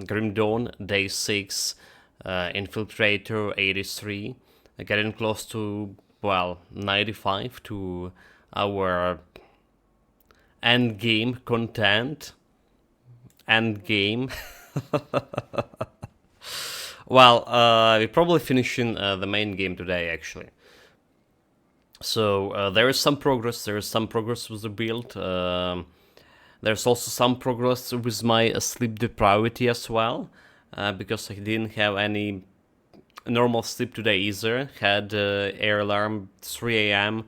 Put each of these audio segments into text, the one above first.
Grim Dawn, Day 6, Infiltrator 83, getting close to, well, 95 to our end game content. End game. Well, we're probably finishing the main game today, actually. So there is some progress. There is some progress with the build. There's also some progress with my sleep depravity as well, because I didn't have any normal sleep today either. Had air alarm 3 a.m.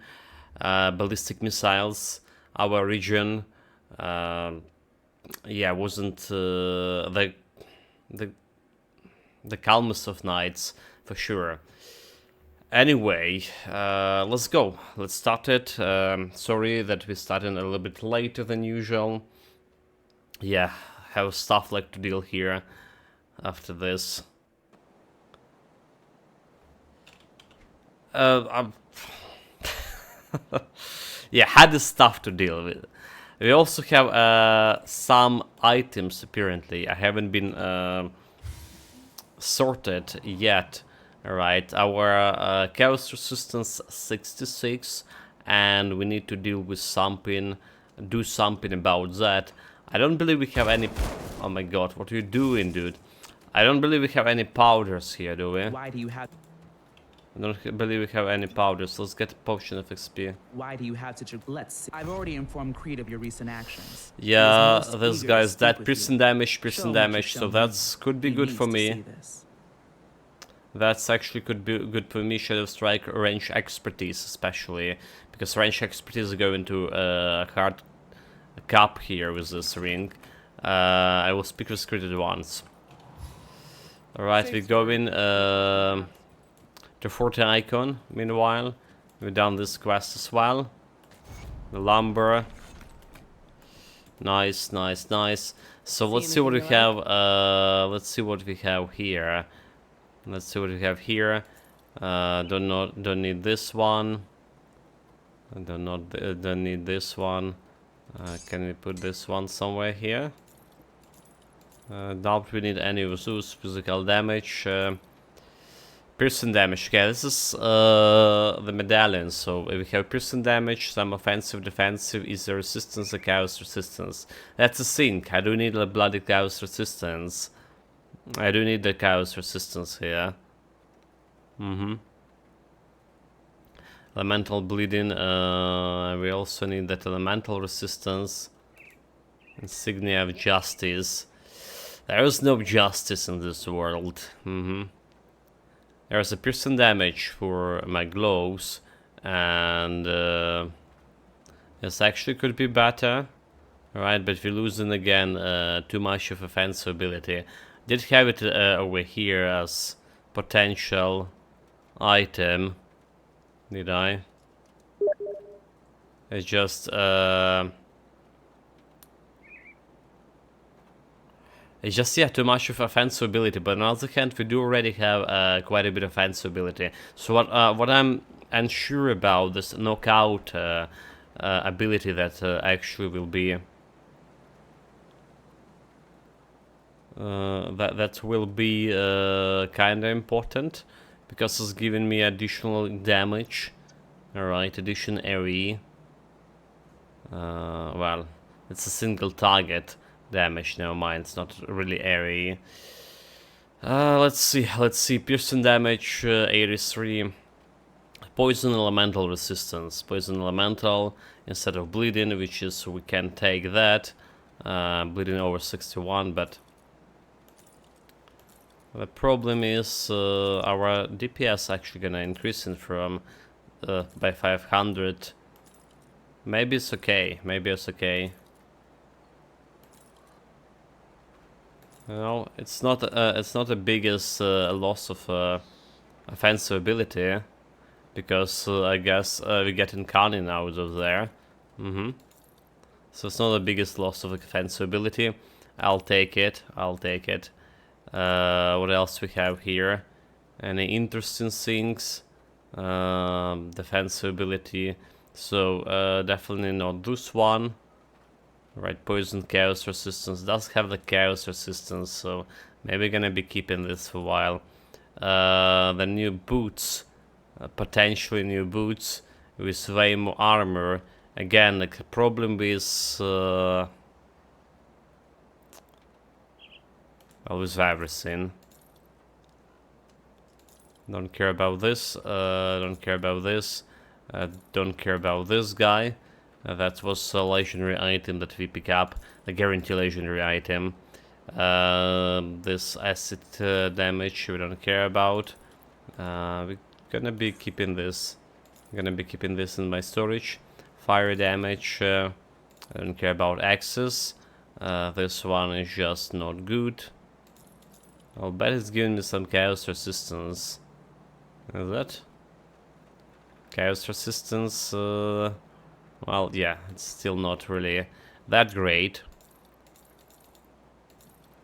Ballistic missiles. Our region, yeah, wasn't the calmest of nights for sure. Anyway, let's go. Let's start it. Sorry that we started a little bit later than usual. Yeah, have stuff like to deal here after this. Yeah, had the stuff to deal with. We also have some items apparently. I haven't been sorted yet. Alright, our chaos resistance 66, and we need to deal with something, do something about that. I don't believe we have any... Oh my god, what are you doing, dude? I don't believe we have any powders here, do we? Why do you have... I don't believe we have any powders. Let's get a potion of XP. Why do you have such a... Let's see. I've already informed Creed of your recent actions. Yeah, this guy's that piercing damage, so that's could be good for me. That's actually could be good for me. Shadow Strike range expertise, especially because range expertise is going to hard cap here with this ring. I will speak with Creed at once. Alright, we go in to 40 icon. Meanwhile, we've done this quest as well. The lumber. Nice, nice, nice. So let's see what we have. Let's see what we have here. Let's see what we have here. Don't need this one. Don't need this one. Can we put this one somewhere here? Doubt we need any of those. Physical damage. Piercing damage. Okay, this is the medallion. So we have piercing damage, some offensive, defensive, is the resistance, the chaos resistance. That's a thing. I do need a bloody chaos resistance. I do need the chaos resistance here. Elemental bleeding. We also need that elemental resistance. Insignia of justice. There is no justice in this world. There's a piercing damage for my gloves, and this actually could be better. Alright, but we're losing again too much of offensive ability. Did have it over here as potential item. Did I? It's just yeah, too much of offensive ability. But on the other hand, we do already have quite a bit of offensive ability. So what I'm unsure about this knockout ability that actually will be. That will be kinda important because it's giving me additional damage. Alright, addition AoE. Well, it's a single target damage, never mind, it's not really AoE. Let's see, piercing damage 83. Poison elemental resistance. Poison elemental instead of bleeding, which is, we can take that. Bleeding over 61, but the problem is our DPS actually gonna increase in from by 500. Maybe it's okay. Maybe it's okay. No, it's not. It's not the biggest loss of offensive ability, because I guess we're getting Kanin out of there. So it's not the biggest loss of offensive ability. I'll take it. I'll take it. What else we have here? Any interesting things? Defensive ability. So definitely not this one. Right, poison chaos resistance does have the chaos resistance, so maybe gonna be keeping this for a while. The new boots, potentially new boots with way more armor. Again, like a problem with well, with everything. Don't care about this. Don't care about this. Don't care about this guy. That was a legendary item that we pick up, a guarantee legendary item. This acid damage we don't care about. We're gonna be keeping this. In my storage. Fire damage. I don't care about access. This one is just not good. I'll bet it's giving me some chaos resistance. Is that? Chaos resistance, well, yeah, it's still not really that great.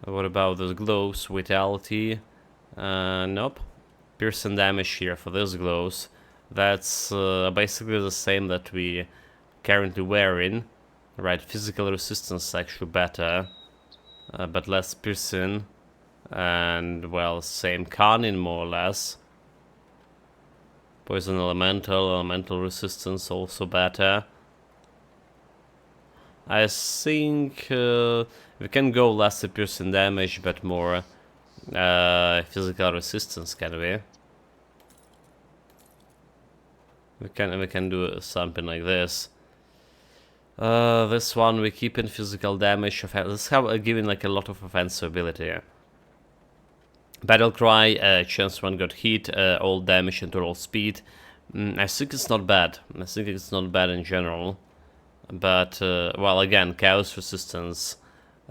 What about those gloves? Vitality? Nope. Piercing damage here for those gloves. That's basically the same that we currently wearing. Right, physical resistance is actually better, but less piercing. And, well, same cunning more or less. Poison elemental resistance also better. I think we can go less piercing damage, but more physical resistance, can we? We can do something like this. This one we keep in physical damage. Let's have giving like a lot of offensive ability. Battle cry, chance one got hit, all damage and all speed. I think it's not bad. I think it's not bad in general. But, well, again, chaos resistance.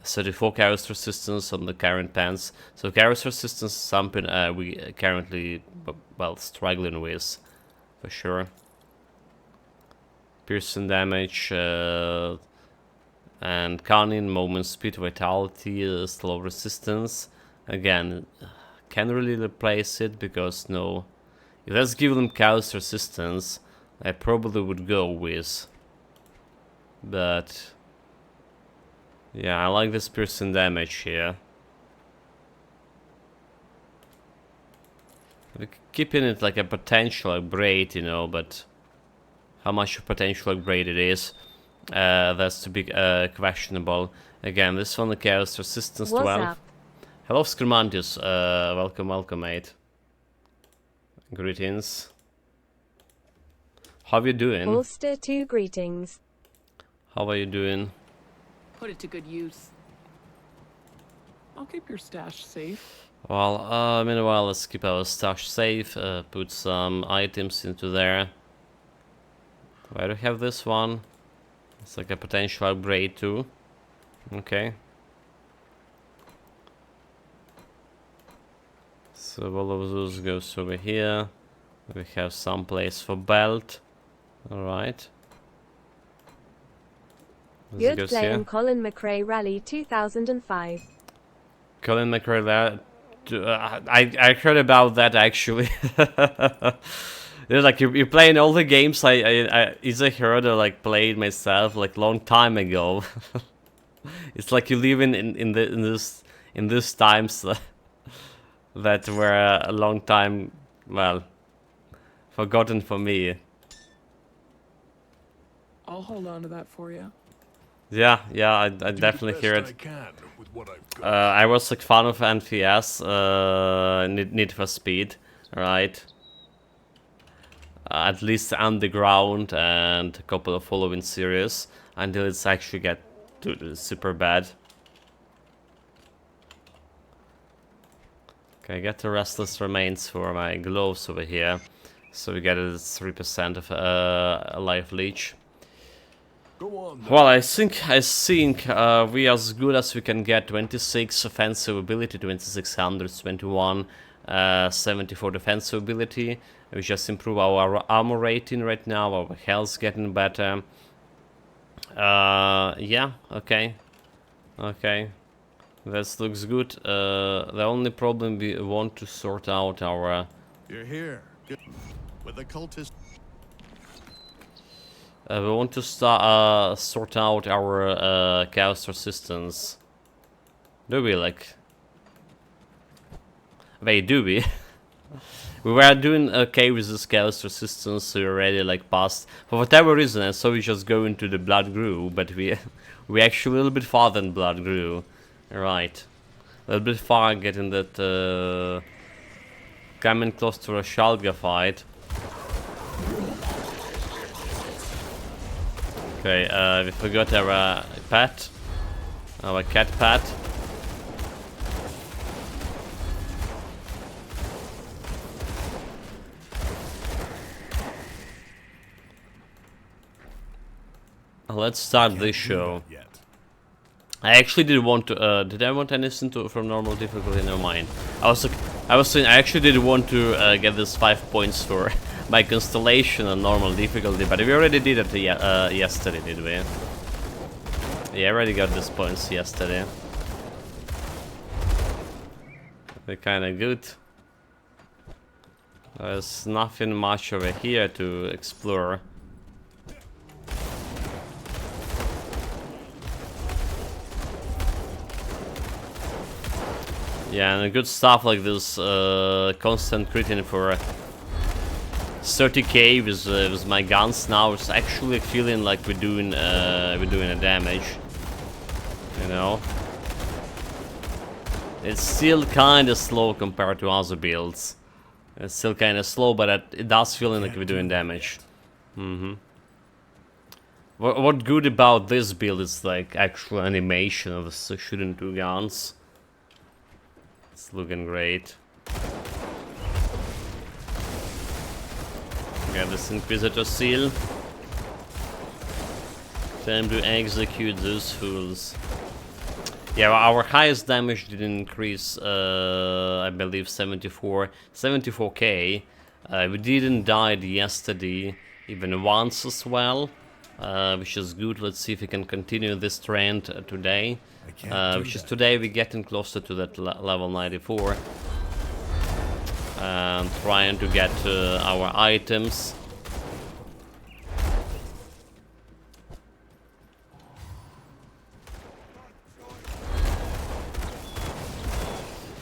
34 chaos resistance on the current pants. So chaos resistance is something we currently, well, struggling with, for sure. Piercing damage, and cunning, movement speed, vitality, slow resistance. Again, can't really replace it because no. If that's giving them chaos resistance, I probably would go with. But yeah, I like this piercing damage here. We're keeping it like a potential upgrade, you know, but how much of potential upgrade it is, that's to be questionable. Again, this one, the chaos resistance 12. Up? Hello, Scrimantius. Welcome, mate. Greetings. How are you doing? Holster 2 greetings. How are you doing? Put it to good use. I'll keep your stash safe. Well, meanwhile, let's keep our stash safe. Put some items into there. Why do we have this one? It's like a potential upgrade too. Okay. So all of those goes over here. We have some place for belt. Alright. Good playing Colin McRae Rally 2005. Colin McRae, I heard about that actually. It's like you're playing all the games I either heard or like played myself like long time ago. It's like you live in this times that were a long time, well, forgotten for me. I'll hold on to that for you. Yeah, I definitely hear it. I was like fan of NFS, Need for Speed, right? At least Underground and a couple of following series until it's actually get to super bad. Okay, I get the Restless Remains for my gloves over here, so we get a 3% of life leech. Well, I think we are as good as we can get. 26 offensive ability, 2600, 21, 74 defensive ability. We just improve our armor rating right now. Our health's getting better. Yeah, okay. That looks good. The only problem we want to sort out our... You're here. With the cultist. We want to start sort out our chaos resistance. Do we like? Wait, do we? We were doing okay with this chaos resistance, so we already like passed. For whatever reason, I saw we just go into the blood grew, but we we actually a little bit farther than blood grew. Right, a little bit far getting that coming close to a Shalga fight. Okay, we forgot our pet, our cat pet. Let's start this show. I actually did want to. Did I want anything from normal difficulty? Never mind. I was saying I actually did want to get this 5 points for my constellation on normal difficulty, but we already did it yesterday, did we? Yeah, I already got these points yesterday. They're kind of good. There's nothing much over here to explore. Yeah, and good stuff like this constant critting for 30k with my guns now. It's actually feeling like we're doing a damage. You know, it's still kind of slow compared to other builds. It's still kind of slow, but it does feel like we're doing damage. What good about this build is like actual animation of shooting two guns. It's looking great. Got this Inquisitor seal. Time to execute those fools. Yeah, our highest damage did increase, I believe 74k. We didn't die yesterday even once as well, which is good. Let's see if we can continue this trend today. Which is today we're getting closer to that level 94. Trying to get our items.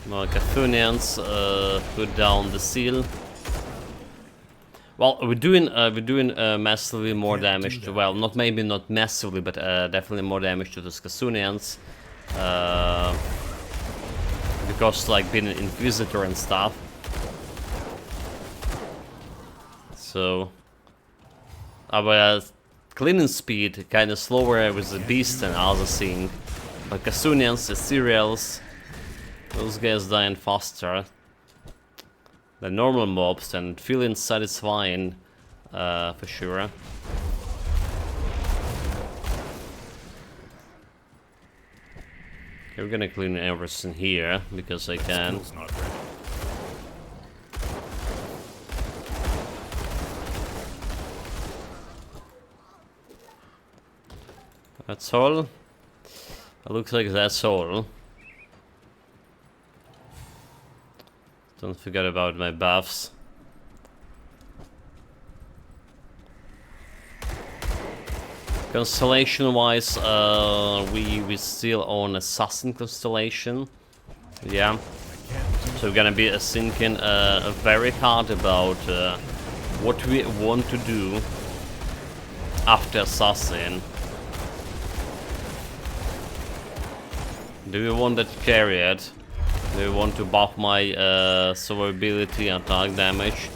More Cathunians put down the seal. Well, we're doing massively more damage to, well, not massively, but definitely more damage to the Cathunians. Because like being an Inquisitor and stuff. So our cleaning speed kind of slower with the beast and other thing. But Cathunians, Ethereals, those guys dying faster than normal mobs and feeling satisfying for sure. Okay, we're gonna clean everything here because I can. That's all. It looks like that's all. Don't forget about my buffs. Constellation-wise, we still own Assassin Constellation. Yeah. So we're gonna be thinking very hard about what we want to do after Assassin. Do we want that chariot? Do we want to buff my survivability, attack damage,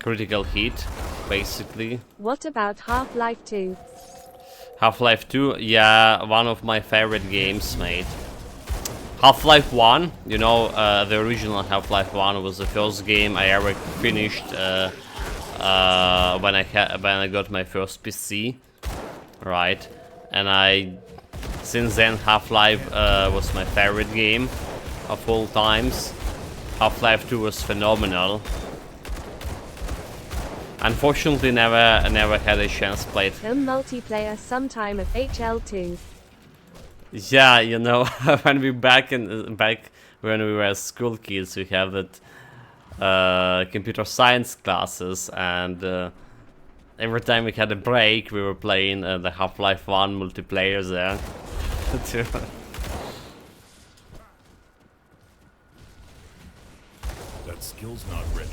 critical hit, basically? What about Half-Life 2? Half-Life 2, yeah, one of my favorite games made. Half-Life 1, you know, the original Half-Life 1 was the first game I ever finished when I got my first PC, right? And since then Half-Life was my favorite game of all times. Half-Life 2 was phenomenal. Unfortunately, never had a chance to play it. Film multiplayer sometime at HL2. Yeah, you know, when we back when we were school kids, we have that computer science classes, and every time we had a break, we were playing the Half-Life 1 multiplayer there. That skill's not ready.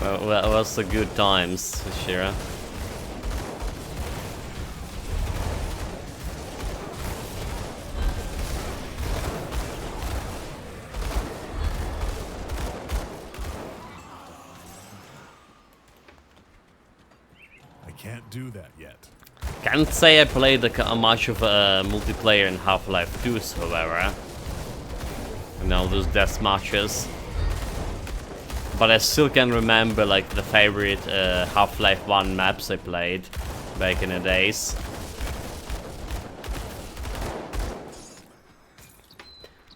Well, it was the good times, Shira. I can't do that yet. Can't say I played much of multiplayer in Half-Life 2, however. You know, those death matches. But I still can remember like the favorite Half-Life 1 maps I played back in the days.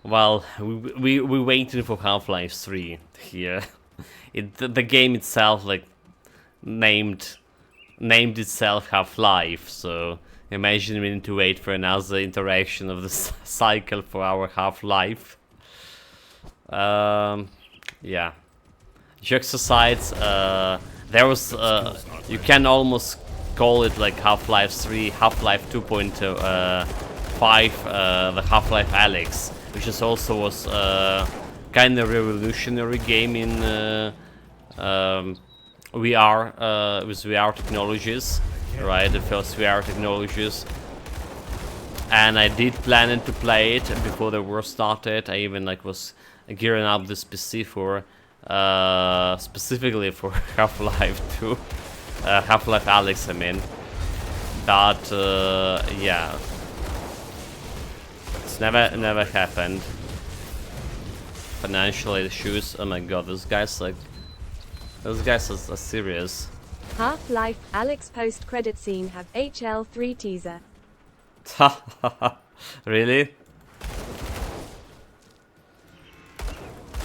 Well, we waiting for Half-Life 3 here. The game itself like named itself Half-Life, so imagine we need to wait for another interaction of the cycle for our Half-Life. Yeah. Jokes aside, there was you can almost call it like Half-Life 3, Half-Life 2.5, the Half-Life Alyx, which is also was kind of revolutionary game in VR with VR technologies, right? The first VR technologies. And I did plan to play it before the war started. I even like was gearing up this PC for specifically for Half-Life 2, Half-Life Alyx, I mean. But yeah, it's never happened. Financial issues. Oh my god, those guys are serious. Half-Life Alyx post-credit scene have HL3 teaser. Really?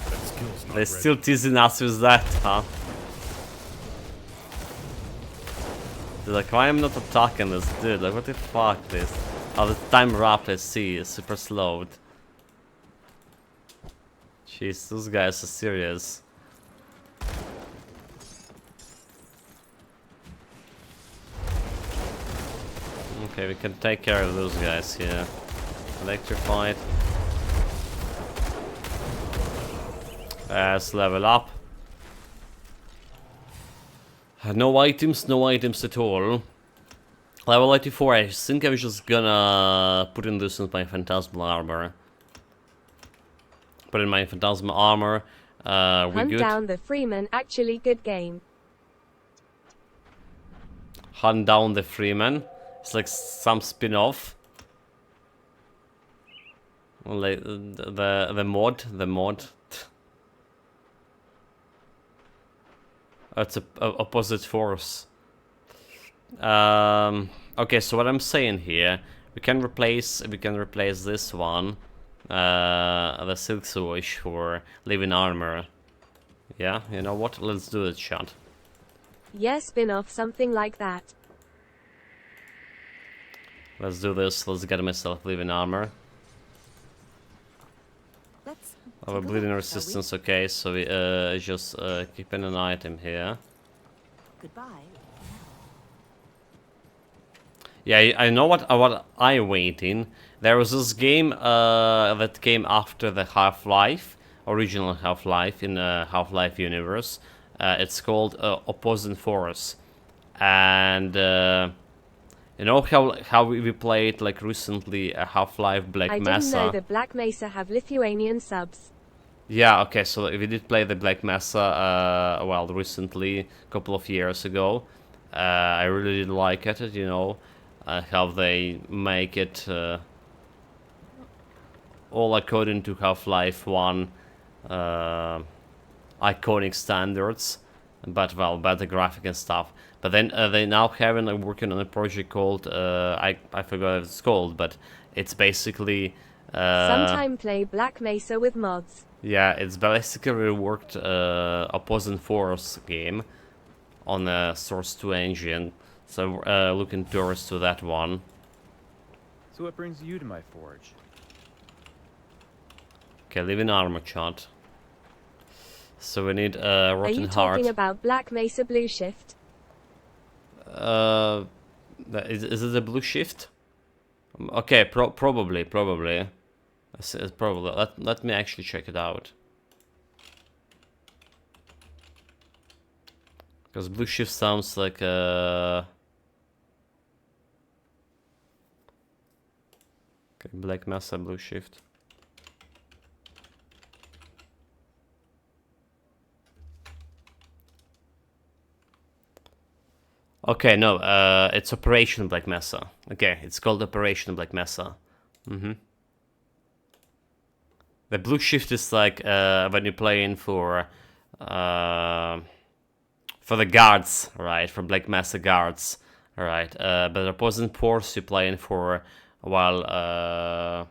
That skill's not They're ready. still teasing us with that, huh? They're like, why am I not attacking this dude? Like, what the fuck this? Oh, the timer up, I see, is super slowed. Jeez, those guys are serious. Okay, we can take care of those guys here. Electrified. Let's level up. No items at all. Level 84, I think I was just gonna put in this in my Phantasmal armor. Put in my Phantasmal armor. We Hunt good? down the Freeman, actually good game. Hunt down the Freeman. It's like some spin-off. Like the mod. It's a opposite force. Okay, so what I'm saying here, we can replace this one, the Silk Swoosh for living armor. Yeah, you know what? Let's do it, chat. Yeah, spin-off, something like that. Let's do this. Let's get myself living armor. Let's Our take a bleeding look, shall we? resistance, okay, so we just keeping an item here. Goodbye. Yeah, I know what I'm waiting. There was this game that came after the Half-Life, original Half-Life in the Half-Life universe. It's called Opposing Force, and you know how we played like recently a Half-Life Black I Mesa. didn't know that Black Mesa have Lithuanian subs. Yeah, okay, so we did play the Black Mesa, well, recently, a couple of years ago. I really did like it, you know, how they make it all according to Half-Life 1 iconic standards, but, well, better graphic and stuff. But then they now having working on a project called, I forgot what it's called, but it's basically... Sometime play Black Mesa with mods. Yeah, it's basically reworked Opposing Force game on a Source 2 engine, so looking towards to that one. So what brings you to my forge? Okay, living armor chat. So we need Are Rotten you Heart. talking about Black Mesa Blue Shift? Is it a blue shift? Okay, probably. It's probably. Let me actually check it out. Because blue shift sounds like okay, Black Mesa blue shift. Okay, no, it's Operation Black Mesa. Okay, it's called Operation Black Mesa. The blue shift is like when you play in for the guards, right? For Black Mesa guards, right? But the opposing force you play in for, while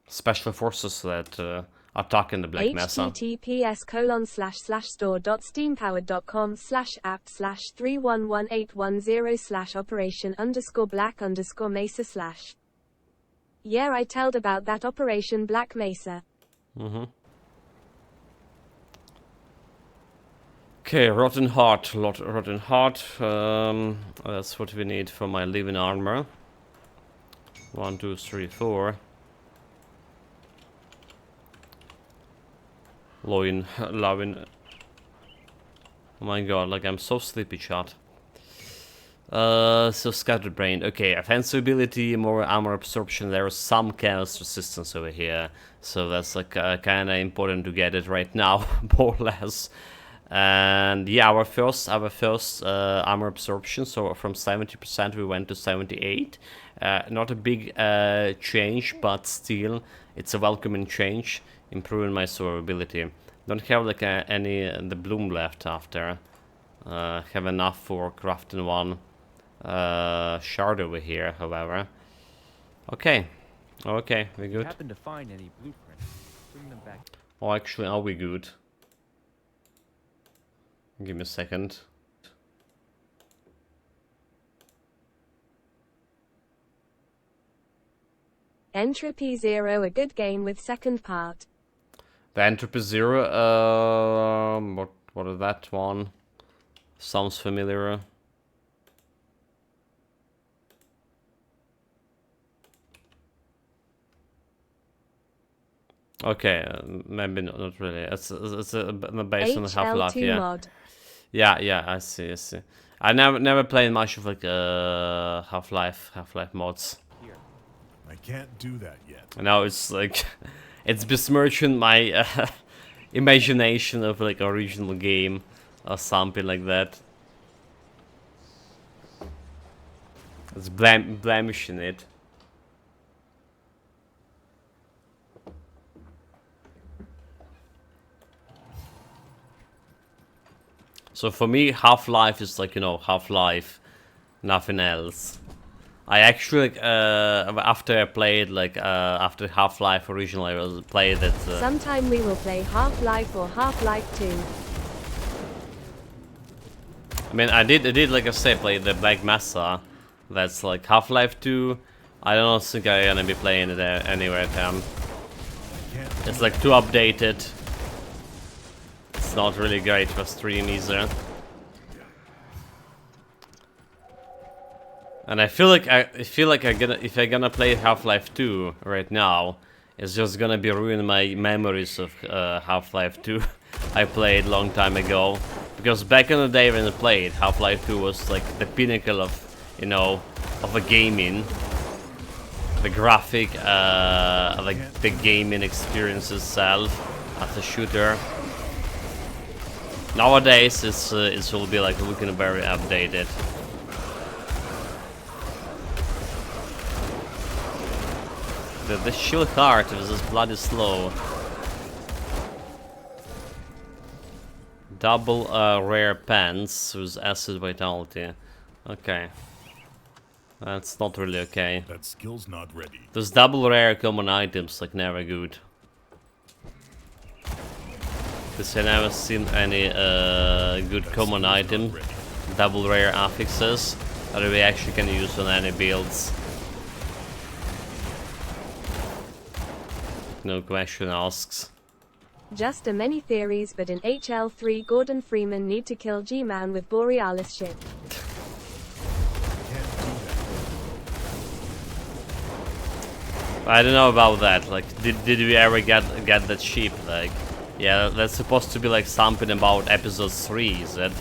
special forces that attacking the Black Mesa. https://store.steampowered.com/app/3118110/operation_black_mesa/. Yeah, I told about that Operation Black Mesa. Okay, Rotten Heart. Rotten Heart. That's what we need for my living armor. 1, 2, 3, 4. Loving. Oh my god, like I'm so sleepy, chat. So scattered brain. Okay, offensive ability, more armor absorption. There is some chaos resistance over here, so that's like kind of important to get it right now, more or less. And yeah, our first armor absorption. So from 70% we went to 78. Not a big change, but still it's a welcoming change, improving my survivability. Don't have like any the bloom left after. Have enough for crafting one shard over here, however. Okay, we If you good. happen to find any blueprints, bring them back. Oh, actually, are we good? Give me a second. Entropy Zero, a good game with second part. The Entropy Zero, what is that one? Sounds familiar. Okay, maybe not really. It's based on Half-Life, HL2 yeah. mod. Yeah, I see. I never played much of like Half-Life mods. I can't do that yet. Now it's like it's besmirching my imagination of like original game or something like that. It's blemishing it. So for me, Half-Life is like, you know, Half-Life, nothing else. I actually, after I played, like, after Half-Life originally, I played it. Sometime we will play Half-Life or Half-Life 2. I mean, I did, like I said, play the Black Mesa. That's like Half-Life 2. I don't think I'm gonna be playing it anywhere time. It's like too updated. It's not really great for stream either. And I feel like if I'm gonna play Half-Life 2 right now, it's just gonna be ruining my memories of Half-Life 2 I played long time ago. Because back in the day when I played, Half-Life 2 was like the pinnacle of, you know, of a gaming. The graphic, like the gaming experience itself as a shooter. Nowadays, it will be like looking very updated. The shield heart is just bloody slow. Double rare pants with acid vitality. Okay. That's not really okay. That skill's not ready. Those double rare common items like never good. Because I never seen any good common item, double rare affixes that we actually can use on any builds. No question asks. Just a many theories, but in HL3 Gordon Freeman need to kill G-Man with Borealis ship. Can't do that. I don't know about that. Like, did we ever get that ship? Like, yeah, that's supposed to be like something about episode 3, is it?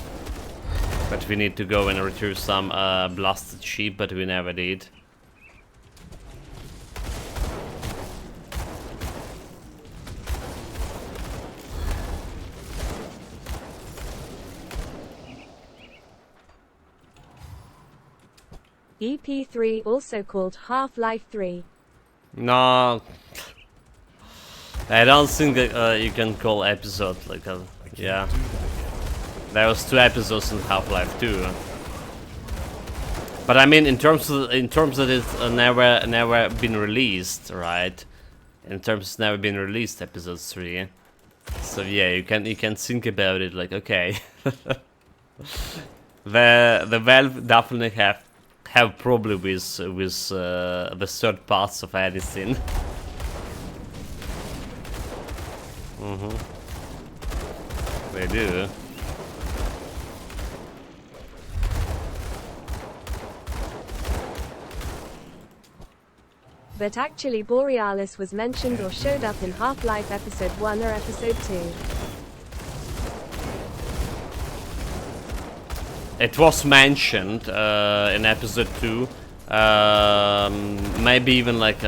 But we need to go and retrieve some blasted ship, but we never did. EP3, also called Half-Life 3. No, I don't think that, you can call episode like a, yeah. There was 2 episodes in Half-Life 2. But I mean, in terms that it's never been released, right? In terms it's never been released, episode 3. So yeah, you can think about it like, okay, the Valve definitely have problem with the third parts of anything. They do. But actually Borealis was mentioned or showed up in Half-Life Episode 1 or Episode 2. It was mentioned in episode 2. Maybe even like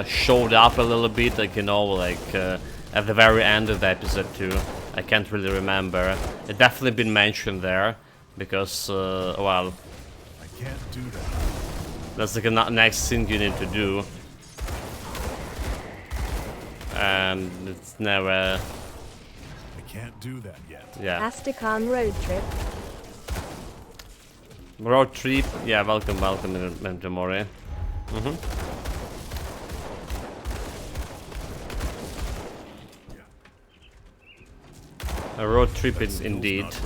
showed up a little bit, like, you know, like at the very end of the episode 2. I can't really remember. It definitely been mentioned there because, well, I can't do that. that's like a next thing you need to do, and it's never. I can't do that yet. Yeah. Astican Road Trip. Road trip, yeah, welcome, Mori. A road trip is Skill's indeed. not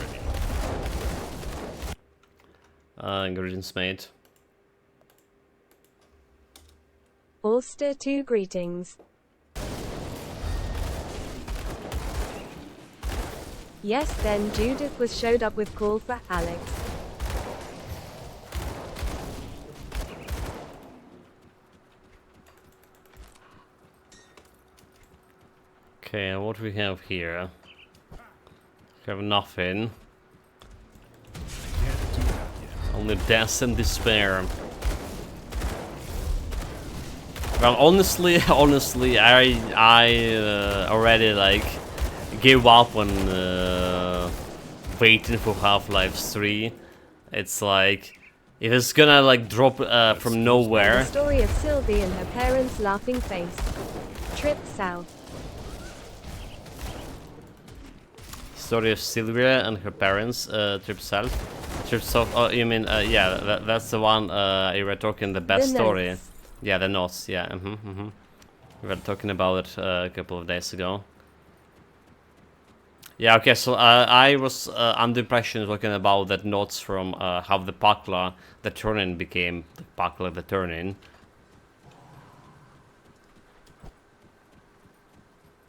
ready. Ingredients made. Ulster 2 greetings. Yes, then Judith was showed up with call for Alex. Okay, what we have here? We have nothing. Can't do that yet. Only death and despair. Well, honestly, I already like gave up on waiting for Half-Life 3. It's like if it's gonna like drop from The nowhere. story of Sylvie and her parents' laughing face. Trip south. Story of Sylvia and her parents, trip south. Trip south. Oh, you mean yeah? That's the one you were talking the best The story. notes. Yeah, the notes. Yeah. We were talking about it a couple of days ago. Yeah. Okay. So I was under the impression talking about that notes from how the Pakla the Turn-In became the Pakla the Turn-In.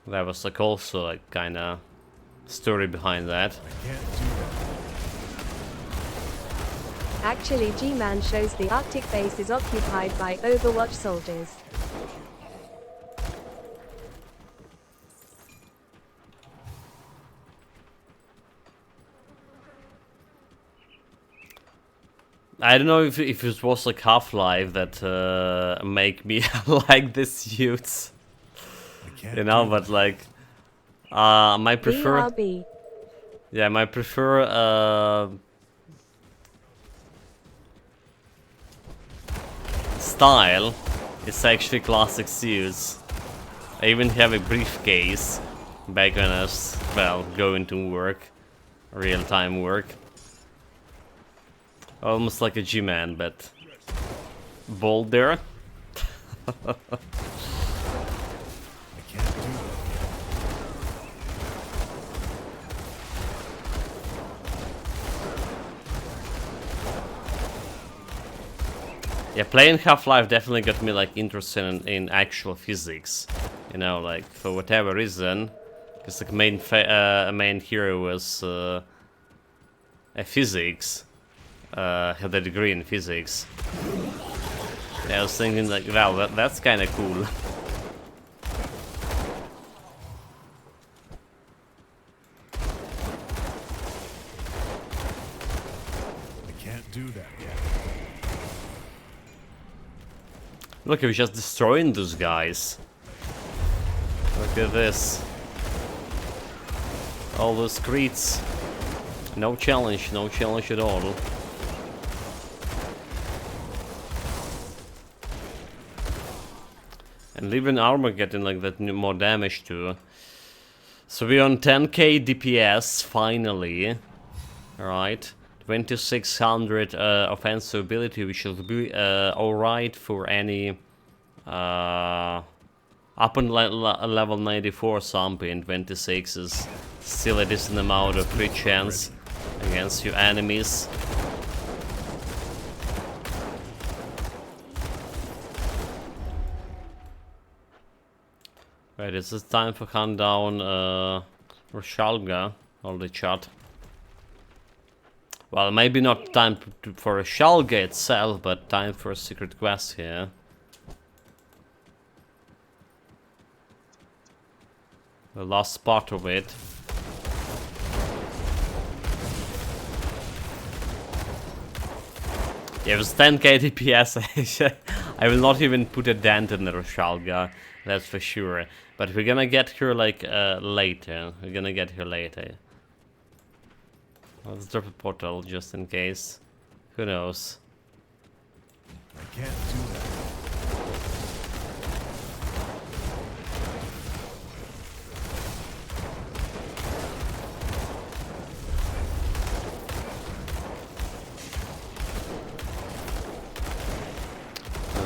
There was like also like kind of story behind that. I can't do that. Actually, G-Man shows the Arctic base is occupied by Overwatch soldiers. I don't know if it was like Half-Life that make me like the suits, I can't you know, do but that. like my prefer, BRB. yeah, my prefer style is actually classic suits. I even have a briefcase back when I was, well, going to work, real-time work. Almost like a G-Man, but bolder. I can't do that. Yeah, playing Half-Life definitely got me like interested in actual physics. You know, like for whatever reason, Because the main hero was a physics, had a degree in physics. Yeah, I was thinking like, wow, that's kind of cool. I can't do that yet. Look, we're just destroying those guys. Look at this. All those crits. No challenge at all. And even armor getting like that more damage too. So we're on 10k DPS finally. Alright. 2600 offensive ability, which will be alright for any up on level 94 something. 26 is still a decent amount of crit chance against your enemies. Right, it's time for hunt down Roshalga, all the chat. Well, maybe not time for Roshalga itself, but time for a secret quest here. The last part of it. Yeah, it was 10k DPS. I will not even put a dent in the Roshalga, that's for sure. But we're gonna get here like later. We're gonna get here later. Let's drop a portal just in case. Who knows? I can't do that.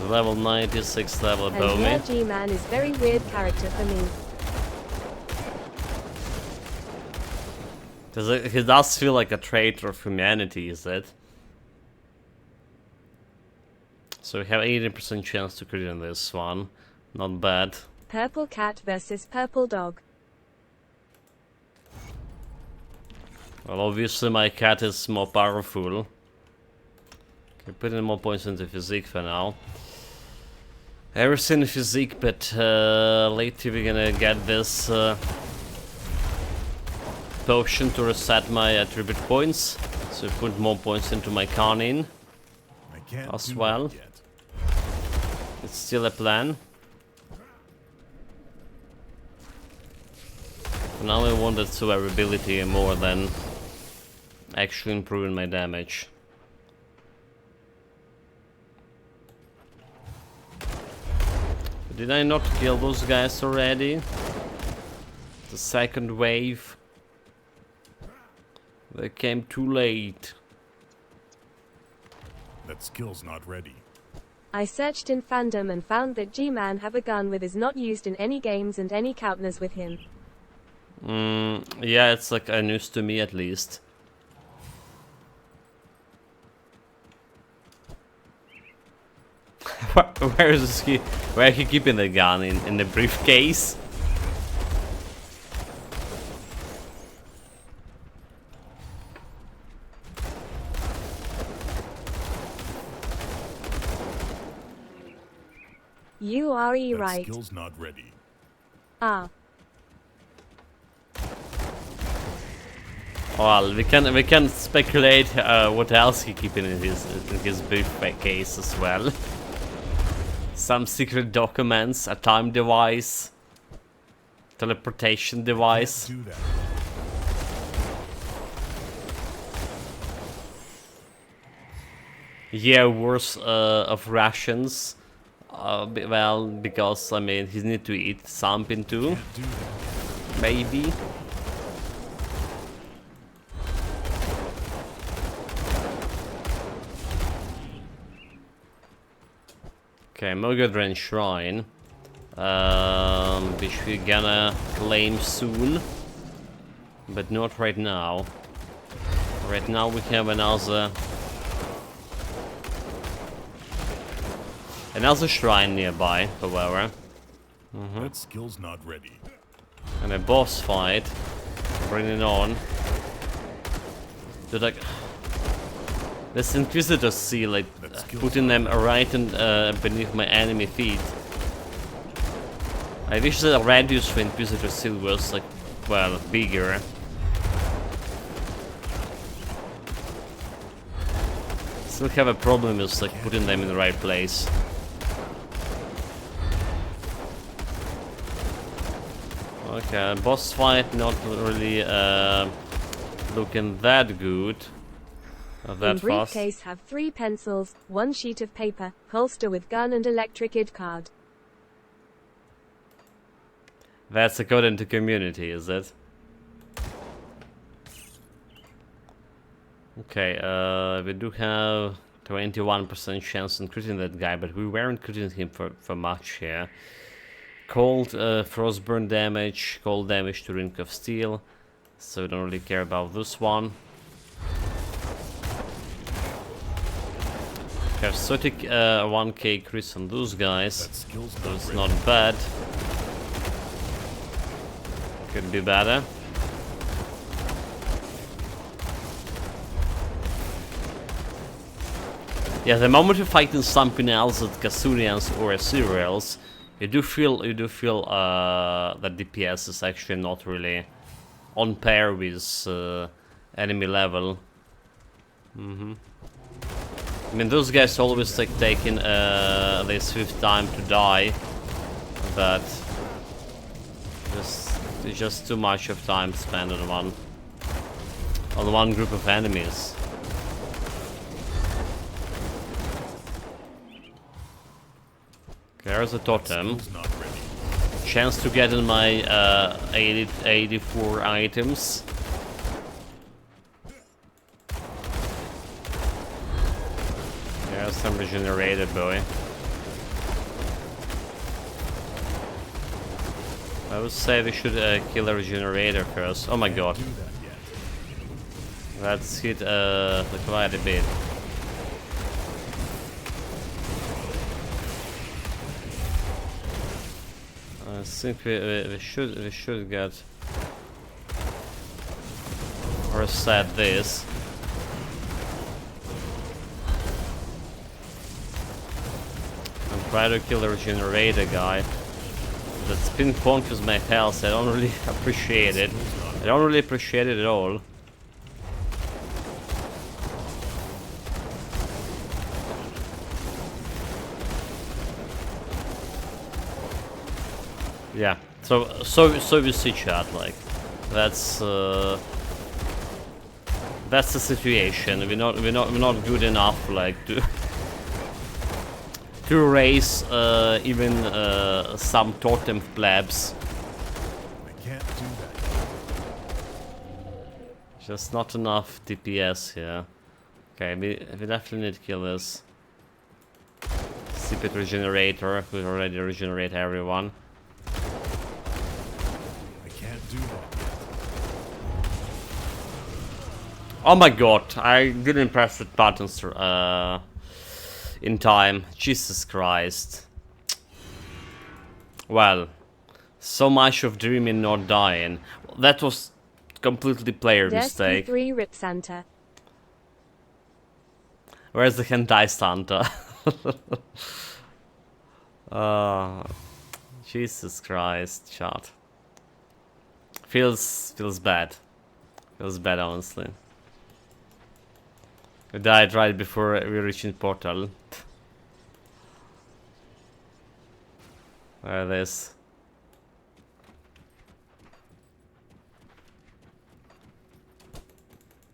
Level 96 level And above yeah, me. G-Man is very weird character for me. He does feel like a traitor of humanity, is it? So we have 80% chance to crit in this one. Not bad. Purple cat versus purple dog. Well, obviously my cat is more powerful. Okay, put in more points into physique for now. Everything in physique, but later we're gonna get this potion to reset my attribute points. So put more points into my Carnine I can't as do well. that yet. It's still a plan. For now I wanted survivability more than actually improving my damage. Did I not kill those guys already? The second wave. They came too late. That skill's not ready. I searched in fandom and found that G-Man have a gun with is not used in any games and any counters with him. Yeah, it's like a news to me at least. Where is he? Where he keeping the gun? In the briefcase? You are That right. skill's not ready. Ah. Well, we can speculate what else he keeping in his briefcase as well. Some secret documents, a time device, teleportation device. Can't do that. Yeah, worse of rations. Well, because I mean he need to eat something too, Can't do that. maybe. Okay, Mogadren Shrine, which we're gonna claim soon, but not right now. Right now we have another shrine nearby, however. That skill's not ready. And a boss fight. Bring it on. Dude, like... This Inquisitor seal, like, putting them right in, beneath my enemy feet. I wish the radius for Inquisitor seal was, like, well, bigger. Still have a problem with, like, putting them in the right place. Okay, boss fight not really looking that good. Not that In briefcase have 3 pencils, 1 sheet of paper, holster with gun and electric id card. That's according to community, is it? Okay, we do have 21% chance on critting that guy, but we weren't critting him for much here. Cold, frostburn damage, cold damage to Ring of Steel, so we don't really care about this one. We have 31k crit on those guys, so it's not bad. Could be better. Yeah, the moment you're fighting something else, like Kasurians or Assyrians, you do feel that DPS is actually not really on par with enemy level. I mean, those guys always like taking their swift time to die, but it's just too much of time spent on one group of enemies. There's a totem. Chance to get in my 84 items. There's some regenerated boy. I would say we should kill a regenerator first. Oh my god. Let's hit quite a bit. I think we should get or set this. And try to kill the regenerator guy. That's pinpoint with my health. I don't really appreciate it. I don't really appreciate it at all. Yeah, so we see, chat, like that's the situation. We're not good enough, like to raise even some totem plebs. I can't do that. Just not enough DPS here. Okay, we definitely need to kill this stupid regenerator who already regenerate everyone. Do that. Oh my god, I didn't press the buttons in time. Jesus Christ. Well, so much of dreaming not dying. That was completely player mistake. 3 Rip Santa. Where's the hentai Santa? Jesus Christ, chat. Feels bad. Feels bad, honestly. I died right before we reached portal. There it is.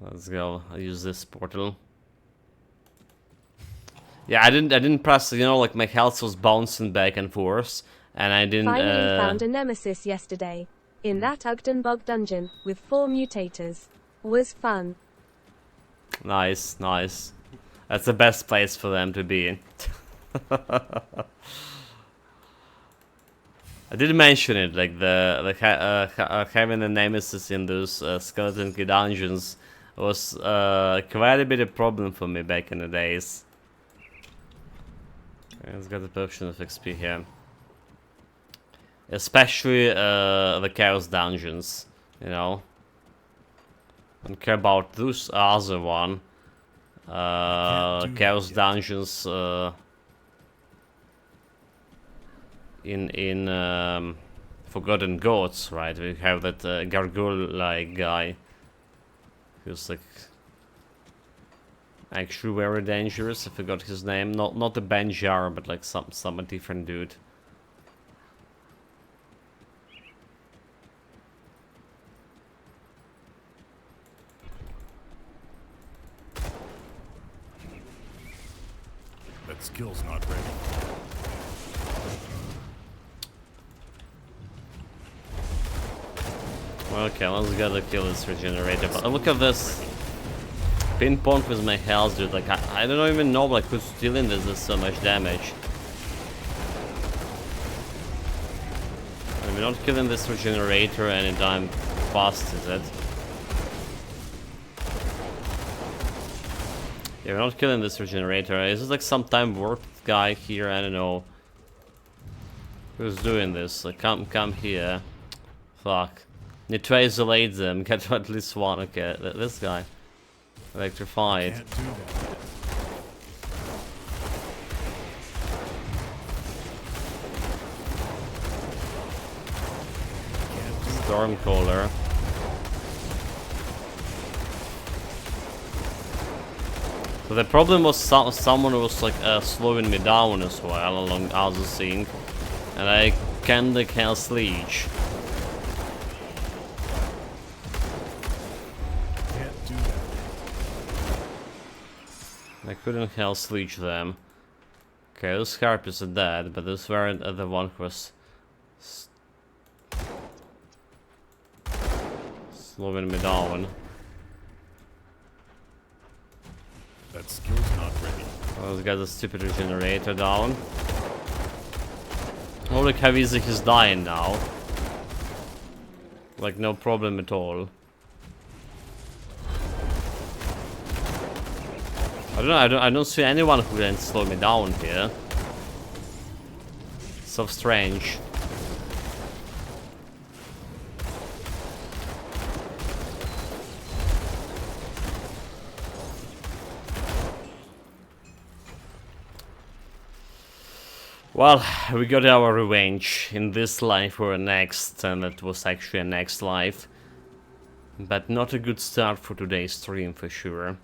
Let's go. I'll use this portal. Yeah, I didn't press. You know, like my health was bouncing back and forth, and I didn't. Finally found a nemesis yesterday. In that Ugden Bog dungeon, with 4 mutators. Was fun. Nice, nice. That's the best place for them to be. I did mention it, like having a nemesis in those skeleton key dungeons was quite a bit of problem for me back in the days. Okay, let's get the potion of XP here. Especially the Chaos Dungeons, you know. Don't care about this other one. can't do Chaos that yet. Dungeons in Forgotten Gods, right? We have that gargoyle-like guy who's like actually very dangerous. I forgot his name. Not the Benjar, but like some different dude. That skill's not ready. Okay, let's gotta kill this regenerator. But look at this pinpoint with my health, dude. Like I don't even know like who's dealing this with so much damage. And we're not killing this regenerator anytime fast, is it? Yeah, we're not killing this regenerator. Is this like some time work guy here? I don't know. Who's doing this? Like, come here. Fuck. Need to isolate them. Get to at least one. Okay, this guy. Electrified. Can't do that yet. Can't do Stormcaller. So the problem was someone was like slowing me down as well along other thing, and I kinda cast Leech. Can't do that. I couldn't Hell's Leech them. Okay, those Harpies are dead, but those weren't the one who was slowing me down. That skill's not ready. Oh, let's get the stupid regenerator down. Oh, look how easy he's dying now. Like, no problem at all. I don't see anyone who can slow me down here. So strange. Well, we got our revenge in this life or next, and it was actually a next life. But not a good start for today's stream for sure.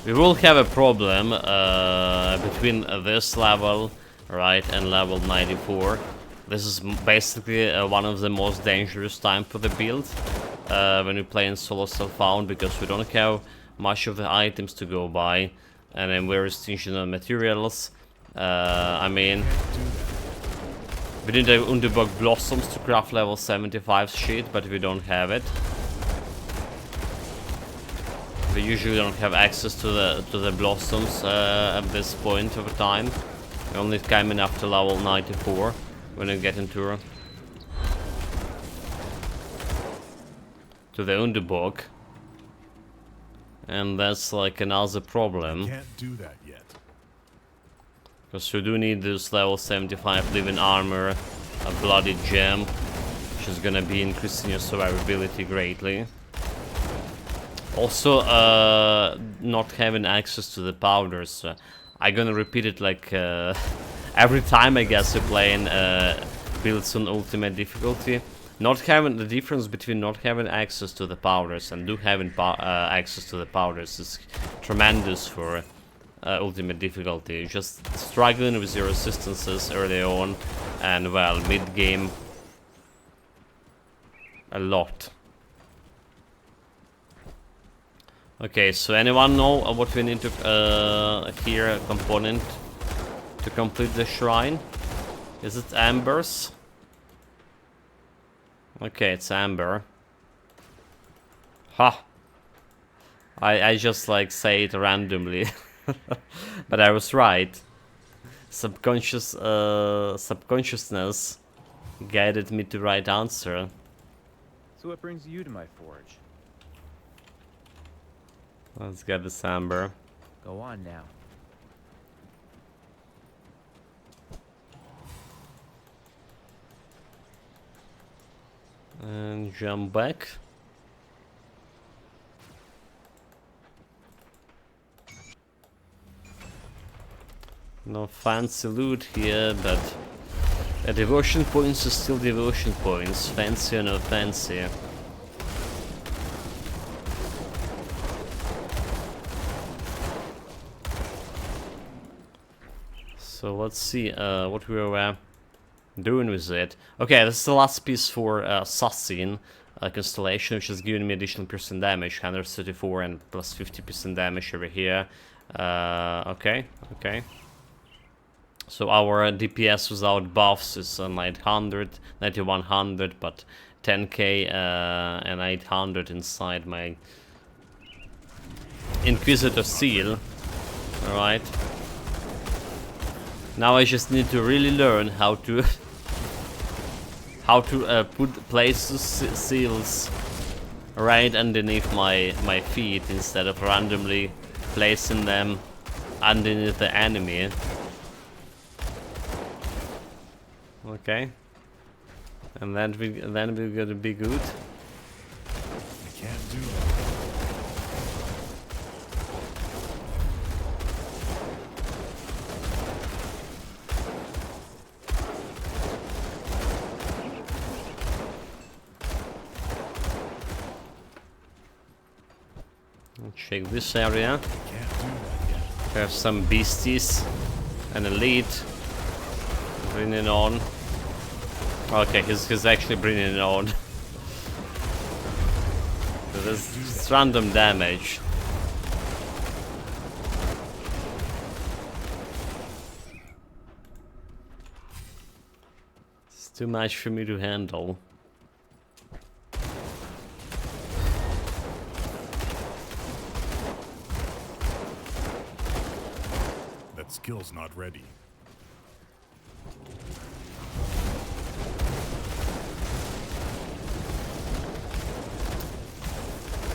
We will have a problem between this level, right, and level 94. This is basically one of the most dangerous time for the build when we play in solo self-found, because we don't have much of the items to go by, and then we're stingy on materials. I mean, we need the Underbog Blossoms to craft level 75 shit, but we don't have it. We usually don't have access to the blossoms at this point of time. We only coming up to level 94 when we get into the Underbog, and that's like another problem. Can't do that yet. Because we do need this level 75 living armor, a bloody gem, which is gonna be increasing your survivability greatly. Also, not having access to the powders. I'm gonna repeat it like every time I guess we're playing builds on ultimate difficulty. Not having the difference between not having access to the powders and having access to the powders is tremendous for ultimate difficulty. You're just struggling with your resistances early on, and well, mid game a lot. Okay, so anyone know what we need to here a component to complete the shrine? Is it ambers? Okay, it's amber. Ha! I just like say it randomly, but I was right. Subconsciousness guided me to right answer. So what brings you to my forge? Let's get this amber. Go on now. And jump back. No fancy loot here, but a devotion points is still devotion points. Fancy or no fancy. So let's see what we were doing with it. Okay, this is the last piece for Assassin constellation, which is giving me additional percent damage, 134 and plus 50% damage over here. Okay. So our DPS without buffs is 900, 9100, but 10k and 800 inside my Inquisitor seal. Alright. Now I just need to really learn how to place seals right underneath my feet instead of randomly placing them underneath the enemy. Okay, and then we're gonna be good. I can't do that. Check this area. Can't do that yet. Have some beasties, an elite. Bring it on. Okay, he's actually bringing it on. This random damage. It's too much for me to handle. That skill's not ready.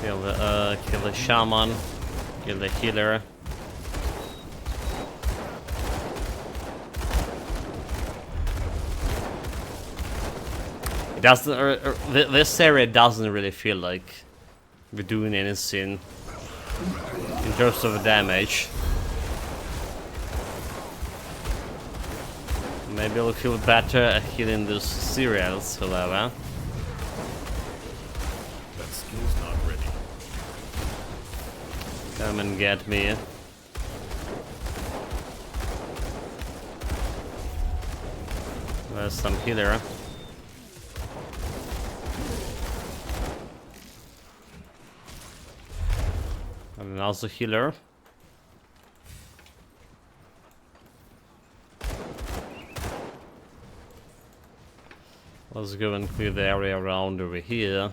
Kill the shaman, kill the healer. It doesn't. This area doesn't really feel like we're doing anything in terms of damage. Maybe I'll feel better at healing those cereals, however. That skill's not ready. Come and get me. There's some healer. And also healer. Let's go and clear the area around over here.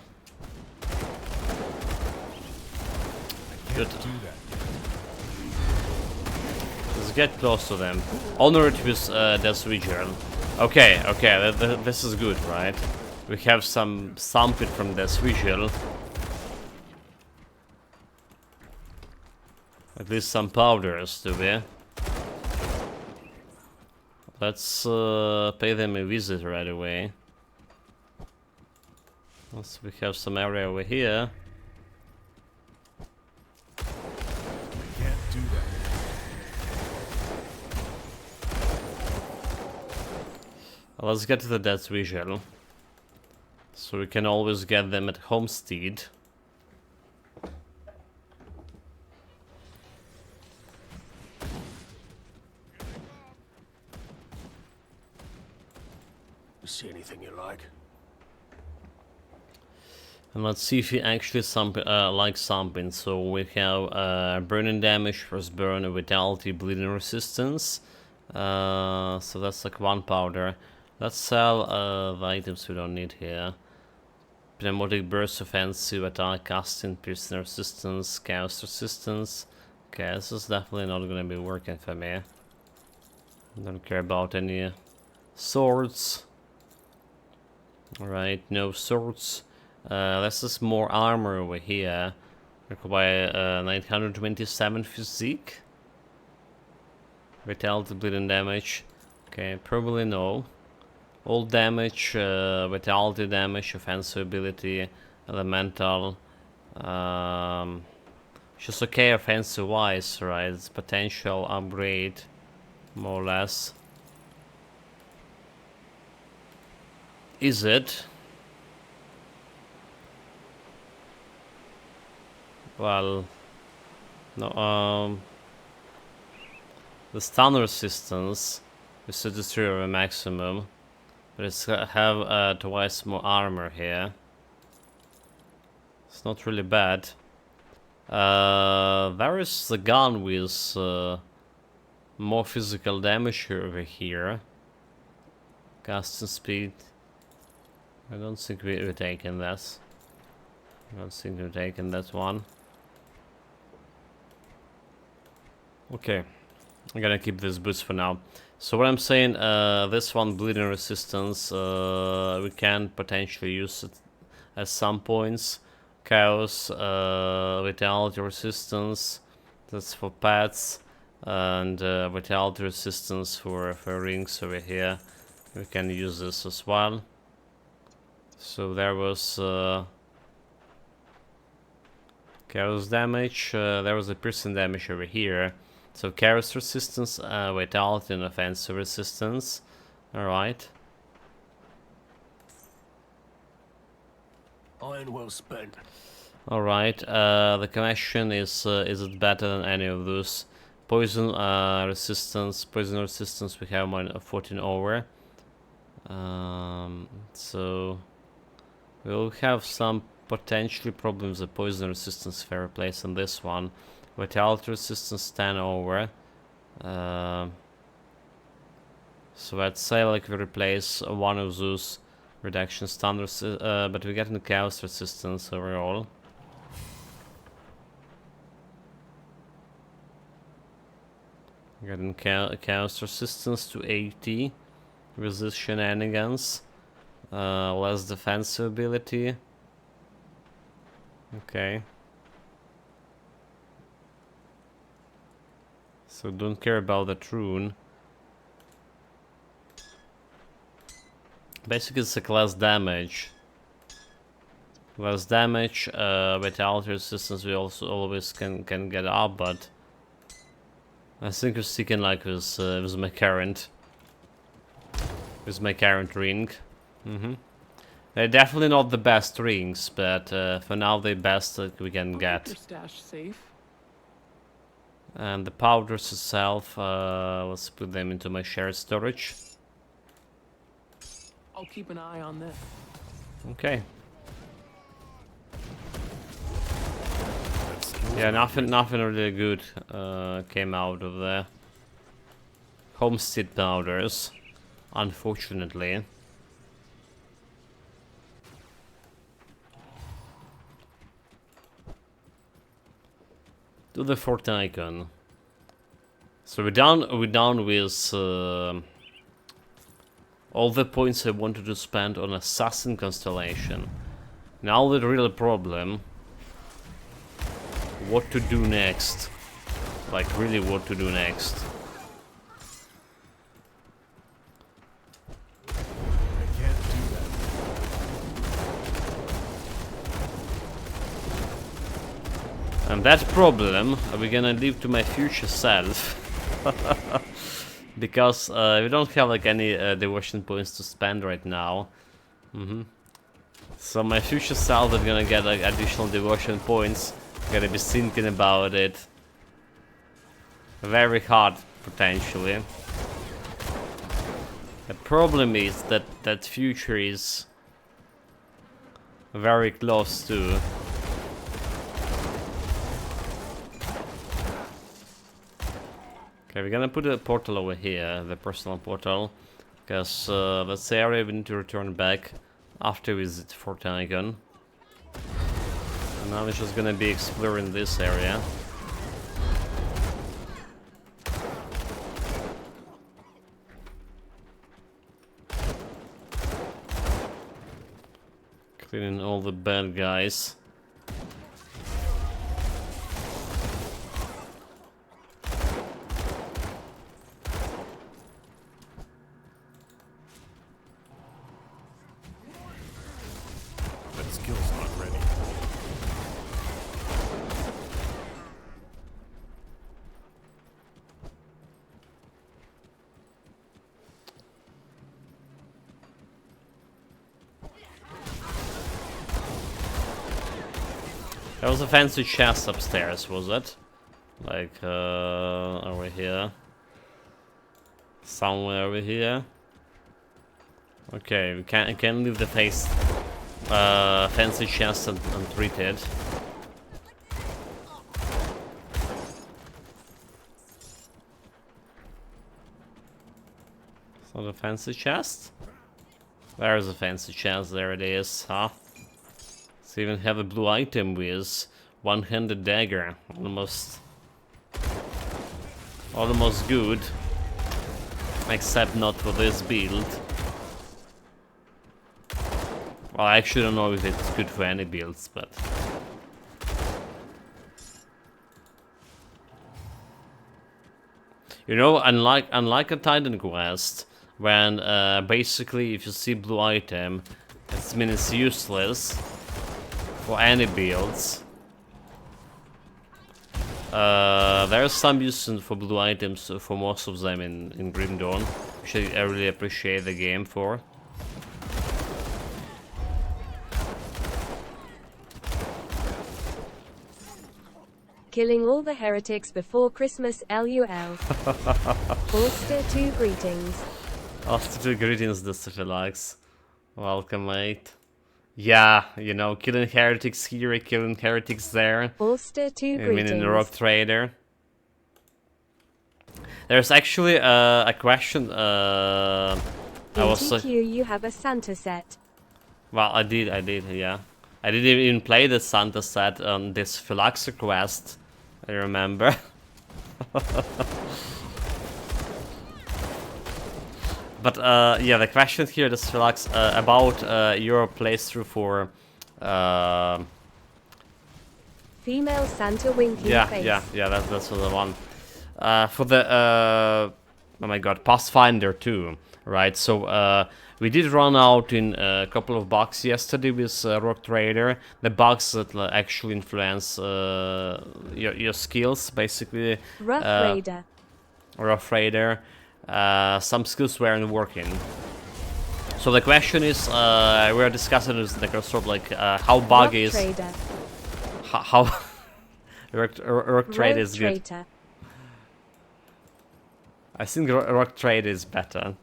Good. Do that. Let's get close to them. Honor it with Death Vigil. Okay, this is good, right? We have something from Death Vigil. At least some powders, do we? Let's pay them a visit right away. Once we have some area over here. Can't do that. Let's get to the Death Vigil. So we can always get them at Homestead. See anything you like? And let's see if he actually likes something. So we have burning damage, first burn, vitality, bleeding resistance. So that's like one powder. Let's sell the items we don't need here. Pneumatic burst, offensive attack, casting, piercing resistance, chaos resistance. Okay, this is definitely not gonna be working for me. Don't care about any swords. Alright, no swords. This is more armor over here. Require 927 physique. Vitality, bleeding damage. Okay, probably no. All damage, vitality damage, offensive ability, elemental. Just okay offensive wise, right? It's potential upgrade, more or less. Is it? Well, no. The stun resistance is 33 over maximum, but it's have twice more armor here. It's not really bad. There is the gun with more physical damage over here. Casting speed. I don't think we're taking this. I don't think we're taking that one. Okay, I'm gonna keep this boots for now. So what I'm saying, this one, bleeding resistance, we can potentially use it at some points. Chaos, vitality resistance, that's for pets, and vitality resistance for rings over here. We can use this as well. So there was chaos damage, there was a piercing damage over here. So chaos resistance, vitality and offensive resistance. Alright. Iron well spent. Alright, the question is it better than any of those? Poison resistance, we have one 14 over. So we'll have some potentially problems with poison resistance fair place on this one. Vitality resistance 10 over. So I'd say like we replace one of those reduction standards, but we get into chaos resistance overall. Getting chaos resistance to 80 with this shenanigans. Less defensive ability. Okay. So don't care about that rune. Basically it's like less damage. Less damage, vitality resistance we also always can get up, but I think we're sticking like with my current ring. They're definitely not the best rings, but for now they're best that we can get. Keep your stash safe. And the powders itself, let's put them into my shared storage. I'll keep an eye on this. Okay. That skill's Yeah, not nothing really good came out of the homestead powders, unfortunately. To the fourth icon. So we're down with all the points I wanted to spend on Assassin Constellation. Now the real problem, what to do next. Like really what to do next. I can't do that. And that problem we're gonna leave to my future self. Because we don't have like any devotion points to spend right now. So my future self is gonna get like additional devotion points. Gonna be thinking about it. Very hard, potentially. The problem is that that future is very close to. Okay, we're gonna put a portal over here, the personal portal, because that's the area we need to return back after we visit Fort Icon. And now we're just gonna be exploring this area. Cleaning all the bad guys. There was a fancy chest upstairs, was it? Like, over here. Somewhere over here. Okay, we can leave the face fancy chest untreated. So the fancy chest? Where is the fancy chest? There it is, huh? So even have a blue item with one-handed dagger. Almost good. Except not for this build. Well, I actually don't know if it's good for any builds, but... You know, unlike a Titan quest, when basically if you see blue item, it means it's useless for any builds. There's some use for blue items for most of them in Grim Dawn, which I really appreciate the game for. Killing all the heretics before Christmas, LUL. Forster 2 greetings. After 2 greetings, Deciphilax. Welcome, mate. Yeah, you know, killing heretics here, killing heretics there. Forster 2 greetings. I mean, in the Rock Trader. There's actually a question. In TQ, you have a Santa set. Well, I did, yeah. I didn't even play the Santa set on this Philaxer quest, I remember. But yeah, the question here is Philax about your playthrough for Female Santa winking face. Yeah, that's the one. For the oh my god, Pathfinder 2, right? So we did run out in a couple of bugs yesterday with Rock Trader. The bugs that actually influence your skills, basically. Rough Raider. Some skills weren't working. So the question is, we're discussing is like sort of like how bug is. How Rock Trader is good. I think Rock Trader is better.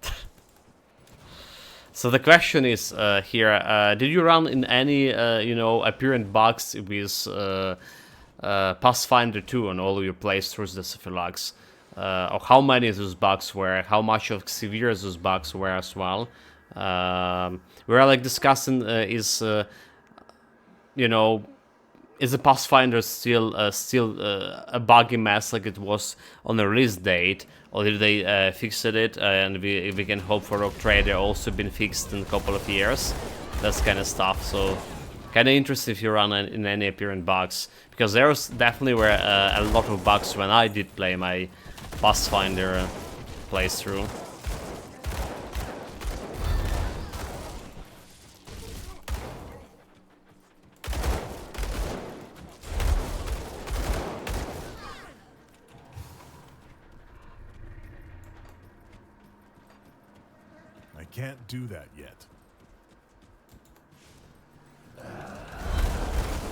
So the question is here: did you run in any you know, apparent bugs with Pathfinder 2 on all of your playthroughs, the Sephilax? Or how many of those bugs were? How much of severe those bugs were as well? We're like discussing is you know, is the Pathfinder still a buggy mess like it was on the release date, or did they fix it and we can hope for Rock Trader also been fixed in a couple of years? That's kind of stuff. So kind of interested if you run in any apparent bugs, because there's definitely were a lot of bugs when I did play my Pathfinder playthrough. I can't do that yet.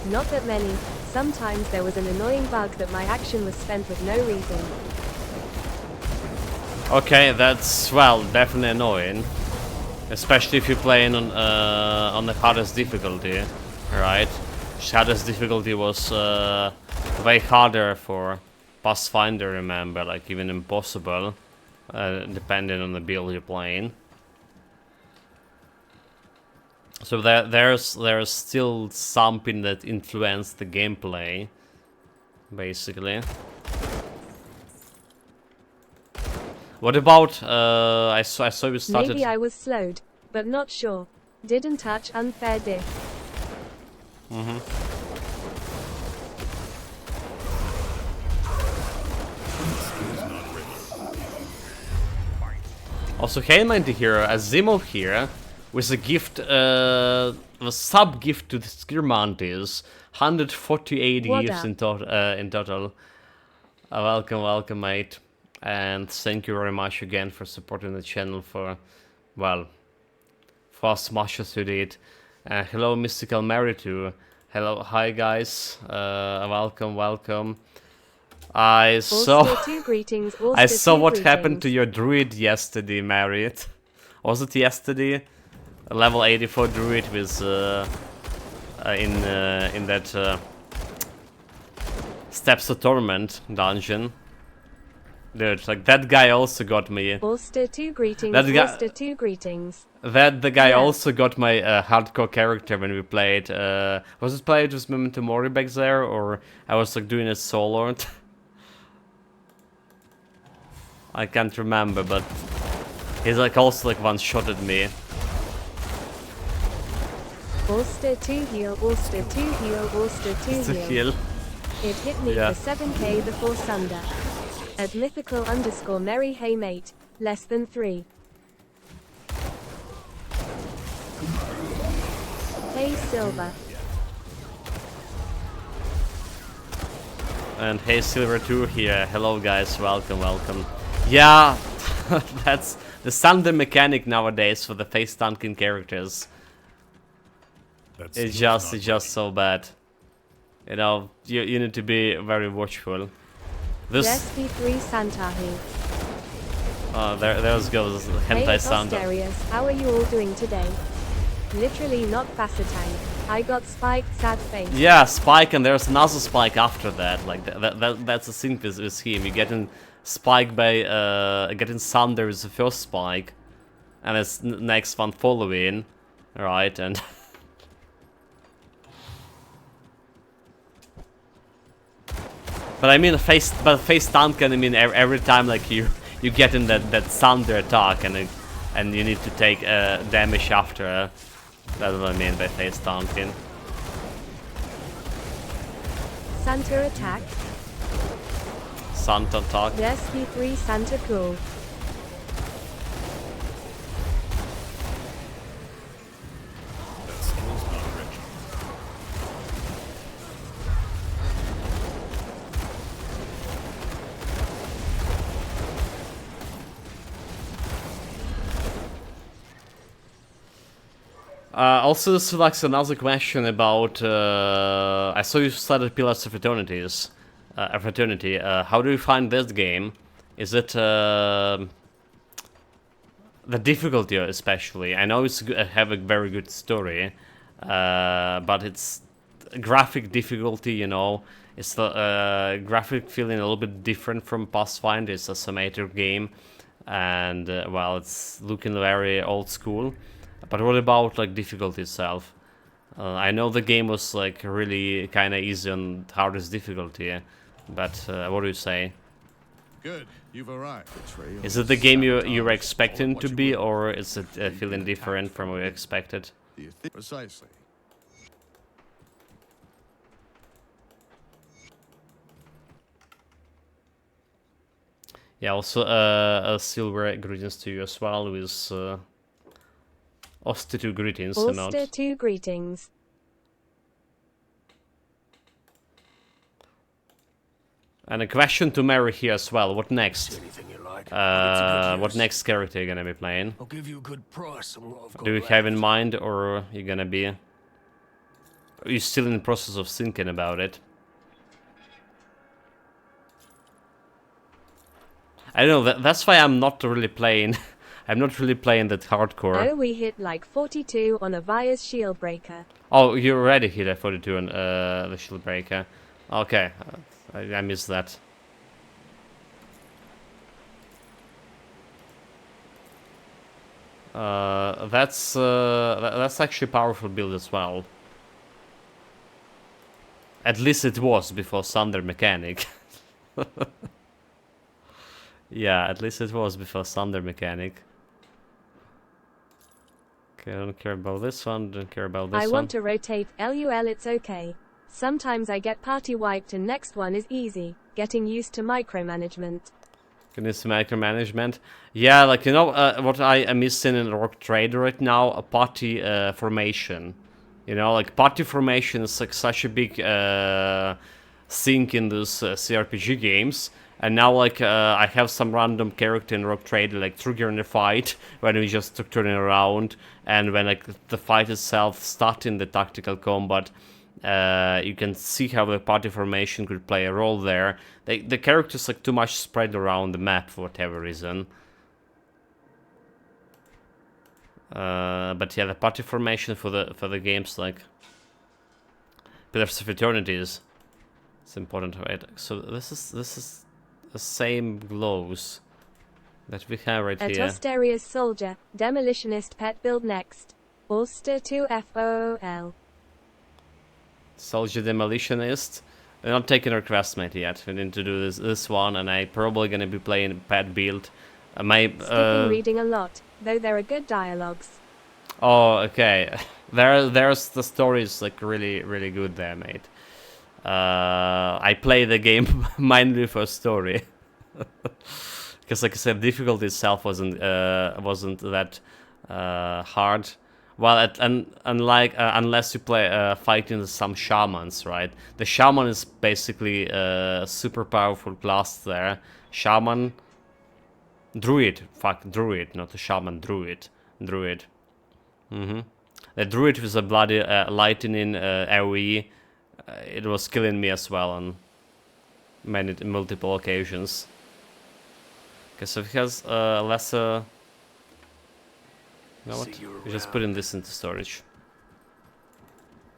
Not that many. Sometimes there was an annoying bug that my action was spent with no reason. Okay, that's, well, definitely annoying. Especially if you're playing on the hardest difficulty, right? Hardest difficulty was way harder for Pathfinder, remember, like even impossible, depending on the build you're playing. So there's still something that influenced the gameplay, basically. What about I saw you started. Maybe I was slowed, but not sure. Didn't touch unfair diff. Also, hey, mighty hero, Azimov here with a gift, a sub gift to the Skirmantis, 148 gifts in total. Welcome, mate. And thank you very much again for supporting the channel for, well, for as much as you did. Hello, Mystical Mary too. Hello, hi guys. Welcome, welcome. I saw Ulster 2 greetings, I Ulster saw 2 what happened to greetings. your druid yesterday, Marriott. Was it yesterday? A level 84 druid with in that Steps of Torment dungeon. Dude, like that guy also got me. Ulster 2 greetings, That guy, Ulster 2 greetings. the guy Yeah. also got my hardcore character when we played. Was it played with Memento Mori back there, or I was like doing a solo? I can't remember, but he's like also like one shot at me. Ulster 2 heal, Ulster 2 heal, Ulster 2 It's a heal. heal. It hit me Yeah. for 7k before Sunder. At mythical _ Merry Hey Mate, less than 3. Hey Silver. And hey Silver 2 here. Hello guys, welcome, welcome. Yeah, that's the standard mechanic nowadays for the face tanking characters. That's It's just so bad. You know, you need to be very watchful. This SP3 Santahu. there goes Hey hentai sound. Asterius, how are you all doing today? Literally not Facetang. I got spiked, sad face. Yeah, Spike, and there's another Spike after that. Like that's the thing with him. You get in Spike by getting Thunder is the first Spike, and it's next one following, right? And but I mean face tank, and I mean every time like you get in that Thunder attack, and you need to take damage after. That's what I mean by face tanking. Santa attack. Santa attack. SP3 Santa cool. That skill's not original. Also, this is like another question about. I saw you started Pillars of Eternities. Eternity. How do you find this game? Is it the difficulty, especially? I know it's have a very good story, but it's graphic difficulty. You know, it's the graphic feeling a little bit different from Pathfinder. It's a isometric game, and well, it's looking very old school. But what about like difficulty itself? I know the game was like really kind of easy on hardest difficulty, but what do you say? Good, you've arrived. Betrayal, Is it the game you were sabotage, expecting what to you be, will- or is it feeling different from what you expected? Do you think precisely? Yeah, also a silver greetings to you as well with Oster 2 greetings. and not- Ulster 2 greetings. And a question to Mary here as well. What next? Anything you like. What next character you gonna be playing? I'll give you a good price on what I've got Do you left. have in mind, or you gonna be? Are you still in the process of thinking about it? I don't know. That's why I'm not really playing. I'm not really playing that hardcore. Oh, we hit like 42 on a Vias shield breaker. Oh, you already hit a 42 on the shield breaker. Okay, I missed that. That's actually a powerful build as well. At least it was before Thunder Mechanic. Yeah, at least it was before Thunder Mechanic. Okay, I don't care about this one, don't care about this I one. want to rotate LUL, it's okay. Sometimes I get party wiped and next one is easy. Getting used to micromanagement. Goodness, micromanagement. Yeah, like, you know, what I am missing in Rock Trader right now? A party formation. You know, like, party formation is like such a big thing in these CRPG games. And now, like, I have some random character in Rock Trader, like, triggering the fight, when we just turning around, and when, like, the fight itself starting the tactical combat. You can see how the party formation could play a role there. The characters like too much spread around the map for whatever reason. But yeah, the party formation for the games like Pillars of Eternities, it's important, right? So this is the same glows that we have right here. Atosteria's soldier, demolitionist pet build next. Ulster 2 FOOL. Soldier demolitionist. We're not taking our quest yet. We need to do this one, and I probably gonna be playing pet build. Skipping reading a lot, though there are good dialogues. Oh, okay. There's the stories like really good there, mate. I play the game mainly for story, because like I said, difficulty itself wasn't that hard. Well, unless you play fighting some shamans, right? The shaman is basically a super powerful class there. Shaman, druid, druid, not a shaman, druid. The druid with a bloody lightning AoE, it was killing me as well on multiple occasions. Okay, so he has lesser. You know what? We're just putting this into storage.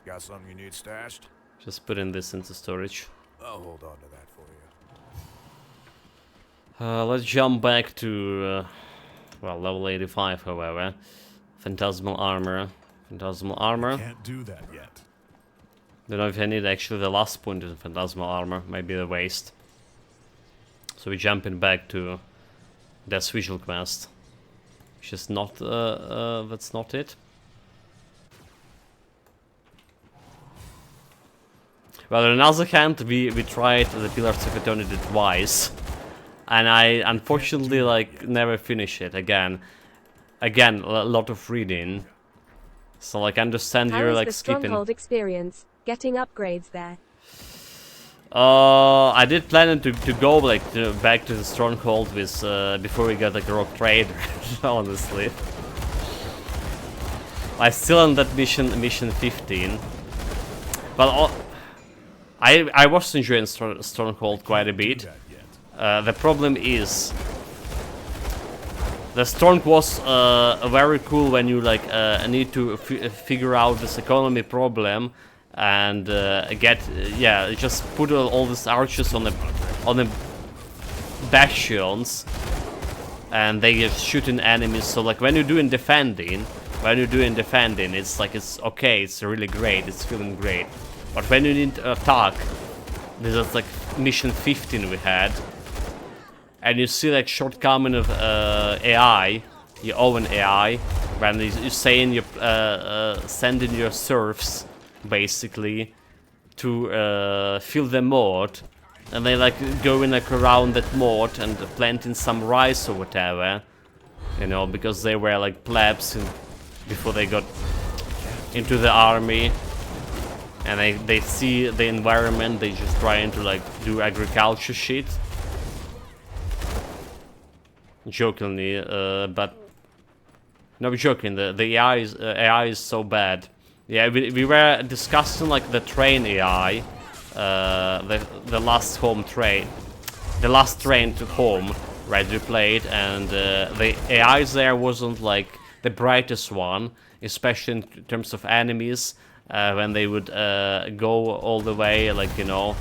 Got something you need stashed? Just putting this into storage. I'll hold on to that for you. Let's jump back to well, level 85, however. Phantasmal armor. Phantasmal armor. Can't do that yet. Don't know if I need actually the last point in Phantasmal armor. Maybe the waist. So we're jumping back to Death's Visual quest. Which is not, that's not it. Well, on the other hand, we tried the Pillars of Eternity twice. And I unfortunately like never finish it again. Again, a lot of reading. So like I understand How you're is like the skipping. Stronghold experience? Getting upgrades there. I did plan to go like back to the Stronghold with before we got like a Rock Trader, honestly. I still on that mission 15. But I was enjoying Stronghold quite a bit. The problem is the Storm was very cool when you like need to figure out this economy problem and just put all these archers on the bastions and they just shooting enemies. So like when you're doing defending, it's like it's okay, it's really great, it's feeling great. But when you need to attack, this is like mission 15 we had. And you see like shortcoming of AI, your own AI, when you're saying you're sending your serfs basically to fill the moat, and they like going like around that moat and planting some rice or whatever, you know, because they were like plebs before they got into the army, and they see the environment, they just trying to like do agriculture shit. Jokingly, but no, joking. The AI is so bad. Yeah, we were discussing like the train AI, the last train to home, right? We played, and the AI there wasn't like the brightest one, especially in terms of enemies. When they would go all the way, like you know,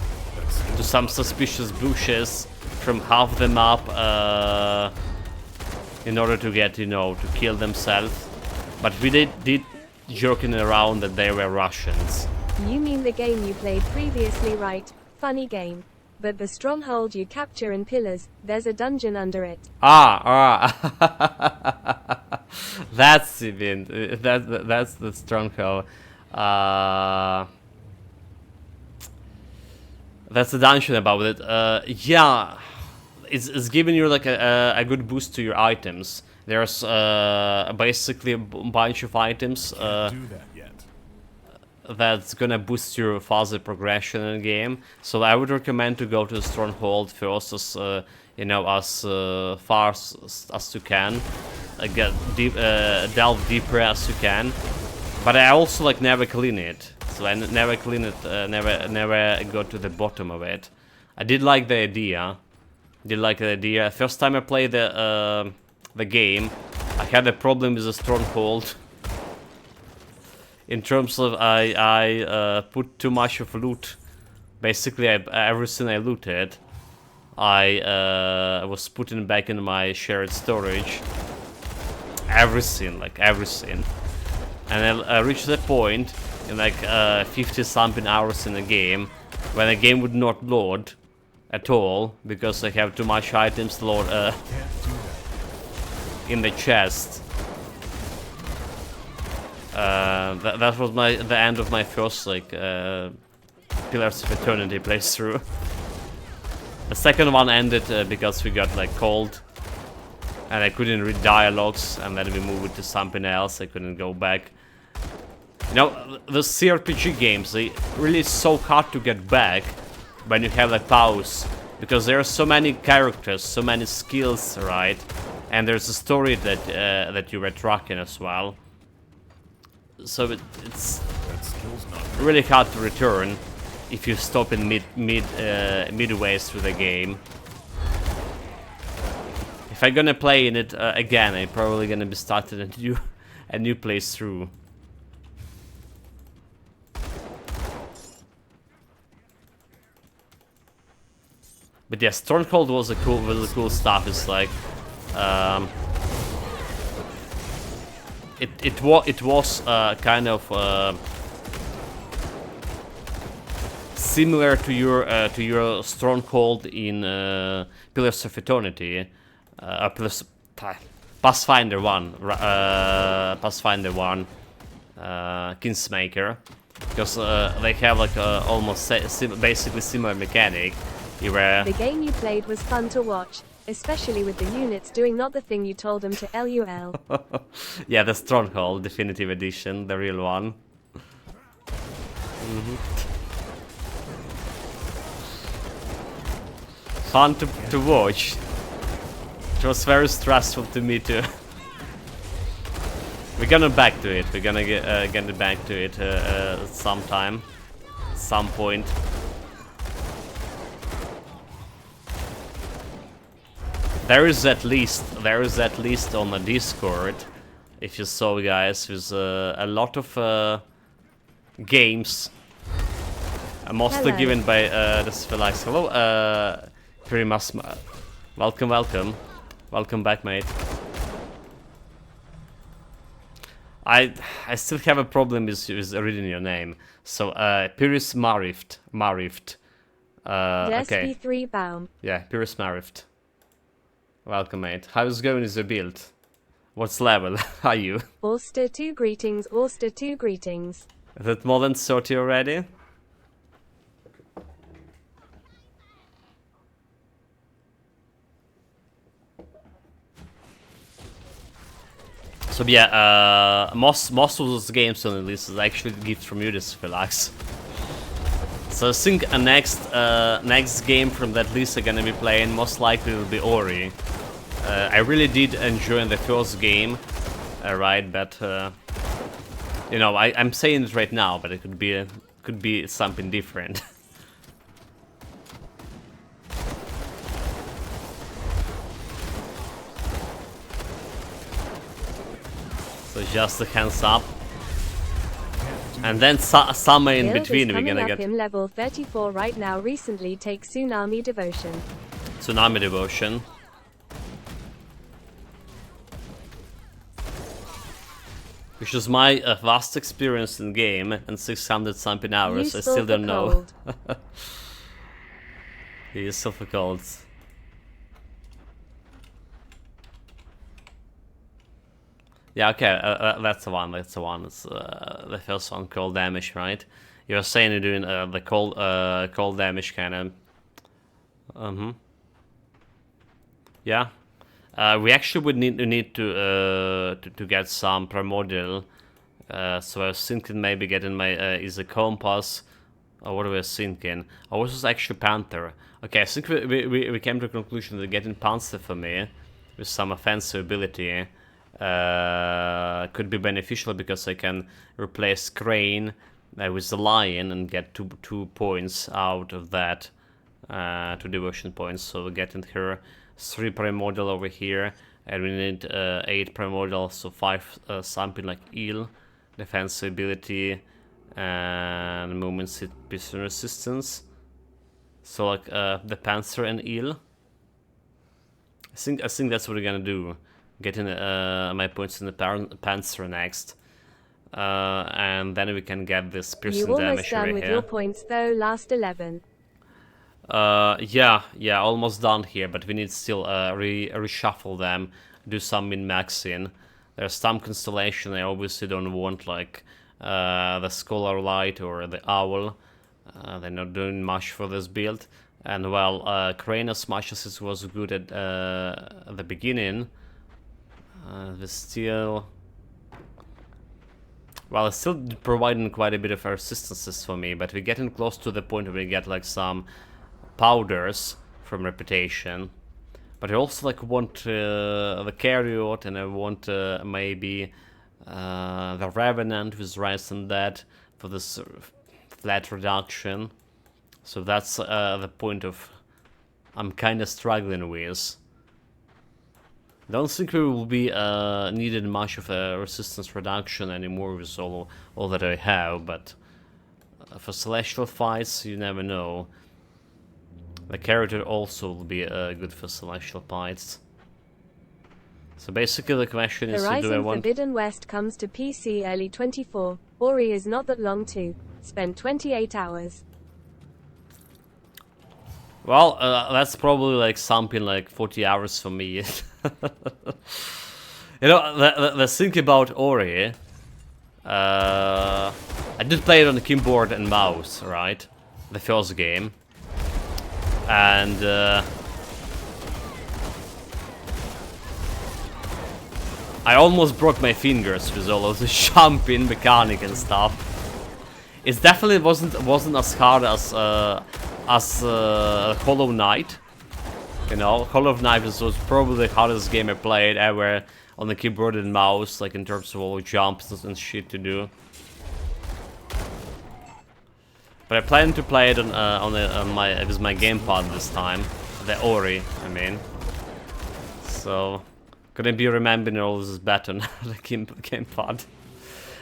to some suspicious bushes from half the map. In order to get, you know, to kill themselves. But we did joking around that they were Russians. You mean the game you played previously, right? Funny game. But the stronghold you capture in Pillars, there's a dungeon under it. That's even that's the stronghold. That's the dungeon about it. Yeah. It's giving you like a good boost to your items. There's basically a bunch of items that's gonna boost your faster progression in the game. So I would recommend to go to the Stronghold first, as you know, as far as you can, delve deeper as you can. But I also like never clean it. so I never clean it, never got to the bottom of it. I did like the idea. First time I played the game, I had a problem with the stronghold. In terms of I put too much of loot. Basically, everything I looted, I was putting back in my shared storage. Everything, like everything. And I reached the point in like 50 something hours in the game when the game would not load at all because I have too much items load in the chest. That was the end of my first like Pillars of Eternity playthrough. The second one ended because we got like cold and I couldn't read dialogues, and then we moved to something else. I couldn't go back. You know, the CRPG games, they really so hard to get back when you have a pause, because there are so many characters, so many skills, right? And there's a story that that you were tracking as well. So it's really hard to return if you stop in midways through the game. If I'm gonna play in it again, I'm probably gonna be starting a new playthrough. But yeah, Stronghold was a really cool stuff. It's like it was kind of similar to your Stronghold in Pillars of Eternity, Pathfinder 1, Kingsmaker, because they have like almost basically similar mechanic. The game you played was fun to watch, especially with the units doing not the thing you told them to LUL. Yeah, the Stronghold Definitive Edition, the real one. Fun to watch. It was very stressful to me too. We're gonna back to it. We're gonna get back to it sometime, some point. There is at least on the Discord, if you saw, guys, with a lot of games, mostly given by the Sphelikes. Hello, Primas. Welcome back, mate. I still have a problem with reading your name. So Pyrrhus Marift. Okay. SP3 Baum. Yeah, Pyrrhus Marift. Welcome, mate. How's it going with your build? What's level are you? Auster 2 greetings, Auster 2 greetings. Is it more than 30 already? So yeah, most of those games on the list is actually gifts from you, this Philax. So I think a next game from that list I'm gonna be playing most likely will be Ori. I really did enjoy the first game, right? But you know, I'm saying it right now, but it could be something different. So just a hands up. And then somewhere in between we're gonna get him level 34 right now. Recently take Tsunami Devotion. Tsunami Devotion. Which is my vast experience in game and 600 something hours. I still don't know. He is so cold. Yeah, okay, that's the one. It's the first one, cold damage, right? You were saying you're doing the cold damage kind of. Yeah. We actually would need to get some primordial. So I was thinking maybe getting my is a compass. Or what was I thinking? Oh, this was actually Panther. Okay, I think we came to the conclusion that getting Panther for me with some offensive ability could be beneficial because I can replace Crane with the lion and get two points out of that, 2 devotion points. So we're getting her 3 primordial over here, and we need 8 primordial, so 5 something like heal, defense ability, and movement speed resistance. So like the Panzer and heal. I think that's what we're gonna do. Getting my points in the Panzer next. And then we can get this piercing You damage almost done right with here. your points though, last 11. Yeah, almost done here, but we need still reshuffle them, do some min-maxing. There's some constellation I obviously don't want, like the Scholar Light or the Owl. They're not doing much for this build. And well, Crane, as much as it was good at the beginning, the still... Well, it's still providing quite a bit of resistances for me, but we're getting close to the point where we get like some powders from reputation. But I also like want the Carriot, and I want maybe the Revenant with Rise and Dead for this flat reduction. So that's the point of I'm kind of struggling with. Don't think we will be needed much of a resistance reduction anymore with all that I have, but for celestial fights, you never know. The character also will be good for celestial fights. So basically the question is, do I Horizon want... Forbidden West comes to PC early 24. Ori is not that long too. Spend 28 hours. Well, that's probably like something like 40 hours for me. You know, the thing about Ori, I did play it on the keyboard and mouse, right? The first game. And I almost broke my fingers with all of the jumping mechanic and stuff. It definitely wasn't as hard as Hollow Knight. You know, Hollow Knight was probably the hardest game I played ever on the keyboard and mouse, like in terms of all jumps and shit to do. But I plan to play it on with my gamepad this time, the Ori, I mean. So gonna be remembering all this better on the gamepad.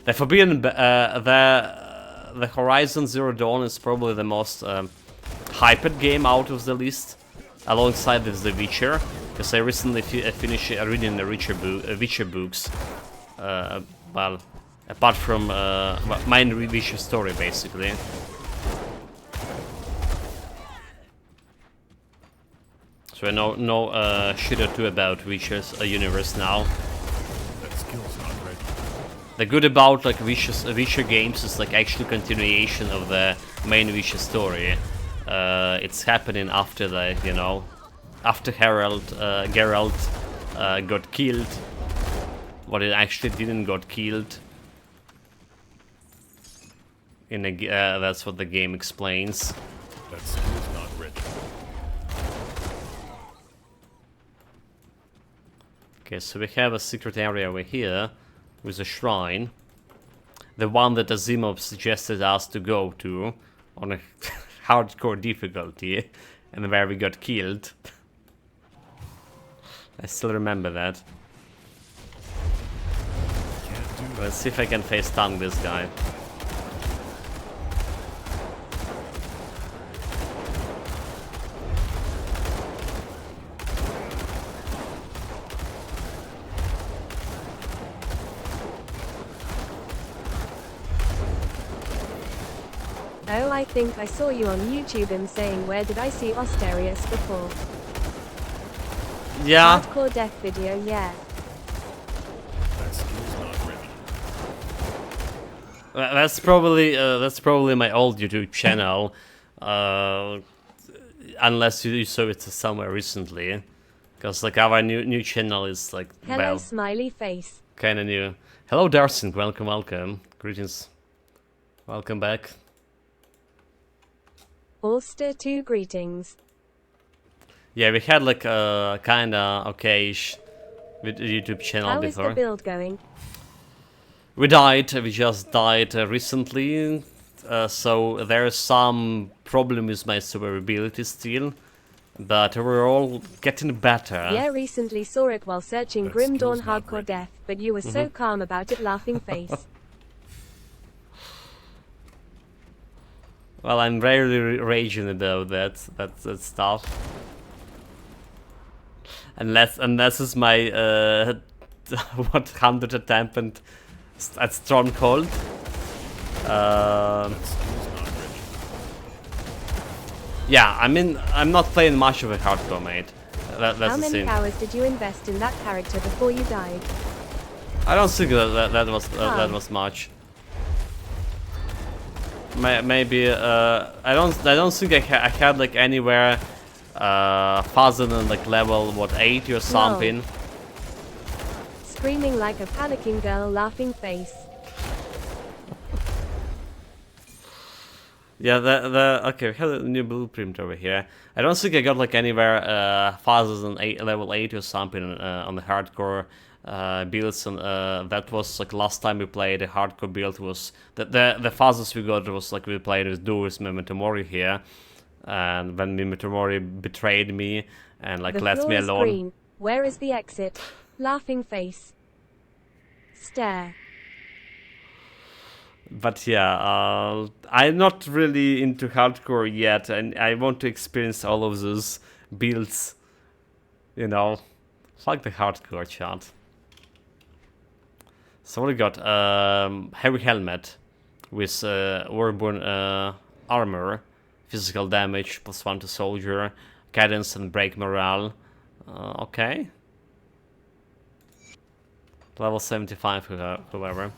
The Forbidden, the Horizon Zero Dawn is probably the most hyped game out of the list, alongside with The Witcher, because I recently finished reading the Witcher books. Well, apart from my Witcher story, basically. So I know shit or two about Witcher's universe now. That skill's not ready. The good about like Witcher games is like actually continuation of the main Witcher story. It's happening after the, you know, after Geralt got killed. But it actually didn't got killed. In a, that's what the game explains. That skill's not ready. Okay, so we have a secret area over here with a shrine. The one that Asimov suggested us to go to on a hardcore difficulty, and where we got killed. I still remember that. Let's see if I can face tank this guy. Oh, I think I saw you on YouTube and saying, where did I see Osterius before? Yeah. Hardcore death video, yeah. That skill's not ready. That's probably my old YouTube channel, unless you saw it somewhere recently, because like our new channel is like Hello, smiley face. kind of new. Hello, Darcy, welcome, greetings, welcome back. Auster 2 greetings. Yeah, we had like a kinda okay-ish YouTube channel How is before. the build going? We just died recently, so there's some problem with my survivability still, but overall getting better. Yeah, recently saw it while searching That Grim Dawn skill's not Hardcore ready. Death, but you were so calm about it, laughing face. Well, I'm rarely raging about that stuff. Unless it's my what 100 attempt and at Stronghold. That skill's not ready. Yeah, I mean, I'm not playing much of a hardcore, mate. That's How the many thing. hours did you invest in that character before you died? I don't think that was much. Maybe I don't think I had like anywhere faster than like level what 80 or something. Screaming like a panicking girl, laughing face. Yeah, okay, we have a new blueprint over here. I don't think I got like anywhere faster than level 8 or something on the hardcore builds, and that was like last time we played a hardcore build was the fastest we got was like we played with Doris Memento Mori here, and when Memento Mori betrayed me and like The left floor me is alone. green. Where is the exit? Laughing face. Stare. But yeah, I'm not really into hardcore yet, and I want to experience all of those builds. You know, fuck the hardcore chat. So what we got? Heavy helmet with Warborn armor, physical damage +1 to soldier, cadence and break morale. Okay. Level 75, however.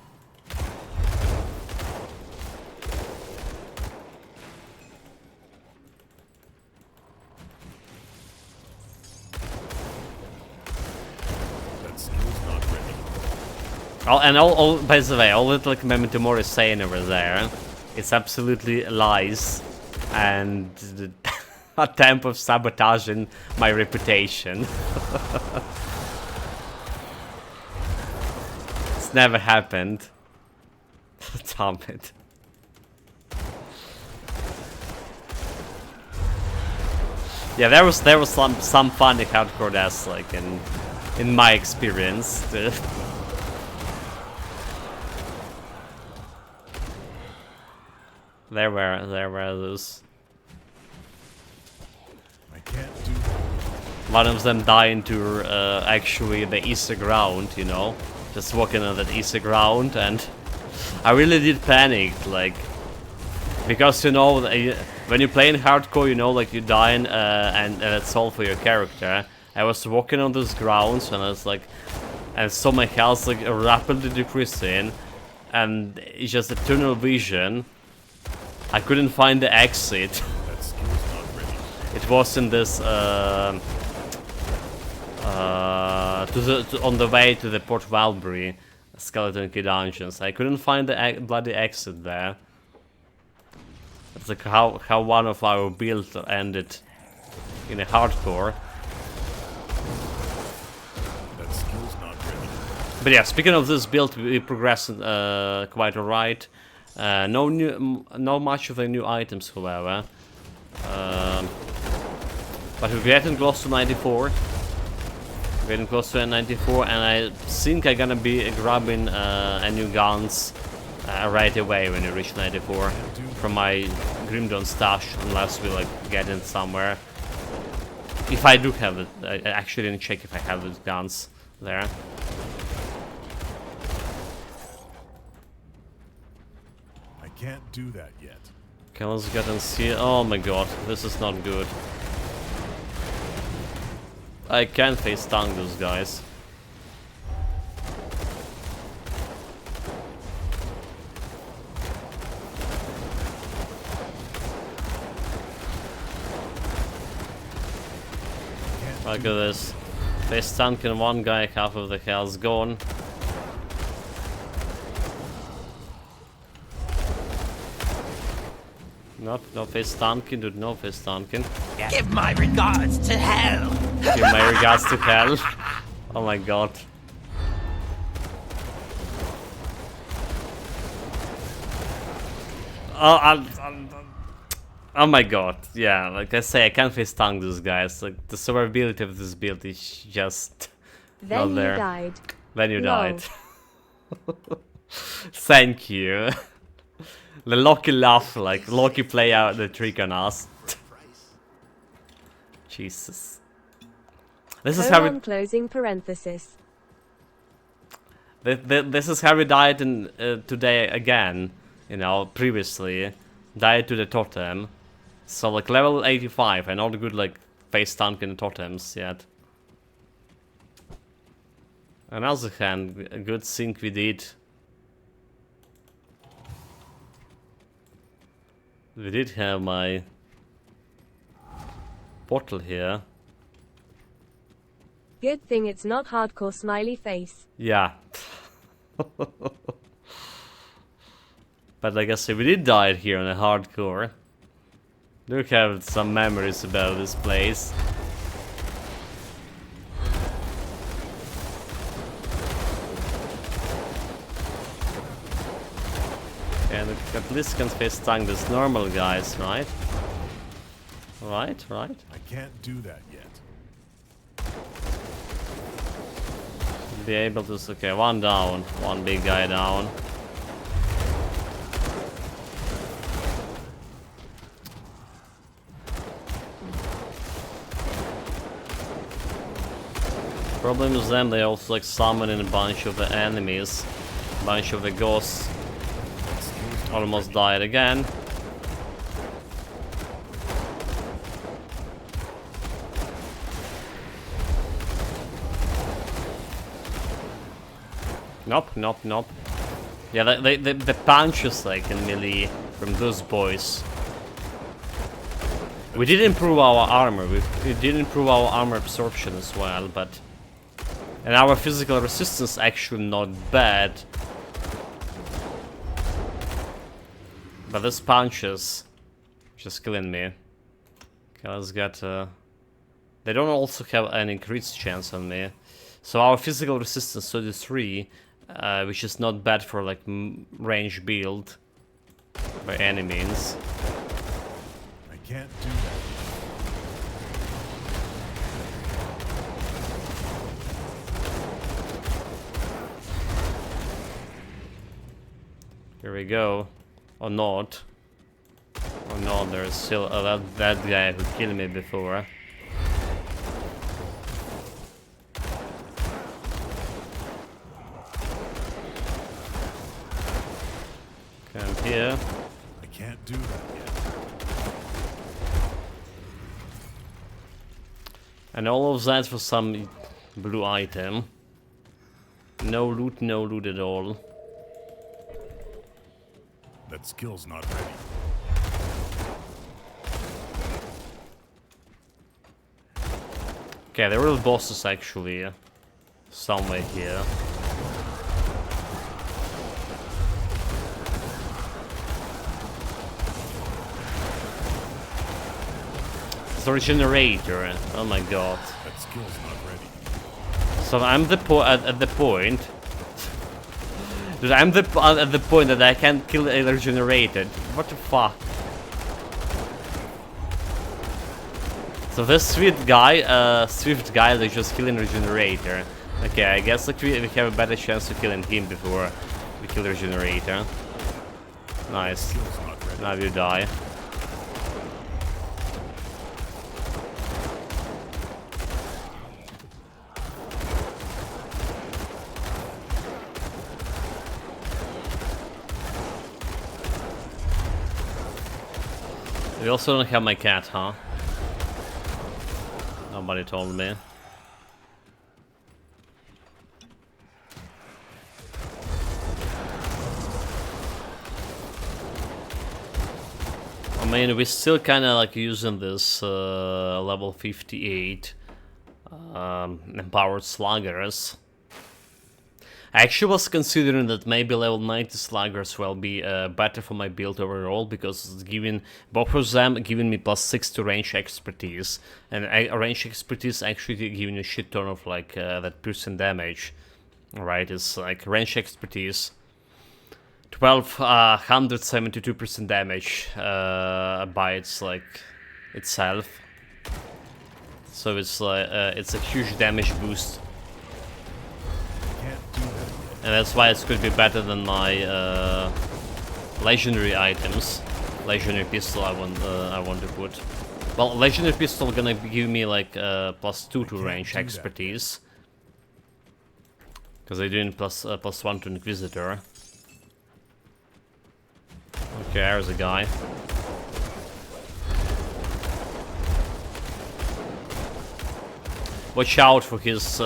That skill's not ready. All by the way, all that like Memento Mori is saying over there, it's absolutely lies and the attempt of sabotaging my reputation. It's never happened. Damn it. Yeah, there was some funny hardcore deaths like in my experience. There were those. I can't do One of them dying to actually the easy ground, you know, just walking on that easy ground, and I really did panic, like, because you know when you play in hardcore, you know, like you dying and that's all for your character. I was walking on those grounds and I was like, and saw my health like rapidly decreasing, and it's just a tunnel vision. I couldn't find the exit. that skill's not ready. It was in this on the way to the Port Valbury Skeleton Key dungeons. I couldn't find the bloody exit there. It's like how one of our builds ended in a hardcore. That skill's not ready. But yeah, speaking of this build, we progressed quite alright. No much of the new items, however. But we're getting close to 94. We're getting close to 94, and I think I'm gonna be grabbing a new guns right away when we reach 94 from my Grim Dawn stash, unless we like get in somewhere. If I do have it, I actually didn't check if I have those guns there. I can't do that yet. Okay, let's get and see. Oh my god, this is not good. I can't face tank those guys. Look at this. Face tanking one guy, half of the health's gone. Nope, no face tanking, dude, no face tanking. Give my regards to hell. Give my regards to hell. Oh my god. Oh my god, yeah, like I say, I can't face tank these guys. Like, the survivability of this build is just Then not you there. died. Then you Lol. died. Thank you. The Loki laugh, like, Loki play out the trick on us. Jesus. This is how we... Closing parenthesis. This is how we died in, today again. You know, previously. Died to the totem. So, like, level 85, and not good, like, face tanking totems yet. On the other hand, a good thing we did. We did have my portal here. Good thing it's not hardcore smiley face. Yeah. But like I said, we did die here on a hardcore. Do have some memories about this place. And at least can face tank these normal guys, right? Right. I can't do that yet. Be able to... Okay, one down. One big guy down. Problem is them, they also like summon in a bunch of the enemies. Bunch of the ghosts. Almost died again. Nope. Yeah, the punches like in melee from those boys. We did improve our armor. We did improve our armor absorption as well, but... And our physical resistance actually not bad. But these punches just killing me. Okay, let's get... They don't also have an increased chance on me. So our physical resistance 33, which is not bad for like range build by any means. I can't do that. Here we go. Or not. Or not, there's still that guy who killed me before. Come here. I can't do that yet. And all of that for some blue item. No loot at all. That skill's not ready. Okay, the real boss is actually somewhere here. It's a regenerator. Oh my god. That skill's not ready. So I'm at the point. Dude, I'm at the point that I can't kill a regenerated. What the fuck? So this swift guy that's just killing regenerator. Okay, I guess like we have a better chance of killing him before we kill regenerator. Nice. Now you die. We also don't have my cat, huh? Nobody told me. I mean, we're still kind of like using this level 58 empowered sluggers. I actually was considering that maybe level 90 sluggers will be better for my build overall, because it's giving both of them giving me +6 to range expertise, and range expertise actually giving a shit ton of like that piercing damage. Right, it's like range expertise 1,272% damage by its itself. So it's it's a huge damage boost, and that's why it's could be better than my legendary items. Legendary pistol I want to put. Well, legendary pistol gonna give me like +2 to range expertise, because they're doing +1 to Inquisitor. Okay, there's a guy. Watch out for his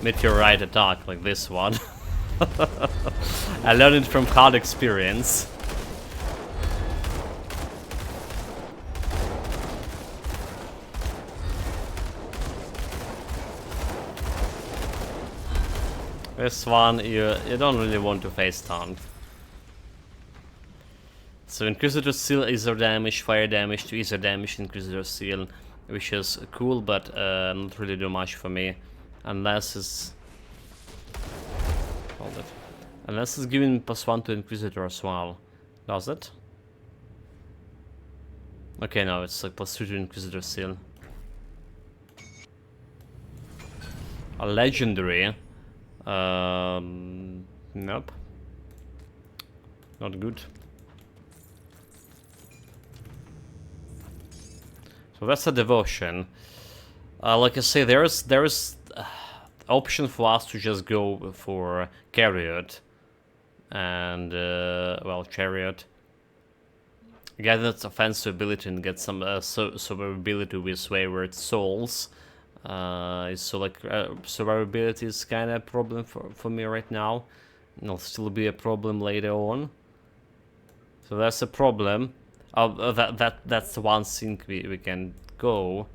meteorite attack, like this one. I learned it from hard experience. This one you don't really want to face tank. So Inquisitor Seal, Ether damage, fire damage to Ether damage, Inquisitor Seal, which is cool, but not really do much for me, unless it's unless it's giving +1 to Inquisitor as well. Does it? Okay, no, it's like +2 to Inquisitor Seal. A legendary. Nope. Not good. So that's a devotion. Like I say, there is option for us to just go for Chariot and well, Chariot. Get that offensive ability and get some survivability with Wayward Souls. So like survivability is kind of a problem for me right now. It'll still be a problem later on. So that's a problem. That's the one thing we can go.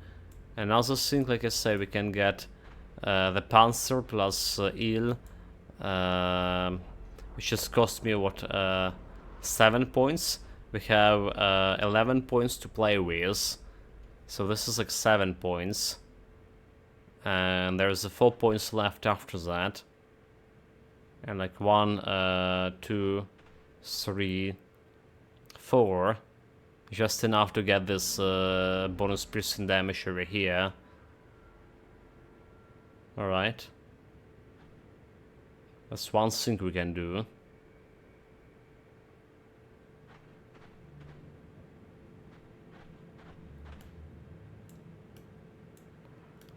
Another thing, like I say, we can get the Panzer plus Eel, which just cost me what 7 points. We have 11 points to play with, so this is like 7 points, and there's 4 points left after that, and like 1, 2, 3, 4. Just enough to get this bonus piercing damage over here. Alright. That's one thing we can do.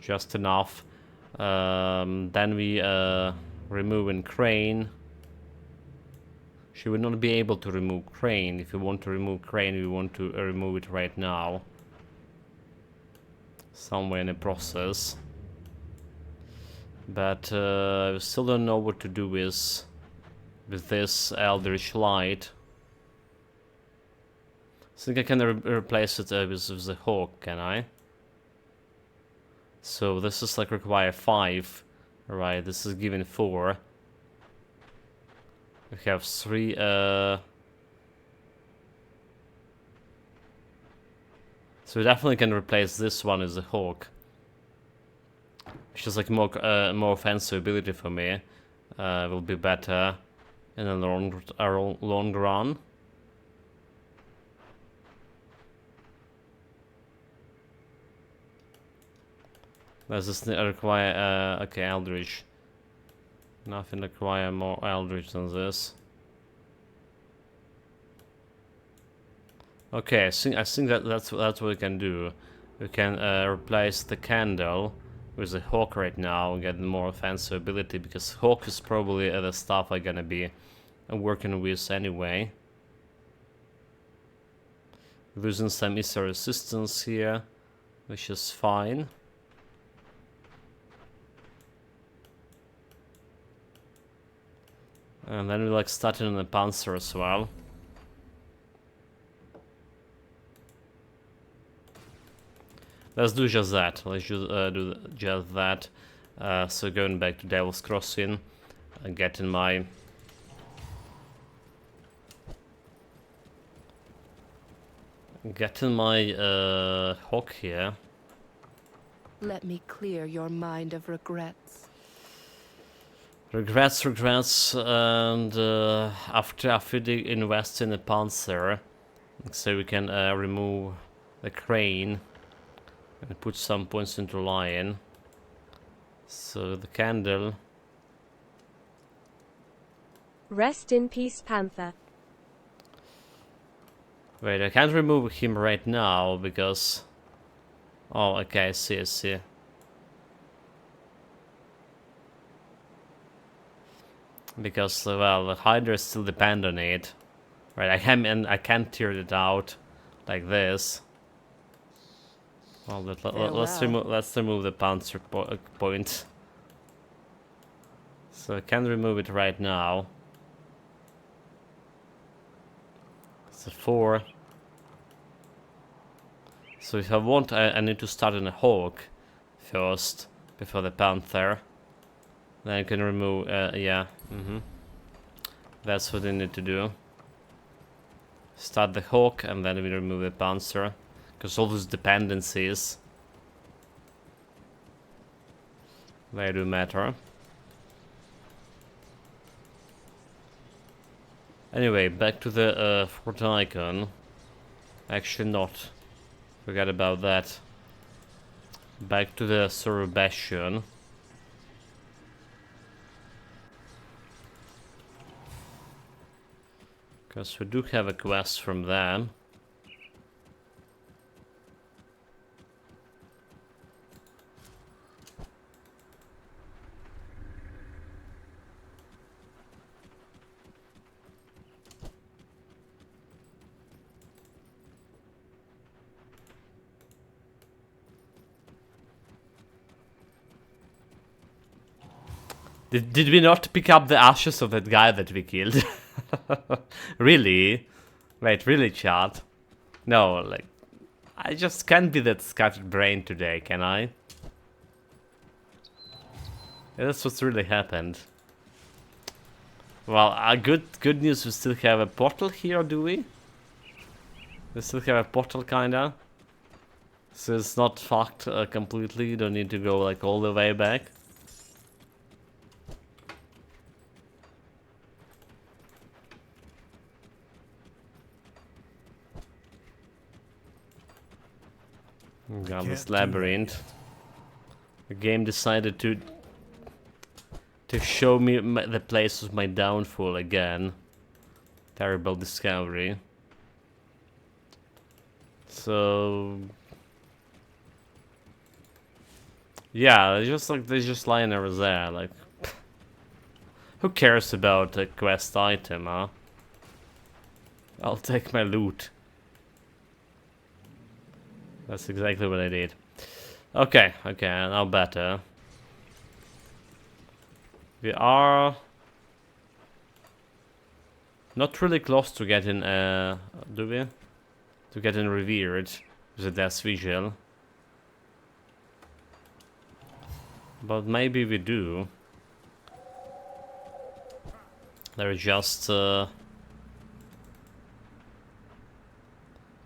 Just enough. Then we remove in Crane. She would not be able to remove Crane. If you want to remove Crane, we want to remove it right now. Somewhere in the process. But we still don't know what to do with this Eldritch Light. I think I can replace it with the Hawk, can I? So this is like require 5. Right, this is given 4. We have 3, so we definitely can replace this one as a Hawk. Which is like more offensive ability for me. Will be better in the long run. Does this require, okay, Eldritch. Nothing require more Eldritch than this. Okay, I think that's what we can do. We can replace the Candle with the Hawk right now and get more offensive ability, because Hawk is probably the stuff I'm gonna be working with anyway. Losing some Ether resistance here, which is fine. And then we like starting on the Panzer as well. Let's do just that. Let's do just that. So going back to Devil's Crossing and getting my Hawk here. Let me clear your mind of regrets. Regrets, and after they invest in a Panzer, so we can remove the crane and put some points into Lion. So the candle. Rest in peace, Panther. Wait, I can't remove him right now because... Oh, okay, I see. Because, well, the Hydra still depend on it. Right, I can't tear it out like this. Well, let's remove the Panzer point. So I can't remove it right now. It's a 4. So if I want, I need to start on a Hawk first before the Panther. Then I can remove, yeah. That's what I need to do. Start the Hawk and then we remove the Panzer. Because all those dependencies, they do matter. Anyway, back to the Fort Icon. Actually not. Forget about that. Back to the Sir Bastion. Because we do have a quest from them. Did we not pick up the ashes of that guy that we killed? Really? Wait, really, chat? No, like... I just can't be that scattered brain today, can I? Yeah, that's what's really happened. Well, good news, we still have a portal here, do we? We still have a portal, kinda. So it's not fucked completely, you don't need to go like all the way back. Got this labyrinth. The game decided to show me the place of my downfall again. Terrible discovery. So yeah, it's just like there's just lying over there. Like, who cares about a quest item, huh? I'll take my loot. That's exactly what I did. Okay, now better. We are not really close to getting, do we? To getting revered with a death visual. But maybe we do. There's just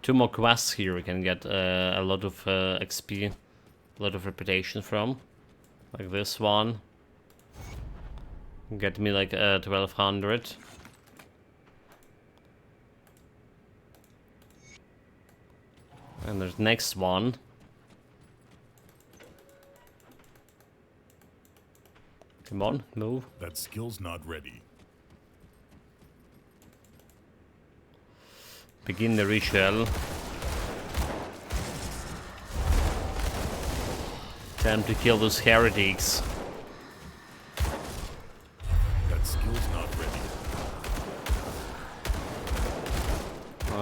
2 more quests here we can get a lot of XP, a lot of reputation from. Like this one. Get me like 1200. And there's next one. Come on, move. That skill's not ready. Begin the ritual. Time to kill those heretics. That skill's not ready.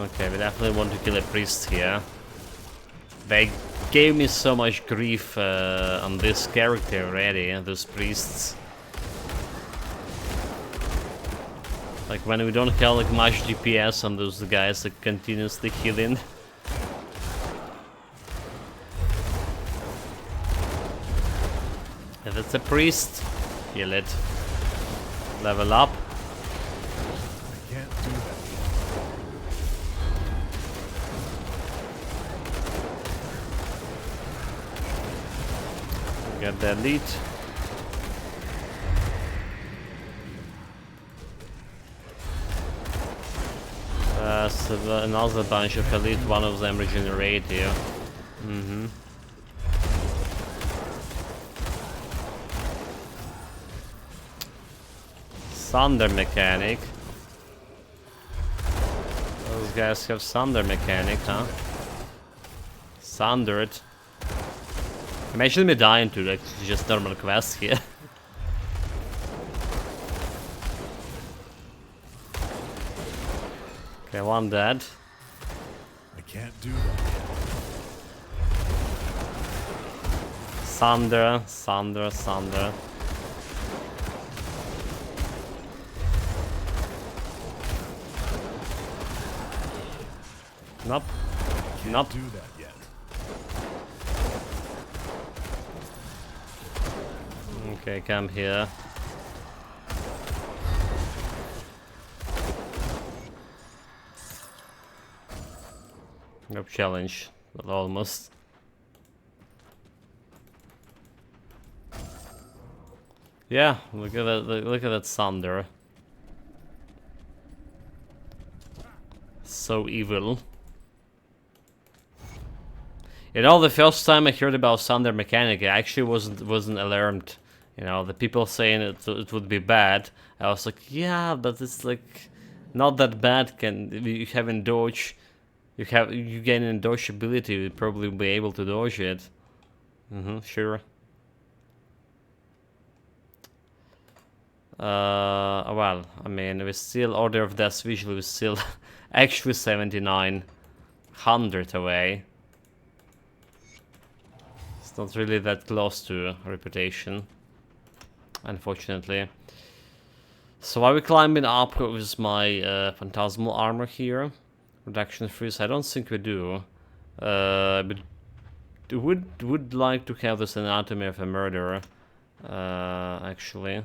Okay, we definitely want to kill a priest here. They gave me so much grief on this character already, those priests. Like when we don't have like much DPS on those guys that continuously healing. If it's a priest, heal it. Level up. I can't do that. Get the elite. There's another bunch of elite, one of them regenerative. Thunder mechanic. Those guys have thunder mechanic, huh? Thundered. Imagine me dying to like just normal quests here. Okay, one dead. I can't do that. Thunder, thunder, thunder. Nope. Can't Nope. do that yet. Okay, come here. Nope, challenge. But almost. Yeah, look at that! Look at that thunder. So evil. You know, the first time I heard about thunder mechanic, I actually wasn't alarmed. You know, the people saying it would be bad. I was like, yeah, but it's like not that bad. Can you have in dodge? You gain in dodge ability. You probably be able to dodge it. Sure. Well, I mean, we still order of death visually. We still actually 7,900 away. It's not really that close to reputation, unfortunately. So while we climbing up with my phantasmal armor here, reduction freeze, I don't think we do. But would like to have this anatomy of a murderer. Actually,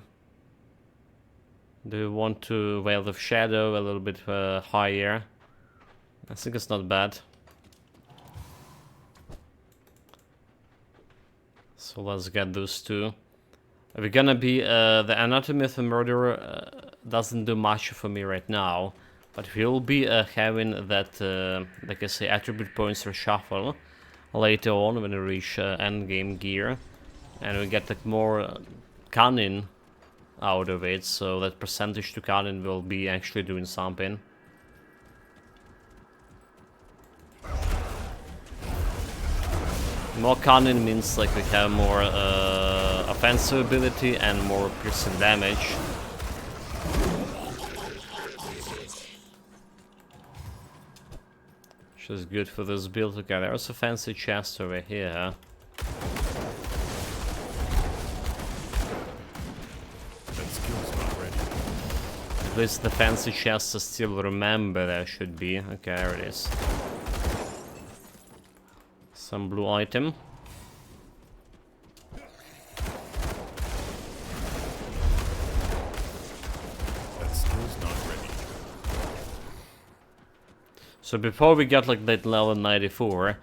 do we want to Veil of Shadow a little bit higher? I think it's not bad. So let's get those two. We're gonna be the anatomy of a murderer doesn't do much for me right now, but we'll be having that, like I say, attribute points for shuffle later on when we reach end game gear, and we get like more cunning out of it. So that percentage to cunning will be actually doing something. More cunning means like we have more offensive ability and more piercing damage. Which is good for this build. Okay, there's a fancy chest over here. That skill's not ready. At least the fancy chest I still remember there should be. Okay, there it is. Some blue item. That skill's not ready. So before we get like that level 94,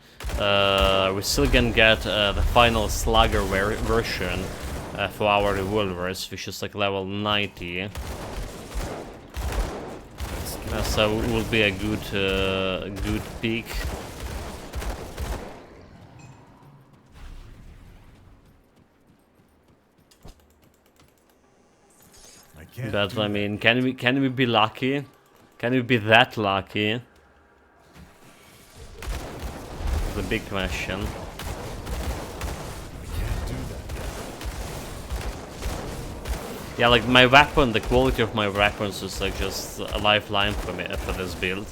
we still can get the final slugger version for our revolvers, which is like level 90. So it will be a good peak. But I mean, can we be lucky? Can we be that lucky? The big question. I can't do that yet. Yeah, like my weapon, the quality of my weapons is like just a lifeline for me for this build.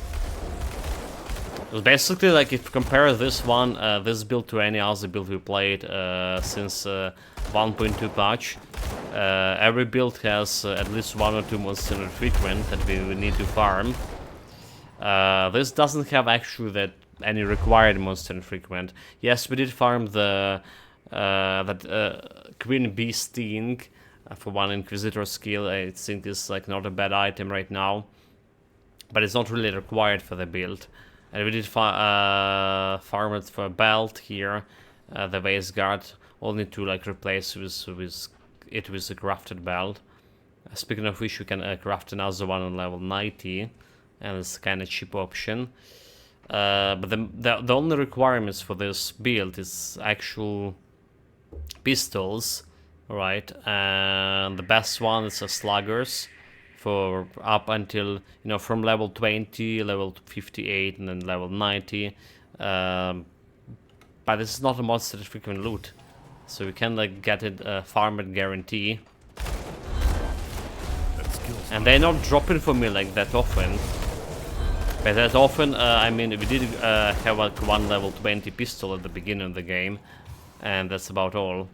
It's basically like if you compare this one, this build to any other build we played since 1.2 patch. Every build has at least one or two monster frequent that we need to farm. This doesn't have actually any required monster frequent. Yes, we did farm the Queen Bee Sting for one Inquisitor skill. I think is like not a bad item right now, but it's not really required for the build. And we did farm it for a belt here, the Waist Guard. Only to like replace with it with a crafted belt. Speaking of which, we can craft another one on level 90. and it's kind of cheap option. But the only requirements for this build is actual pistols, right? And the best one is a sluggers for up until, you know, from level 20, level 58, and then level 90. But this is not a monster frequent loot, so we can like get it farm it guarantee. And they're not dropping for me like that often. But that often, I mean, we did have like one level 20 pistol at the beginning of the game, and that's about all.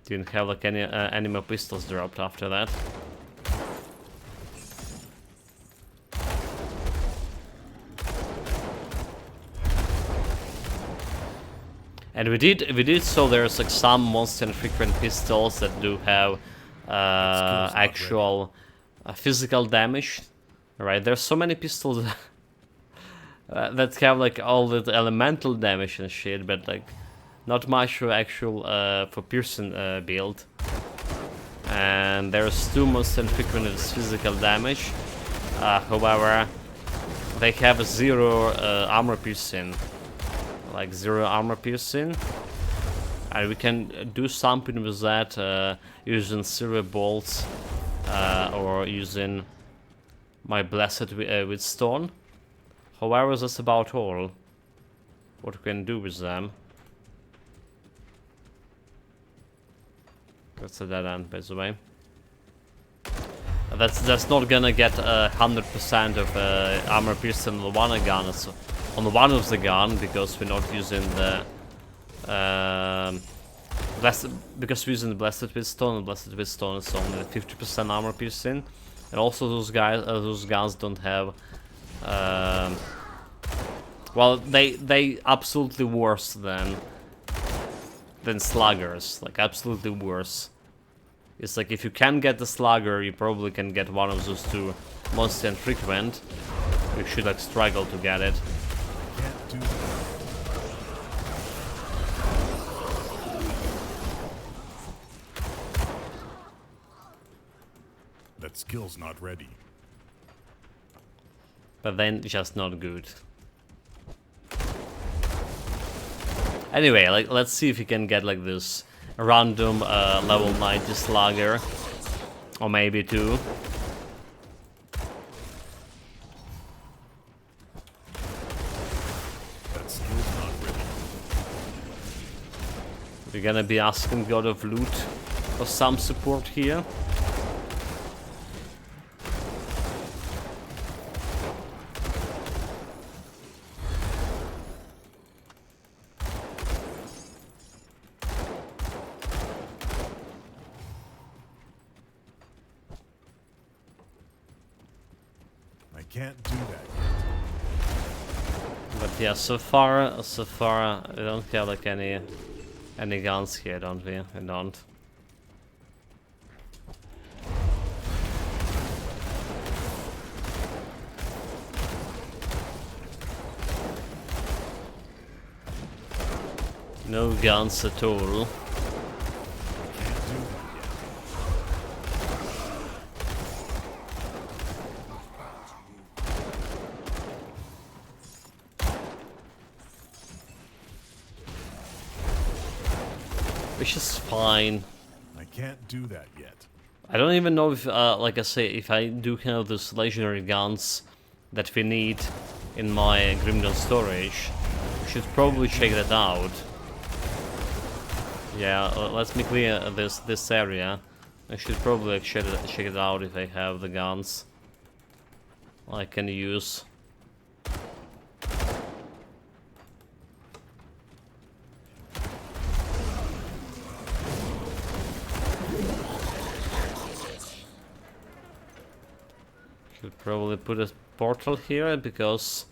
Didn't have like any more pistols dropped after that. And we did so there's like some monster and frequent pistols that do have actual physical damage, right? There's so many pistols that have like all the elemental damage and shit, but like not much for actual for Pearson build. And there's 2 monster and frequent physical damage. However, they have 0 armor piercing. Like 0 armor piercing, and we can do something with that using silver bolts or using my blessed with stone. However, that's about all what we can do with them. That's a dead end, by the way. That's not gonna get 100% of armor piercing on one gun. So on one of the gun, because we're not using the because we're using the blessed with stone. And blessed with stone is only 50% armor piercing, and also those guns don't have. Well, they absolutely worse than sluggers, like absolutely worse. It's like if you can get the slugger, you probably can get one of those 2 monster and frequent. You should like struggle to get it. That skill's not ready. But then just not good. Anyway, like let's see if we can get like this random level 90 slugger, or maybe 2. That skill's not ready. We're gonna be asking God of Loot for some support here. Can't do that. But yeah, so far we don't have like any guns here, don't we? We don't. No guns at all. Which is fine. I can't do that yet. I don't even know if, like I say, if I do have those legendary guns that we need in my Grimdon storage. We should probably check that out. Yeah, let me clear this area. I should probably check it out if I have the guns I can use. Should probably put a portal here because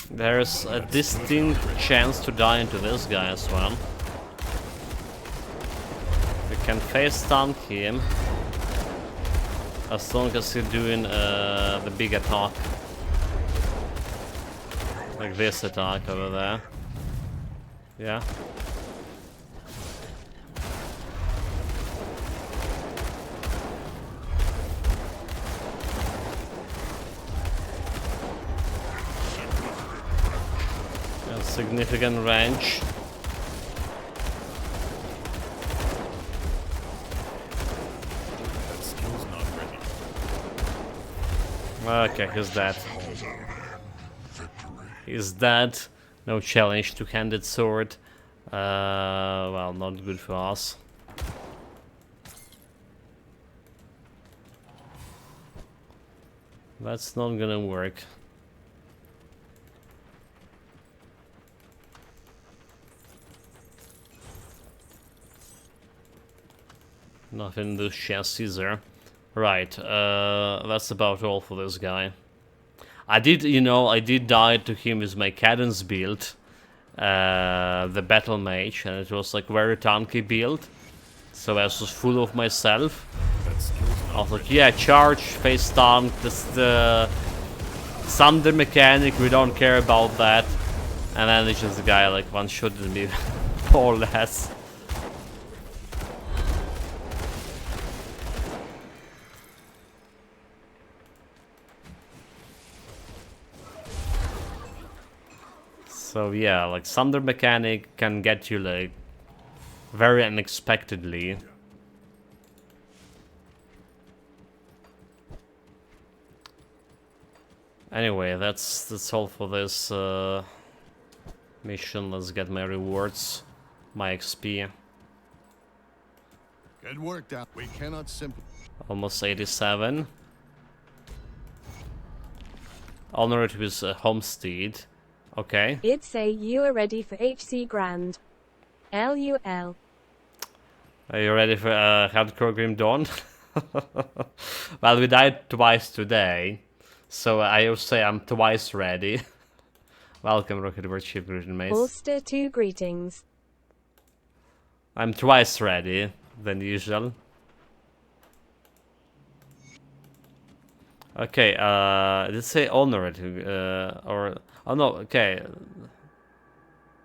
there's a distinct chance to die into this guy as well. We can face stun him as long as he's doing the big attack, like this attack over there. Yeah. significant range. That skill's not ready. Okay, he's dead. He's dead. No challenge, two-handed sword. Well, not good for us. That's not gonna work. Nothing in this chest either. Right, that's about all for this guy. I did die to him with my cadence build, the battle mage, and it was like very tanky build. So I was just full of myself. That skill's I not was like, ready. yeah, charge, face tank, this the thunder mechanic, we don't care about that. And then it's just the guy like one-shotted me, more or less. So yeah, like thunder mechanic can get you like very unexpectedly. Anyway, that's all for this mission. Let's get my rewards, my XP. Good work, Doc. We cannot simply. Almost 87. Honored with Homestead. Okay. It'd say you are ready for HC Grand. LUL. Are you ready for Hardcore Grim Dawn? Well, we died twice today, so I would say I'm twice ready. Welcome, Rocket World Chief Greeting Mace. Holster 2 greetings. I'm twice ready than usual. Okay, did it say honor it? Or... Oh no, okay.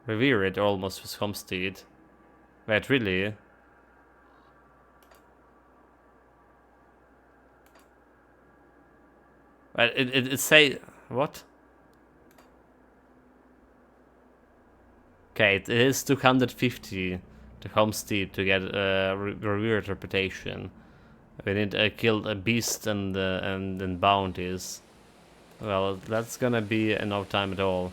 Revere it almost with Homestead. Wait, really? It say... What? Okay, it is 250 to Homestead to get revered reputation. We need to kill a beast and bounties. Well, that's gonna be no time at all.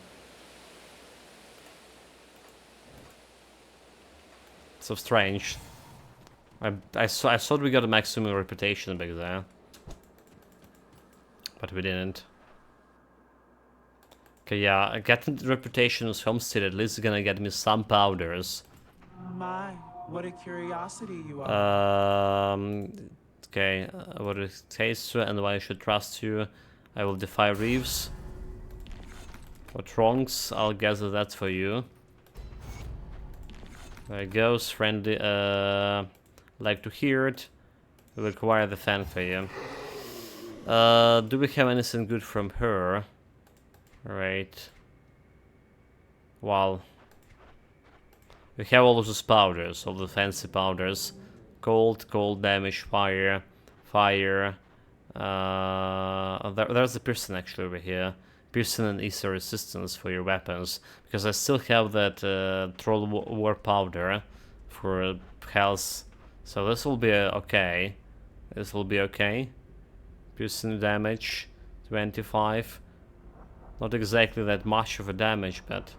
So strange. I thought we got a maximum reputation back there, but we didn't. Okay, yeah, getting the reputation as Homestead at least is gonna get me some powders. My, what a curiosity you are. Okay, what it tastes and why I should trust you. I will defy Reeves. For Tronks, I'll guess that that's for you. There it goes, friendly, like to hear it. We will acquire the fanfare. Do we have anything good from her? Right. Well, we have all of those powders, all the fancy powders. Cold, cold damage, fire, fire. There's a Pearson actually over here. Pearson and Ether resistance for your weapons. Because I still have that Troll War powder for health. So this will be okay. This will be okay. Pearson damage, 25. Not exactly that much of a damage, but...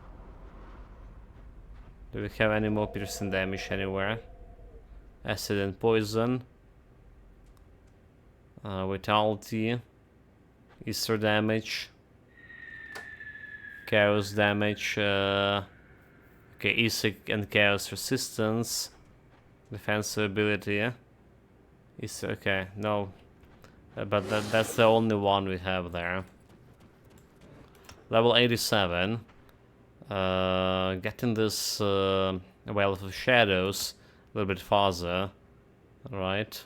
Do we have any more piercing damage anywhere? Acid and poison. Vitality. Easter damage. Chaos damage. Okay, Isic and Chaos resistance. Defensive ability. Easter, okay, no. But that's the only one we have there. Level 87. Getting this Wealth of Shadows a little bit farther. Alright.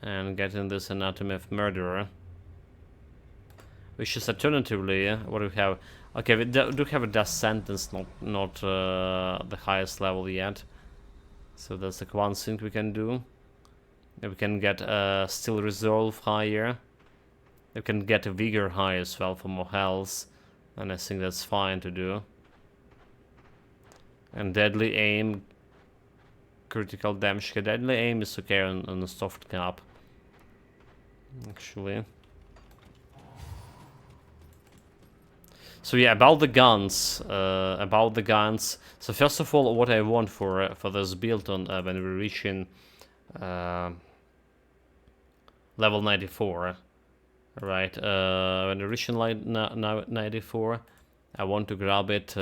And getting this Anatomy of Murderer. Which is alternatively, what do we have? Okay, we do have a Death Sentence, not the highest level yet. So that's like one thing we can do. We can get Still Resolve higher. We can get a Vigor high as well for more health. And I think that's fine to do. And deadly aim, critical damage. Okay, deadly aim is okay on the soft cap. Actually. So yeah, about the guns. So first of all, what I want for this build on when we're reaching level 94, right? When we're reaching like 94, I want to grab it.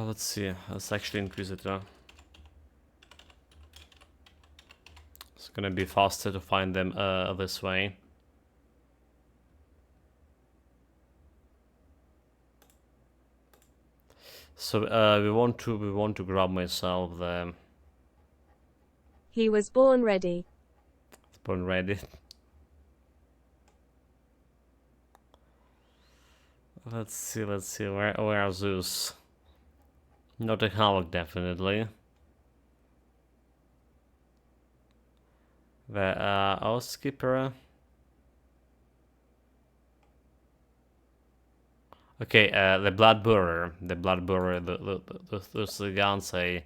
Let's see. Let's actually increase it. It's gonna be faster to find them this way. So we want to grab myself the He was born ready. spawn ready. Let's see. Where are Zeus? Not a Havoc, definitely. The Skipper. Okay, the Blood Borer. Those are the guns I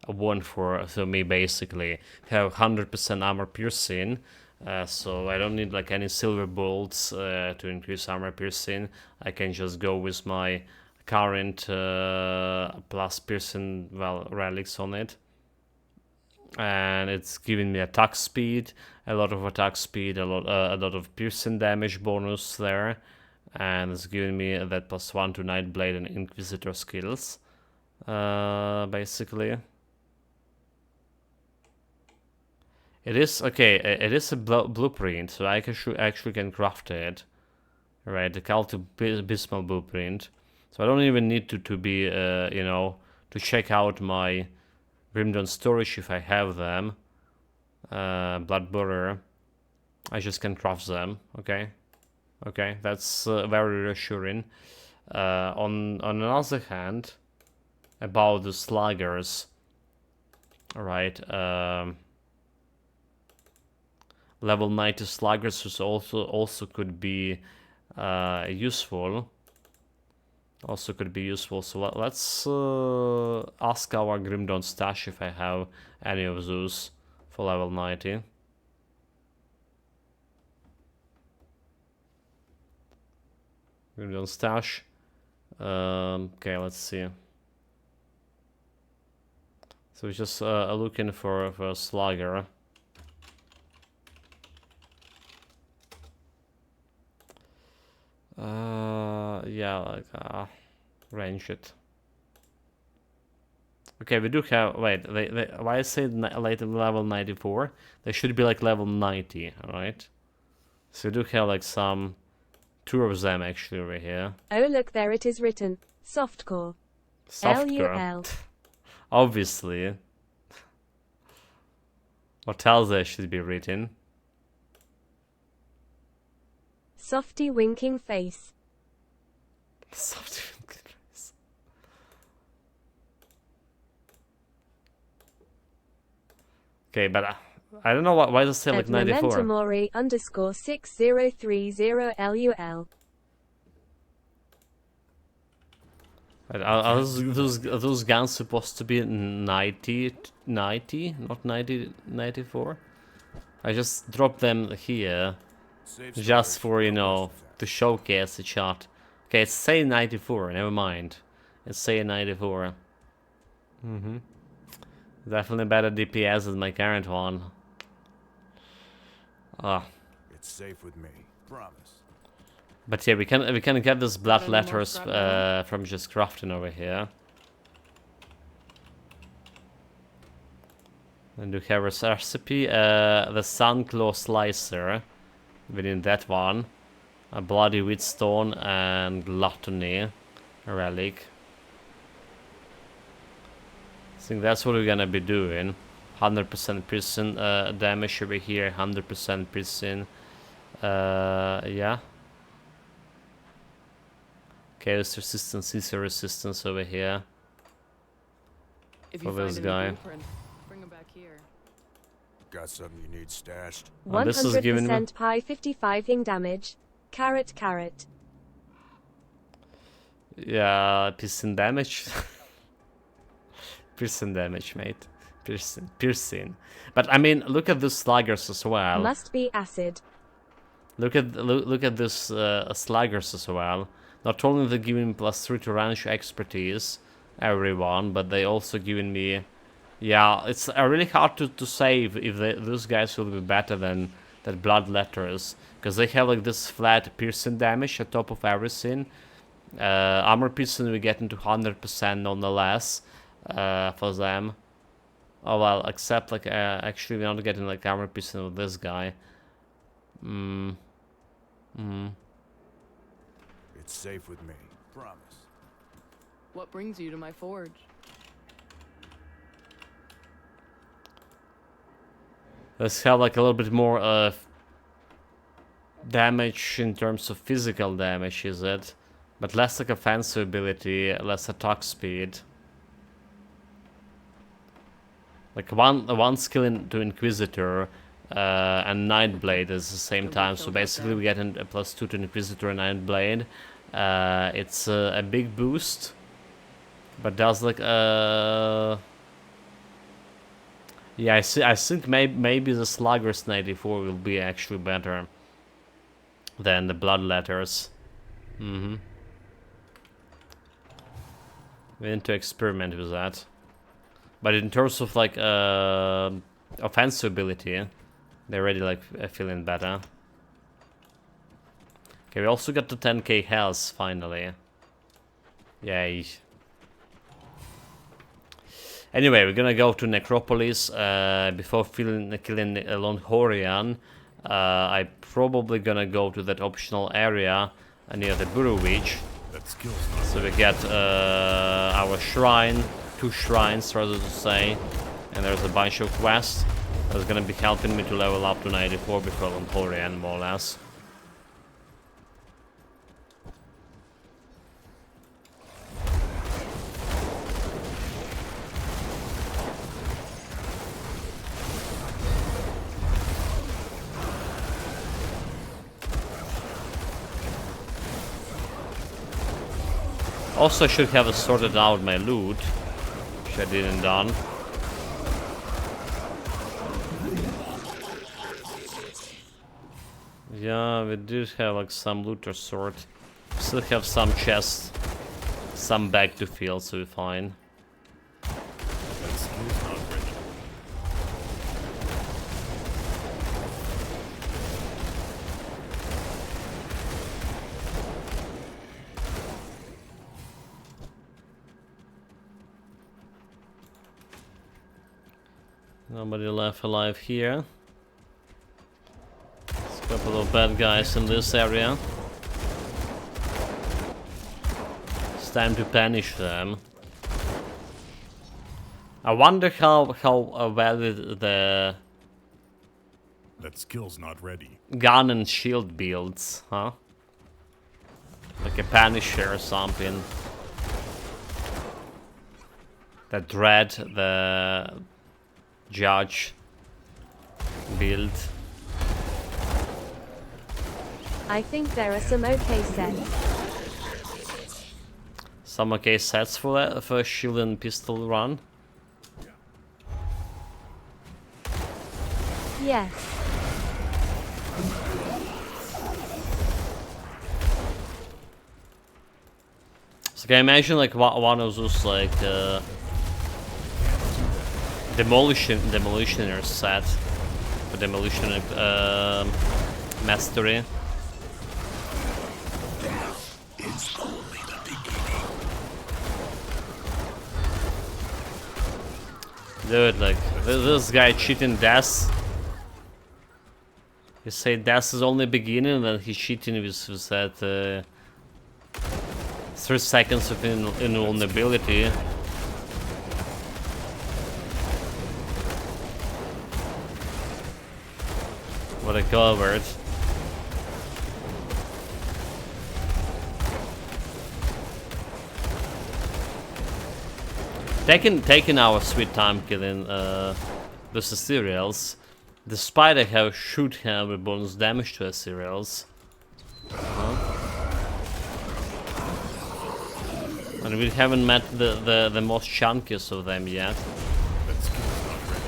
want for me basically. Have 100% armor piercing. So I don't need like any silver bolts to increase armor piercing. I can just go with my current plus piercing relics on it, and it's giving me attack speed, a lot of attack speed, a lot of piercing damage bonus there, and it's giving me that +1 to Nightblade and Inquisitor skills, basically. It is okay. It is a blueprint, so I actually can craft it. Right, the Cult of Abysmal blueprint. So I don't even need to be, you know, to check out my Grimdawn storage if I have them. Blood Borer. I just can craft them. Okay, that's very reassuring. On another hand, about the sluggers. Right. Level 90 sluggers is also could be useful. So let's ask our Grimdawn stash if I have any of those for level 90. Grimdawn stash. Okay, let's see. So we're just looking for a slugger. Yeah, like range it. Okay, we do have. Wait, why I say later level 94? They should be like level 90, alright? So we do have like two of them actually over here. Oh look, there it is written. Softcore. Softcore. LUL. Obviously. What else there should be written? Softy winking face. Softy winking face. Okay, but I don't know why does it say like 94? Mori _6030 LUL. Are those guns supposed to be 90, not 94? I just dropped them here just for, you know, to showcase the chart. Okay, it's saying 94, never mind. It's saying 94. Definitely better DPS than my current one. It's safe with me. Promise. But yeah, we can get this blood Any more letters scrap from just crafting over here. And we have a recipe, the Sunclaw Slicer. We need that one. A Bloody Wheatstone and Gluttony relic. I think that's what we're gonna be doing. 100% piercing damage over here, 100% piercing. Yeah. Chaos resistance, CC resistance over here. If For you this find guy. any blueprint, bring them back here. Got something you need stashed? Oh, this is giving me 100% pi 55 ing damage. Carrot, carrot. Yeah, piercing damage. Piercing damage, mate. Piercing. But I mean, look at the sluggers as well. Must be acid. Look at this sluggers as well. Not only they giving me +3 to range expertise, everyone, but they also giving me. Yeah, it's really hard to say if those guys will be better than bloodletters, because they have like this flat piercing damage at top of everything. Armor piercing we get into 100% nonetheless for them. Oh well, except like actually we're not getting like armor piercing with this guy. It's safe with me. Promise. What brings you to my forge? Let's have like a little bit more damage in terms of physical damage, is it? But less like offensive ability, less attack speed. Like one skill into Inquisitor and Nightblade at the same time. So basically we get a +2 to Inquisitor and Nightblade. It's a big boost, but does like yeah, I think maybe the Slugger's 94 will be actually better than the Bloodletters. We need to experiment with that. But in terms of like offensive ability, they're already like feeling better. Okay, we also got the 10k health finally. Yay. Anyway, we're gonna go to Necropolis before killing Longhorian. I probably gonna go to that optional area near the Burrow Witch. So we get our shrine, 2 shrines rather to say, and there's a bunch of quests that's gonna be helping me to level up to 94 before Longhorian, more or less. Also, I should have sorted out my loot, which I didn't done. Yeah, we do have like some loot or sort. Still have some chests, some bag to fill, so we're fine. Nobody left alive here. There's a couple of bad guys in this area. It's time to punish them. I wonder how valid the That skill's not ready. gun and shield builds, huh? Like a Punisher or something. That Dread, the Judge build. I think there are some okay sets. Some okay sets for that, for a shield and pistol run. Yes. So can I imagine like one of those like demolitioner set for demolition mastery. Dude, like this guy cheating death. You say death is only beginning, and then he's cheating with that 3 seconds of invulnerability. What a coward. Taking our sweet time killing the Cereals, despite I should have a bonus damage to the Cereals. And we haven't met the most chunkiest of them yet. That skill's not ready.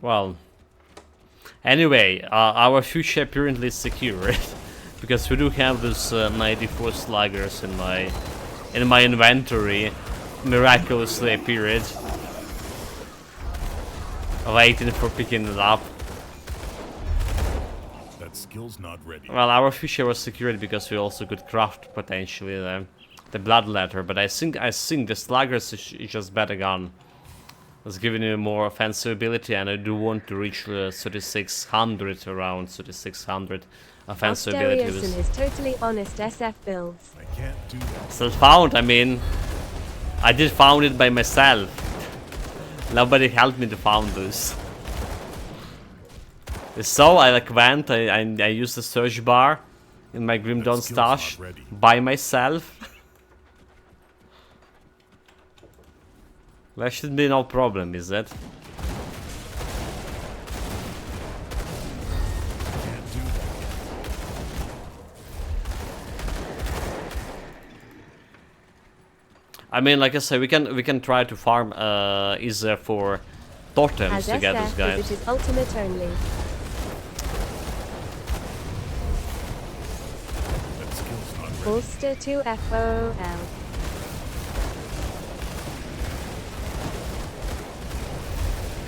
Well, anyway, our future apparently is secure because we do have those 94 sluggers in my inventory, miraculously appeared, waiting for picking it up. That skill's not ready. Well, our future was secured because we also could craft potentially the blood letter, but I think the sluggers is just better gun. It's giving you more offensive ability, and I do want to reach 3600, around 3600 offensive ability. Asterius is totally honest SF builds. I can't do that. Still found, I mean, I did found it by myself. Nobody helped me to found this. So I like went, I used the search bar in my Grim Dawn stash by myself. That should be no problem, is it? Can't do that yet. I mean, like I said, we can try to farm either for totems As to get SF these guys. it is ultimate only. That skill's not ready. Bolster to FOL.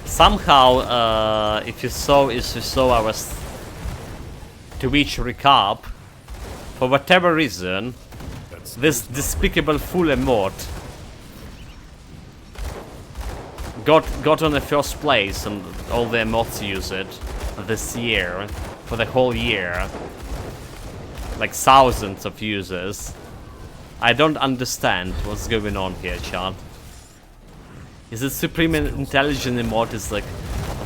Somehow, if you saw our Twitch recap, for whatever reason, this despicable fool emote got on the first place, and all the emotes use it this year, for the whole year, like thousands of users. I don't understand what's going on here, chat. Is it Supreme Intelligent emote is like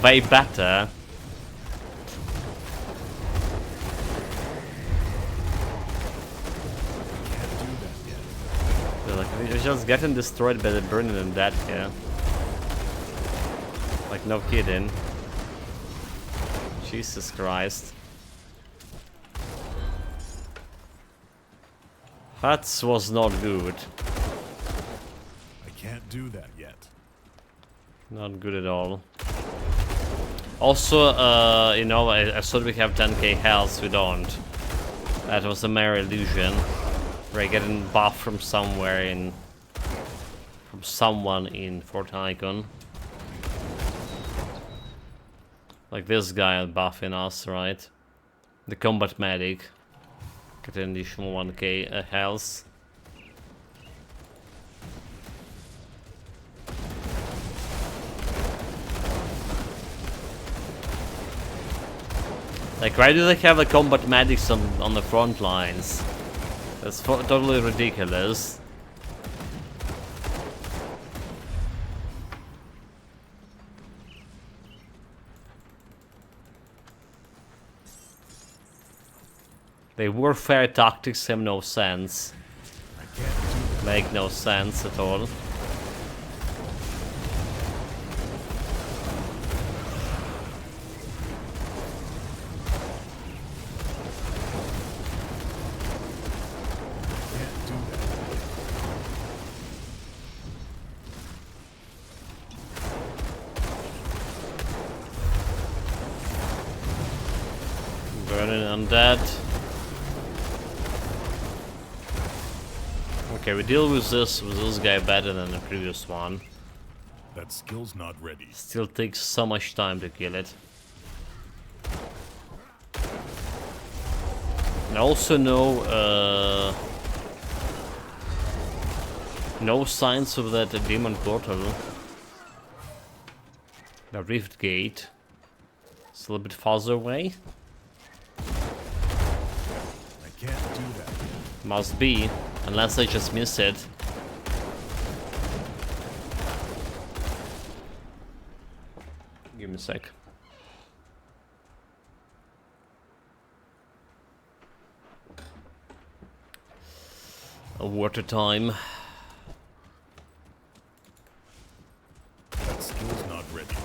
way better? Can't do that yet. They're like, we're just getting destroyed by the burning and dead here. Like, no kidding. Jesus Christ. That was not good. I can't do that yet. Not good at all. Also, you know, I thought we have 10k health, we don't. That was a mere illusion. We're getting buff from somewhere from someone in Fort Icon. Like this guy buffing us, right? The combat medic. Get an additional 1k health. Like, why do they have the combat medics on the front lines? That's totally ridiculous. The warfare tactics have no sense. I can't do that. Make no sense at all. Can't do that. Burning undead. Okay, we deal with this guy better than the previous one. That skill's not ready. Still takes so much time to kill it. And also no signs of that demon portal. The rift gate. It's a little bit farther away. I can't do that. Must be, unless I just missed it. Give me a sec. water time. That skill's not ready.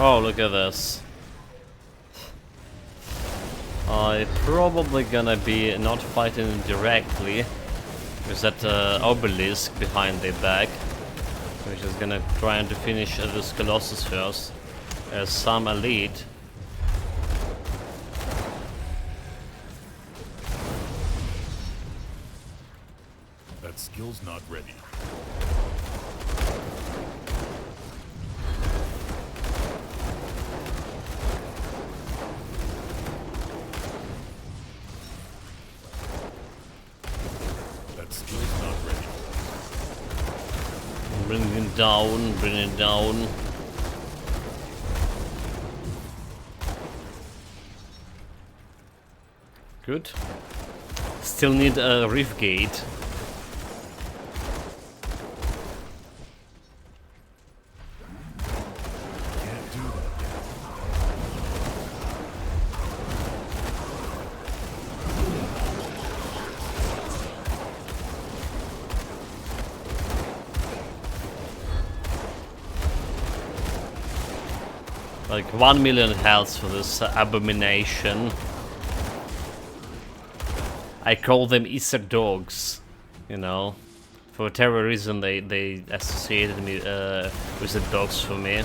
Oh, look at this. I'm probably gonna be not fighting directly with that obelisk behind their back, which is gonna try to finish this Colossus first, as some elite. That skill's not ready. That skill's not ready. Bring it down, bring it down. Good. Still need a reef gate. Can't do that yet. Like 1 million health for this abomination. I call them Easter dogs, you know. For whatever reason they associated me with the dogs for me.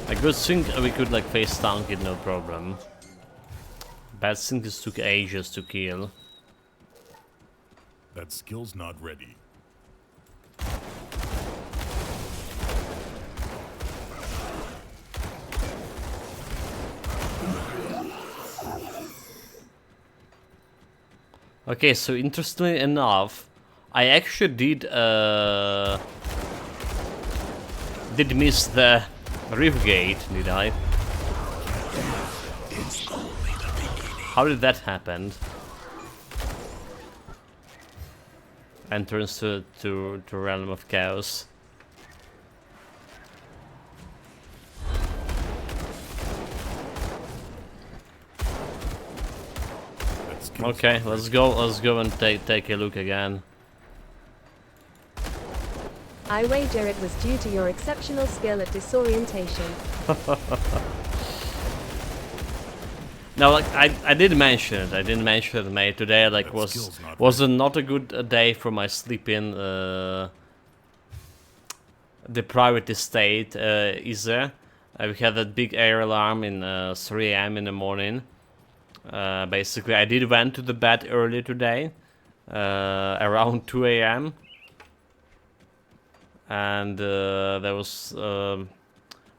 A good thing we could like face tank it, no problem. Bad thing is took ages to kill. That skill's not ready. Okay, so interestingly enough, I actually did miss the reef gate, did I? How did that happen? Entrance to Realm of Chaos. That skill's Okay, not let's ready. go and take a look again. I wager it was due to your exceptional skill at disorientation. No, like I did mention it. I didn't mention it, mate. Today, like, That skill's not was not a good day for my sleeping depraved state either. We had that big air alarm in 3 a.m. in the morning. Basically, I did went to the bed early today, around 2 a.m. And there was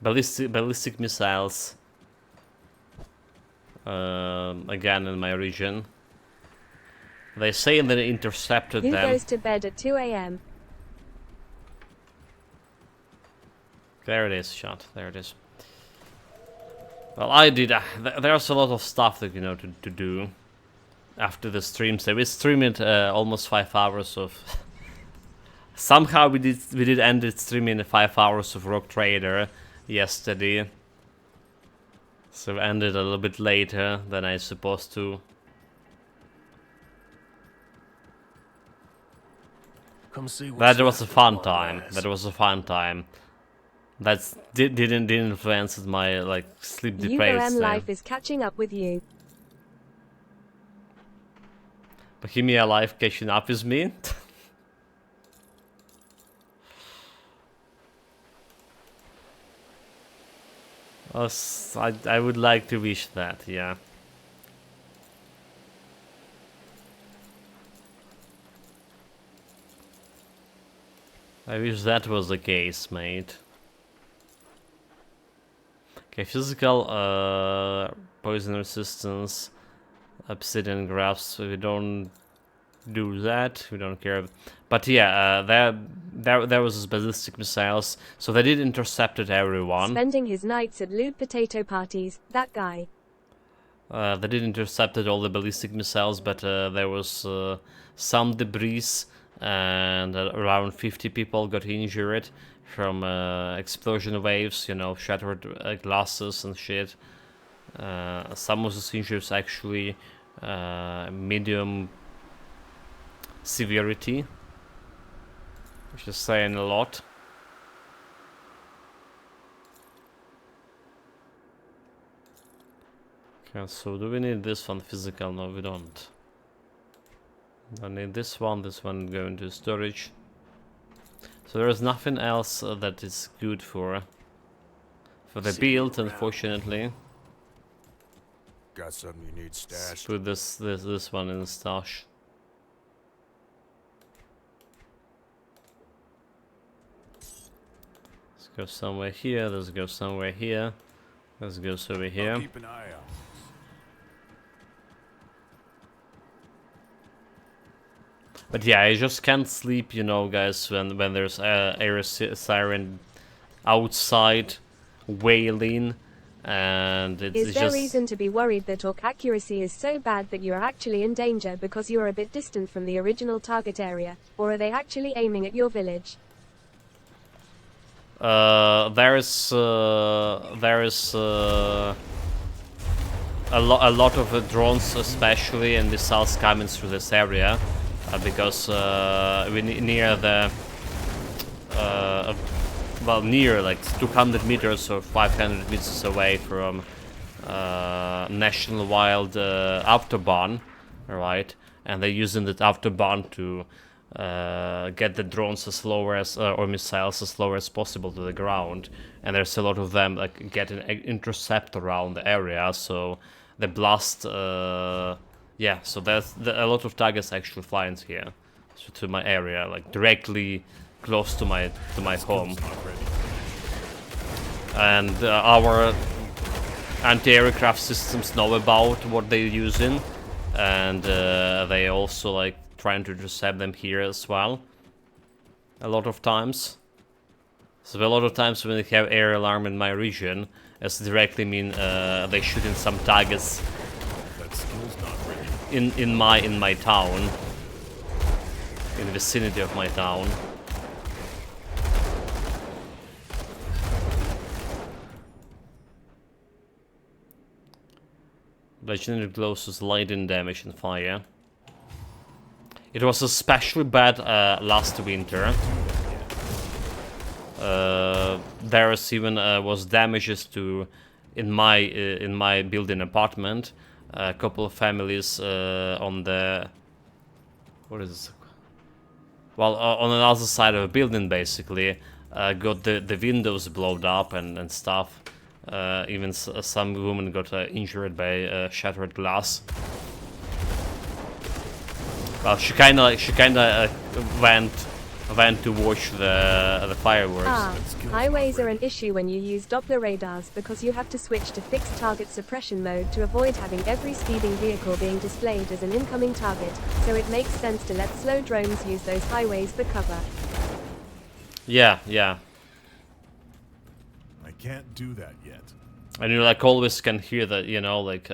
ballistic missiles again in my region. They say they intercepted Who them. goes to bed at 2 a.m.? There it is, shot. There it is. Well, I did. There's a lot of stuff that to do after the streams. We streamed almost 5 hours of. Somehow we did end it streaming 5 hours of Rock Trader yesterday. So we ended a little bit later than I supposed to. Come see That was a fun time. That was a fun time. That didn't influence my like sleep deprived. UOM life is catching up with you. Bohemia life catching up with me. I would like to wish that, yeah. I wish that was the case, mate. Okay, physical poison resistance, obsidian grafts, we don't do that. We don't care. But yeah, there was his ballistic missiles, so they did intercepted everyone. Spending his nights at lewd potato parties, that guy. They did intercepted all the ballistic missiles, but there was some debris, and around 50 people got injured from explosion waves, you know, shattered glasses and shit. Some of those injuries actually medium severity, which is saying a lot. Okay, so do we need this one physical? No, we don't. I need this one going to storage. So there is nothing else that is good for the build, unfortunately. Got something you need Let's stashed? put this one in the stash. Let's go somewhere here. Let's go somewhere here. Let's go over I'll here. keep an eye out. But yeah, I just can't sleep, you know, guys, when there's air siren outside wailing, and it's Is there just reason to be worried that orc accuracy is so bad that you are actually in danger because you are a bit distant from the original target area, or are they actually aiming at your village? there is a lot of drones, especially, and missiles coming through this area, because we near the well, near like 200 meters or 500 meters away from National Wild Autobahn, right? And they're using that Autobahn to get the drones as low as or missiles as low as possible to the ground. And there's a lot of them like getting intercept around the area, so the blast. Yeah, so there's a lot of targets actually flying here, so to my area, like directly close to my home. And our anti-aircraft systems know about what they're using, and they also like trying to intercept them here as well. A lot of times. So a lot of times when they have air alarm in my region, it's directly mean they shooting some targets in my town, in the vicinity of my town. Legendary glows with lightning damage and fire. It was especially bad last winter. There was even was damages to in my building apartment. A couple of families on the what is this? Well, on another side of a building, basically, got the windows blown up and stuff. Even some women got injured by shattered glass. Well, she kind of went to watch the fireworks. Highways are an issue when you use Doppler radars because you have to switch to fixed target suppression mode to avoid having every speeding vehicle being displayed as an incoming target, so it makes sense to let slow drones use those highways for cover. Yeah. I can't do that yet. And you like always can hear that, you know, like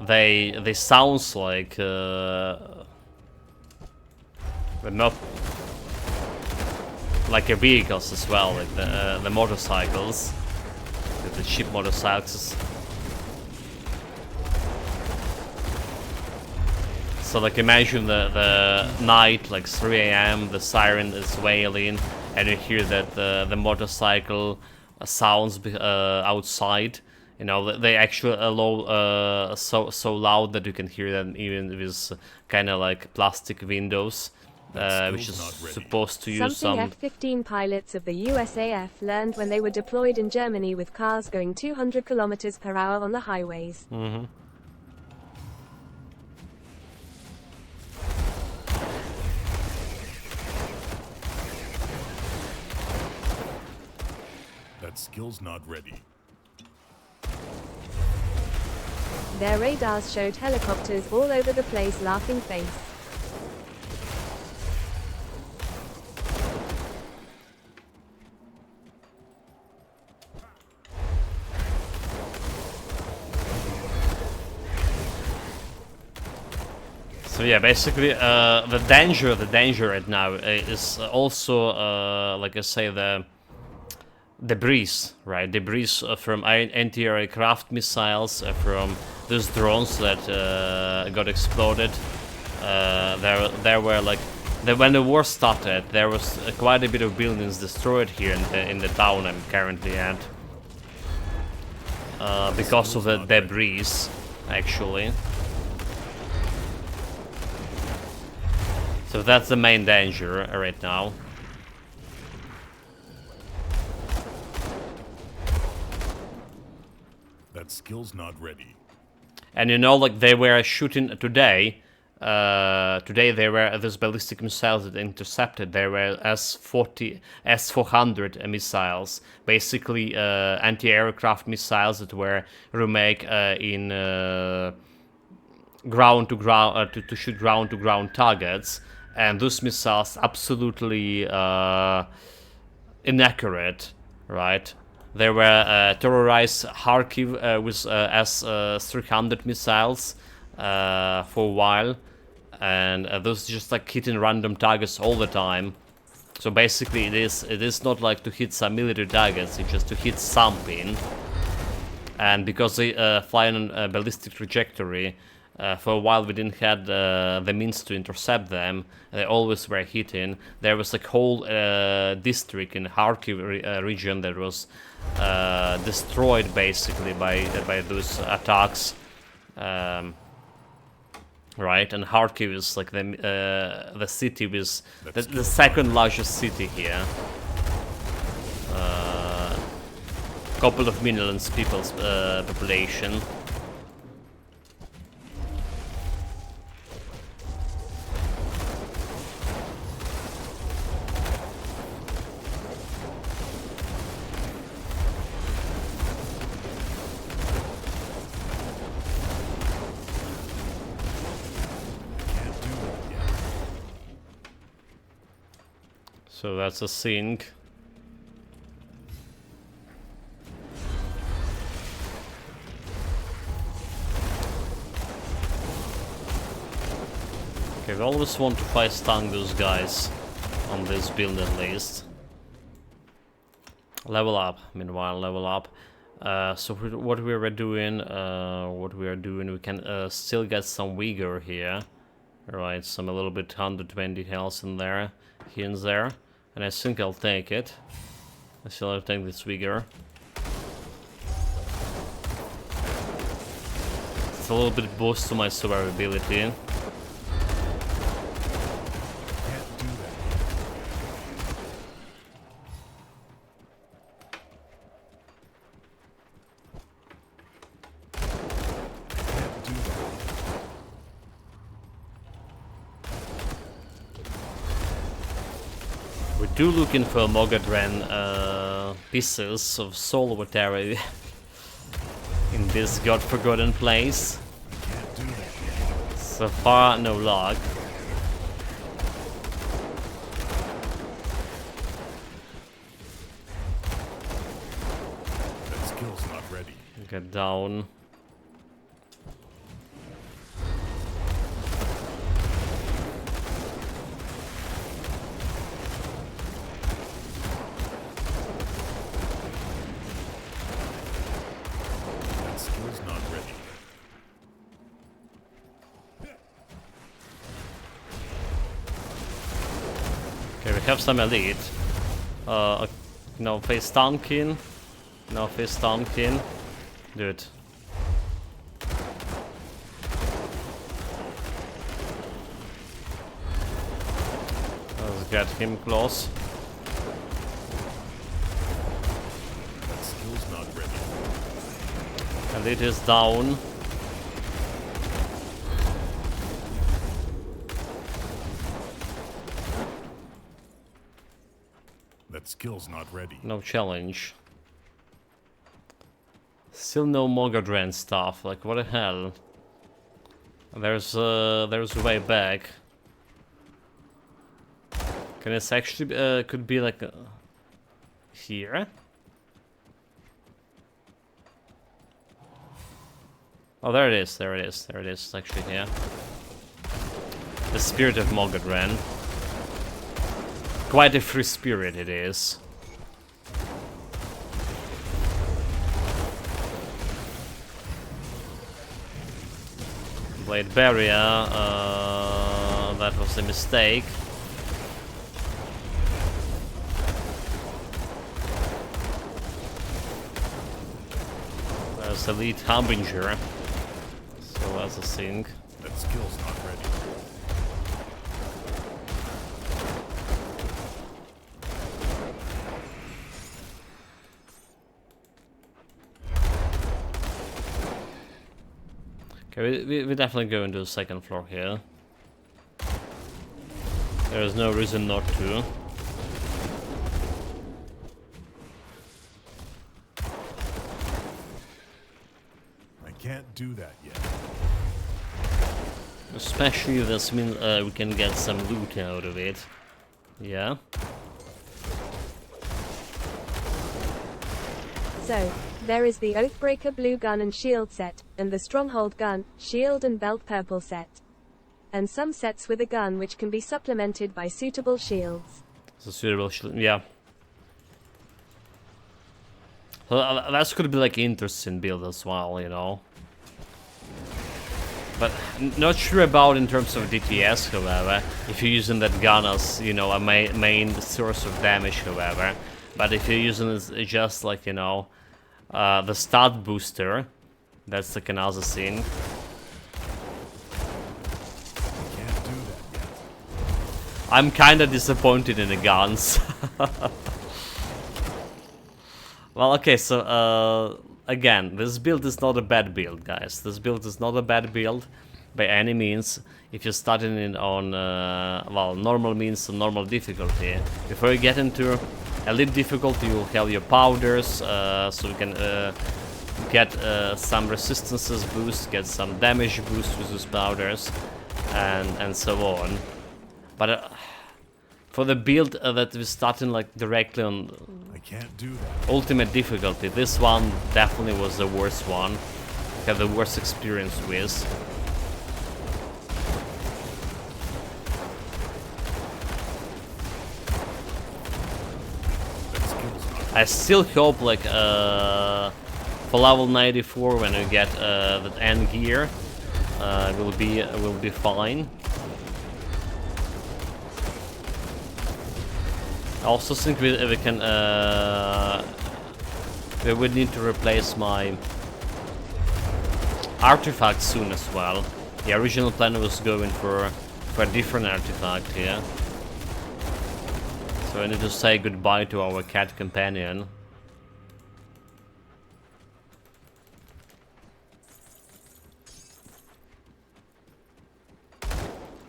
they sounds like but not like a vehicles as well, like the motorcycles, the cheap motorcycles. So like imagine the night, like 3 AM, the siren is wailing, and you hear that the motorcycle sounds outside. You know, they actually allow so loud that you can hear them even with kind of like plastic windows, which is supposed to use Something some. F-15 pilots of the USAF learned when they were deployed in Germany with cars going 200 kilometers per hour on the highways. Mm-hmm. That skill's not ready. Their radars showed helicopters all over the place, laughing face. So yeah, basically, the danger right now is also, like I say, the debris, right? Debris from anti-aircraft missiles, from those drones that got exploded. There were like, when the war started, there was quite a bit of buildings destroyed here in the town I'm currently at, because of the debris, actually. So that's the main danger right now. That skill's not ready. And you know, like they were shooting today. Today there were those ballistic missiles that intercepted. There were S-400 missiles, basically anti-aircraft missiles that were remake in ground to ground to shoot ground to ground targets, and those missiles absolutely inaccurate, right? They were terrorized Kharkiv with S-300 missiles for a while, and those just like hitting random targets all the time. So basically, it is not like to hit some military targets; it's just to hit something. And because they fly on a ballistic trajectory, for a while we didn't have the means to intercept them. They always were hitting. There was a whole district in Kharkiv region that was destroyed basically by those attacks. Right, and Kharkiv is like the city with the second largest city here. Couple of millions people's population. So that's a sink. Okay, we always want to fight stun those guys on this build at least. Level up, meanwhile, level up. So what we are doing, we can still get some vigor here. Right, some a little bit 120 health in there, here and there. And I think I'll take it. I still have to take this vigor. It's a little bit boost to my survivability. We do looking for Mogadren pieces of soul whatever in this god-forgotten place. So far, no luck. That skill's not ready. Get down. Okay, we have some elite. No face Tomkin. No face Tomkin. Do it. Let's get him close. That skill's not ready. Elite is down. That skill's not ready. No challenge. Still no Mogadren stuff. Like what the hell? There's a way back. Can this actually could be like here? Oh, there it is. There it is. There it is. It's actually here. The spirit of Mogadren. Quite a free spirit it is. Blade barrier, that was a mistake. There's Elite Harbinger, so that's a thing. That skill's not ready. Okay, we definitely go into the second floor here. There is no reason not to. I can't do that yet. Especially if this means we can get some loot out of it. Yeah. So, there is the Oathbreaker blue gun and shield set, and the Stronghold gun, shield and belt purple set. And some sets with a gun which can be supplemented by suitable shields. It's a suitable shield, yeah. So that could be like interesting build as well, you know. But not sure about in terms of DPS, however, if you're using that gun as, you know, a main source of damage, however. But if you're using it just like, you know, the stat booster, that's like another thing. Can't do that yet. I'm kinda disappointed in the guns. Well, okay, so, again, this build is not a bad build, guys. This build is not a bad build by any means. If you're starting it on, well, normal means normal difficulty. Before you get into elite difficulty, you'll have your powders, so you can get some resistances boost, get some damage boost with those powders, and so on. But for the build that we're starting like directly on I can't do that. ultimate difficulty, this one definitely was the worst one. I had the worst experience with. I still hope like for level 94 when we get that end gear, will be fine. I also think we can we would need to replace my artifact soon as well. The original plan was going for a different artifact here. So I need to say goodbye to our cat companion.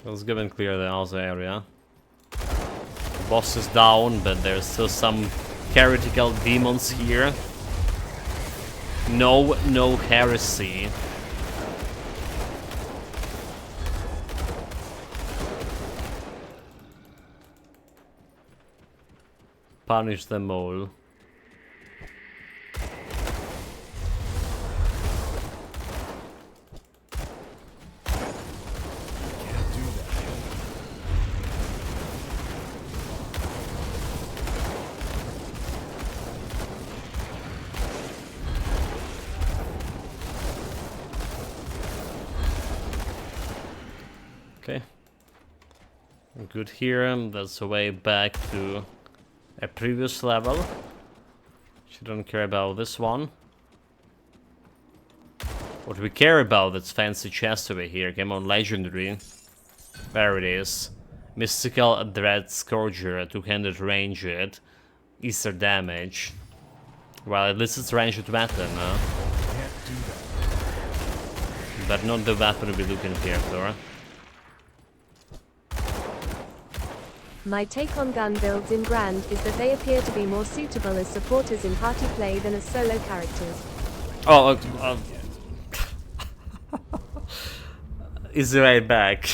Let's go and clear the other area. The boss is down, but there's still some heretical demons here. No heresy. Punish them all. Can't do that. Okay. Good here. That's the way back to a previous level. She don't care about this one. What we care about, that's fancy chest over here. Come on, legendary. There it is. Mystical Dread Scourger, 200 ranged. Easter damage. Well, at least it's ranged weapon, huh? Can't do that. But not the weapon we're looking here for. My take on gun builds in Grand is that they appear to be more suitable as supporters in party play than as solo characters. Oh, is right back.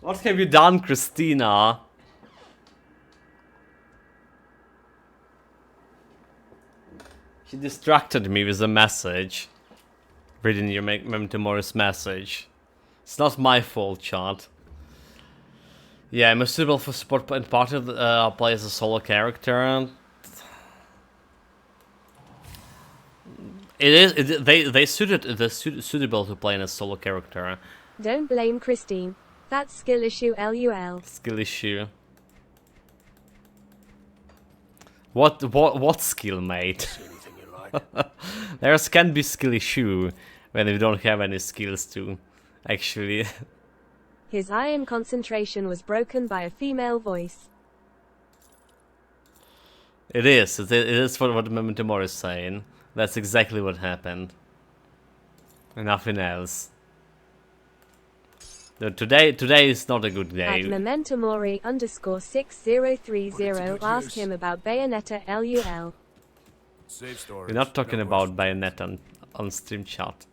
What have you done, Christina? She distracted me with a message. reading your Memento Morris message. It's not my fault, chat. Yeah, I'm suitable for support and party. I'll play as a solo character. They suitable to play in a solo character. Don't blame Christine. That's skill issue LUL. Skill issue. What skill, mate? There's can be skill issue when you don't have any skills to actually. His iron concentration was broken by a female voice. It is what Memento Mori is saying. That's exactly what happened. And nothing else. Today is not a good day. At Memento Mori _6030 ask him about Bayonetta LUL. Safe storage. We're not talking No about rush. Bayonetta on stream chat.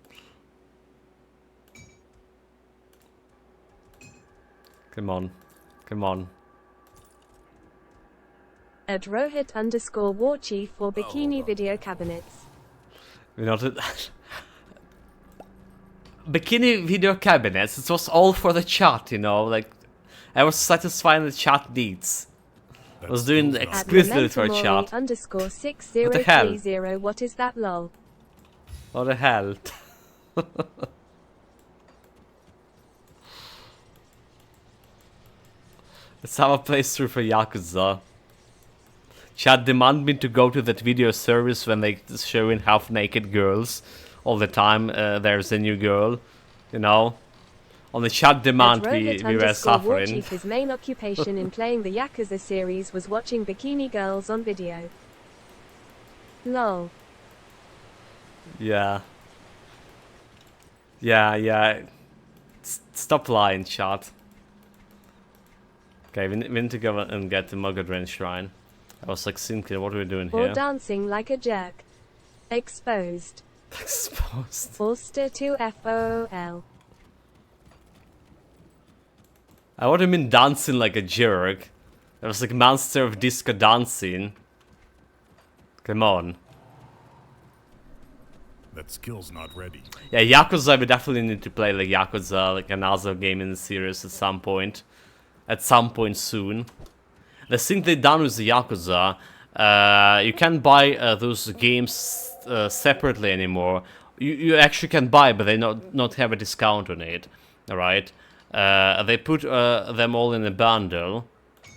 Come on. Come on. At Rohit _Warchief or Bikini Video Cabinets. We're not... Bikini video cabinets, it was all for the chat, you know, like... I was satisfying the chat needs. I was doing At exclusively for Memento chat. Mori _6030 What the hell? what is that lol? What the hell? Let's have a playthrough for Yakuza. Chat demand me to go to that video service when they showing half-naked girls all the time. There's a new girl, you know. On the chat demand, At we Rohit were suffering. Warchief, his main occupation in playing the Yakuza series was watching bikini girls on video. Lol. Yeah. Yeah. Stop lying, chat. Okay, we need to go and get the Mogadren Shrine. I was like thinking, what are we doing Or here? dancing like a jerk. Exposed. Exposed. Ulster 2 FOOL. What do you mean dancing like a jerk? There was like Monster of Disco dancing. Come on. That skill's not ready. Yeah, Yakuza, we definitely need to play like Yakuza, like another game in the series at some point. At some point soon. The thing they done with the Yakuza, you can't buy those games separately anymore. You actually can buy, but they not have a discount on it. Alright? They put them all in a bundle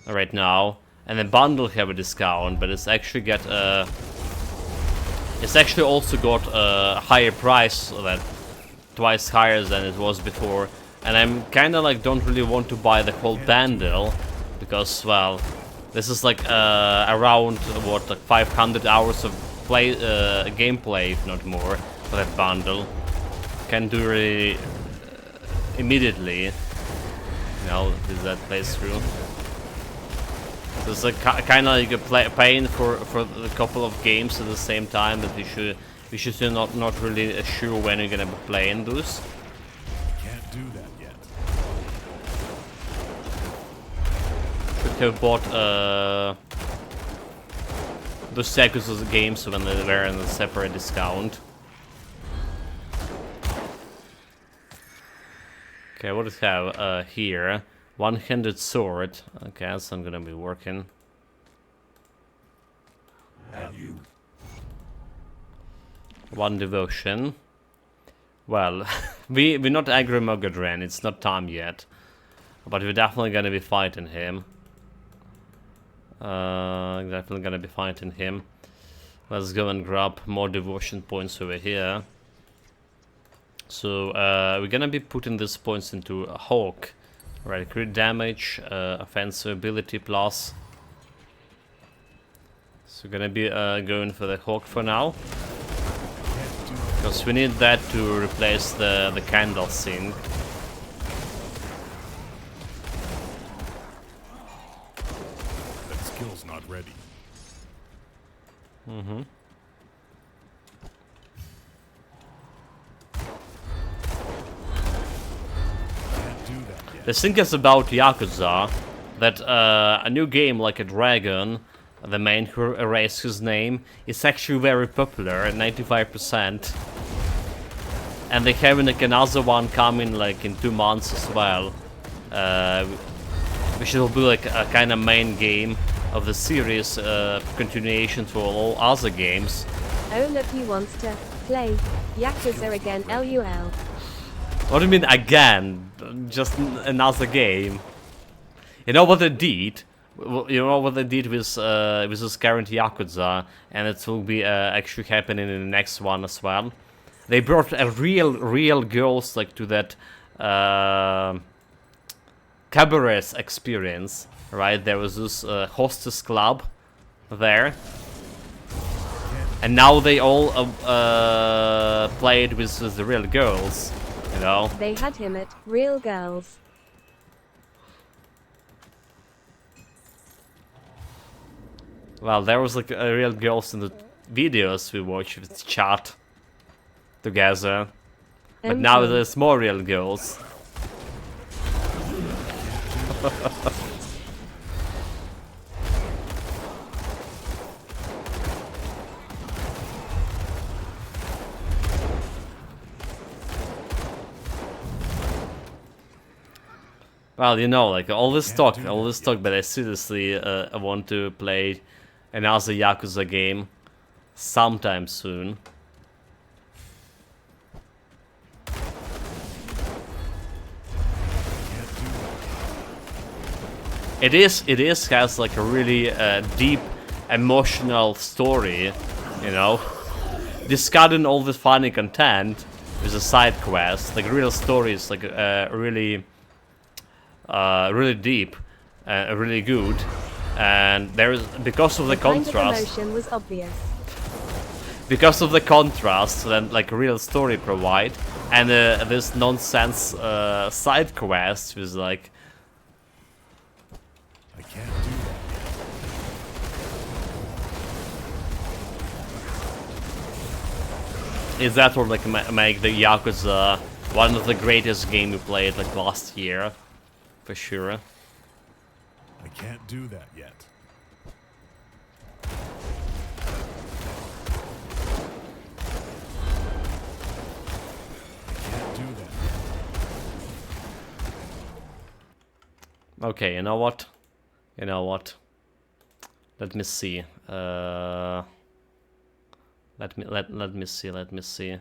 right now, and the bundle have a discount, but it's actually it's actually also got a higher price, that twice higher than it was before. And I'm kind of like don't really want to buy the whole bundle because, well, this is like around what, like 500 hours of gameplay, if not more, for that bundle. Can do really immediately, you know, with that playthrough. So it's like kind of like paying for a couple of games at the same time, but we should still not really sure when you're gonna be playing those. Can't do that yet. Should have bought those Yakuza games when they were in a separate discount. Okay, what do we have here? One-handed sword. Okay, that's I'm gonna be working. One devotion. Well, we're not aggro Mogadren, it's not time yet. But we're definitely gonna be fighting him. Definitely gonna be fighting him. Let's go and grab more devotion points over here. So we're gonna be putting these points into a Hawk. Right, crit damage, offensive ability plus. So we're gonna be going for the Hawk for now. Because we need that to replace the candle sink. That skill's not ready. Mm-hmm. Can't do that yet. The thing is about Yakuza, that a new game like a dragon, the man who erased his name, is actually very popular at 95%. and they have like another one coming like in 2 months as well, which will be like a kind of main game of the series, continuation to all other games. Oh look, he wants to play Yakuza again, LUL. What do you mean again? Just another game. You know what they did? You know what they did with this current Yakuza, and it will be actually happening in the next one as well. They brought a real girls like to that cabaret experience, right? There was this hostess club there, and now they all played with the real girls, you know. They had him at Real Girls. Well, there was like real girls in the videos we watched with chat together, but now there's more real girls. Well, you know, like all this talk, but I seriously I want to play another Yakuza game sometime soon. It has like a really deep emotional story, you know, discarding all the funny content with a side quest. Like real story is like really deep, really good, and there is, because of the contrast, emotion was obvious. Because of the contrast that like real story provide, and this nonsense side quest with like. I can't do that. Is that what like make the Yakuza one of the greatest game we played like last year? For sure. I can't do that yet. I can't do that. Okay, you know what? You know what? Let me see. Let me see. Let me see.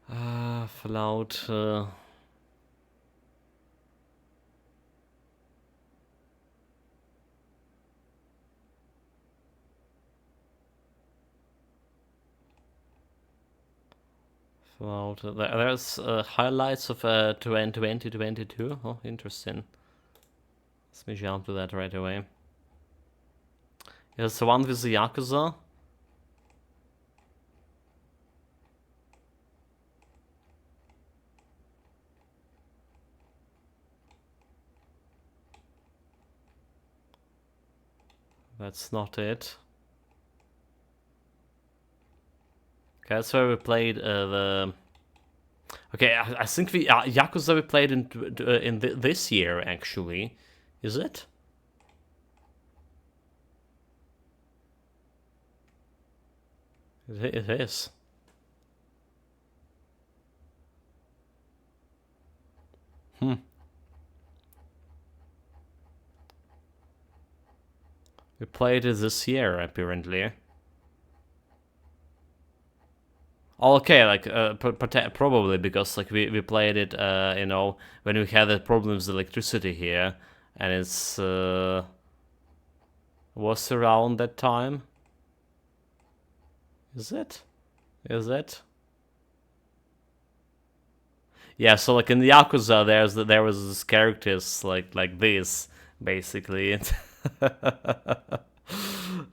Fallout. Well, there's highlights of 2022. Oh, interesting. Let me jump to that right away. Here's the one with the Yakuza. That's not it. Okay, that's where we played the. Okay, I think we Yakuza we played in this year actually, is it? It is. We played it this year apparently. Okay, like probably because like we played it, you know, when we had the problems with electricity here, and it's was around that time. Is it? Is it? Yeah. So like in the Yakuza, there was this characters like this basically.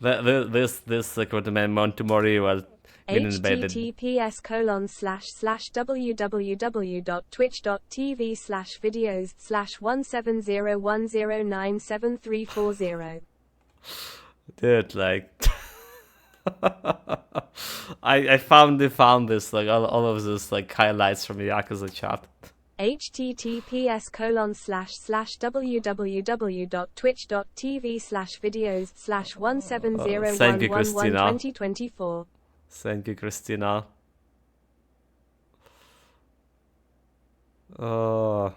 this like what the man Montemori was. https://www.twitch.tv/videos/17010973440. Dude, like I found this like all of this like highlights from the Yakuza chat. https://www.twitch.tv/videos/17011112024. Thank you, Christina. Uh,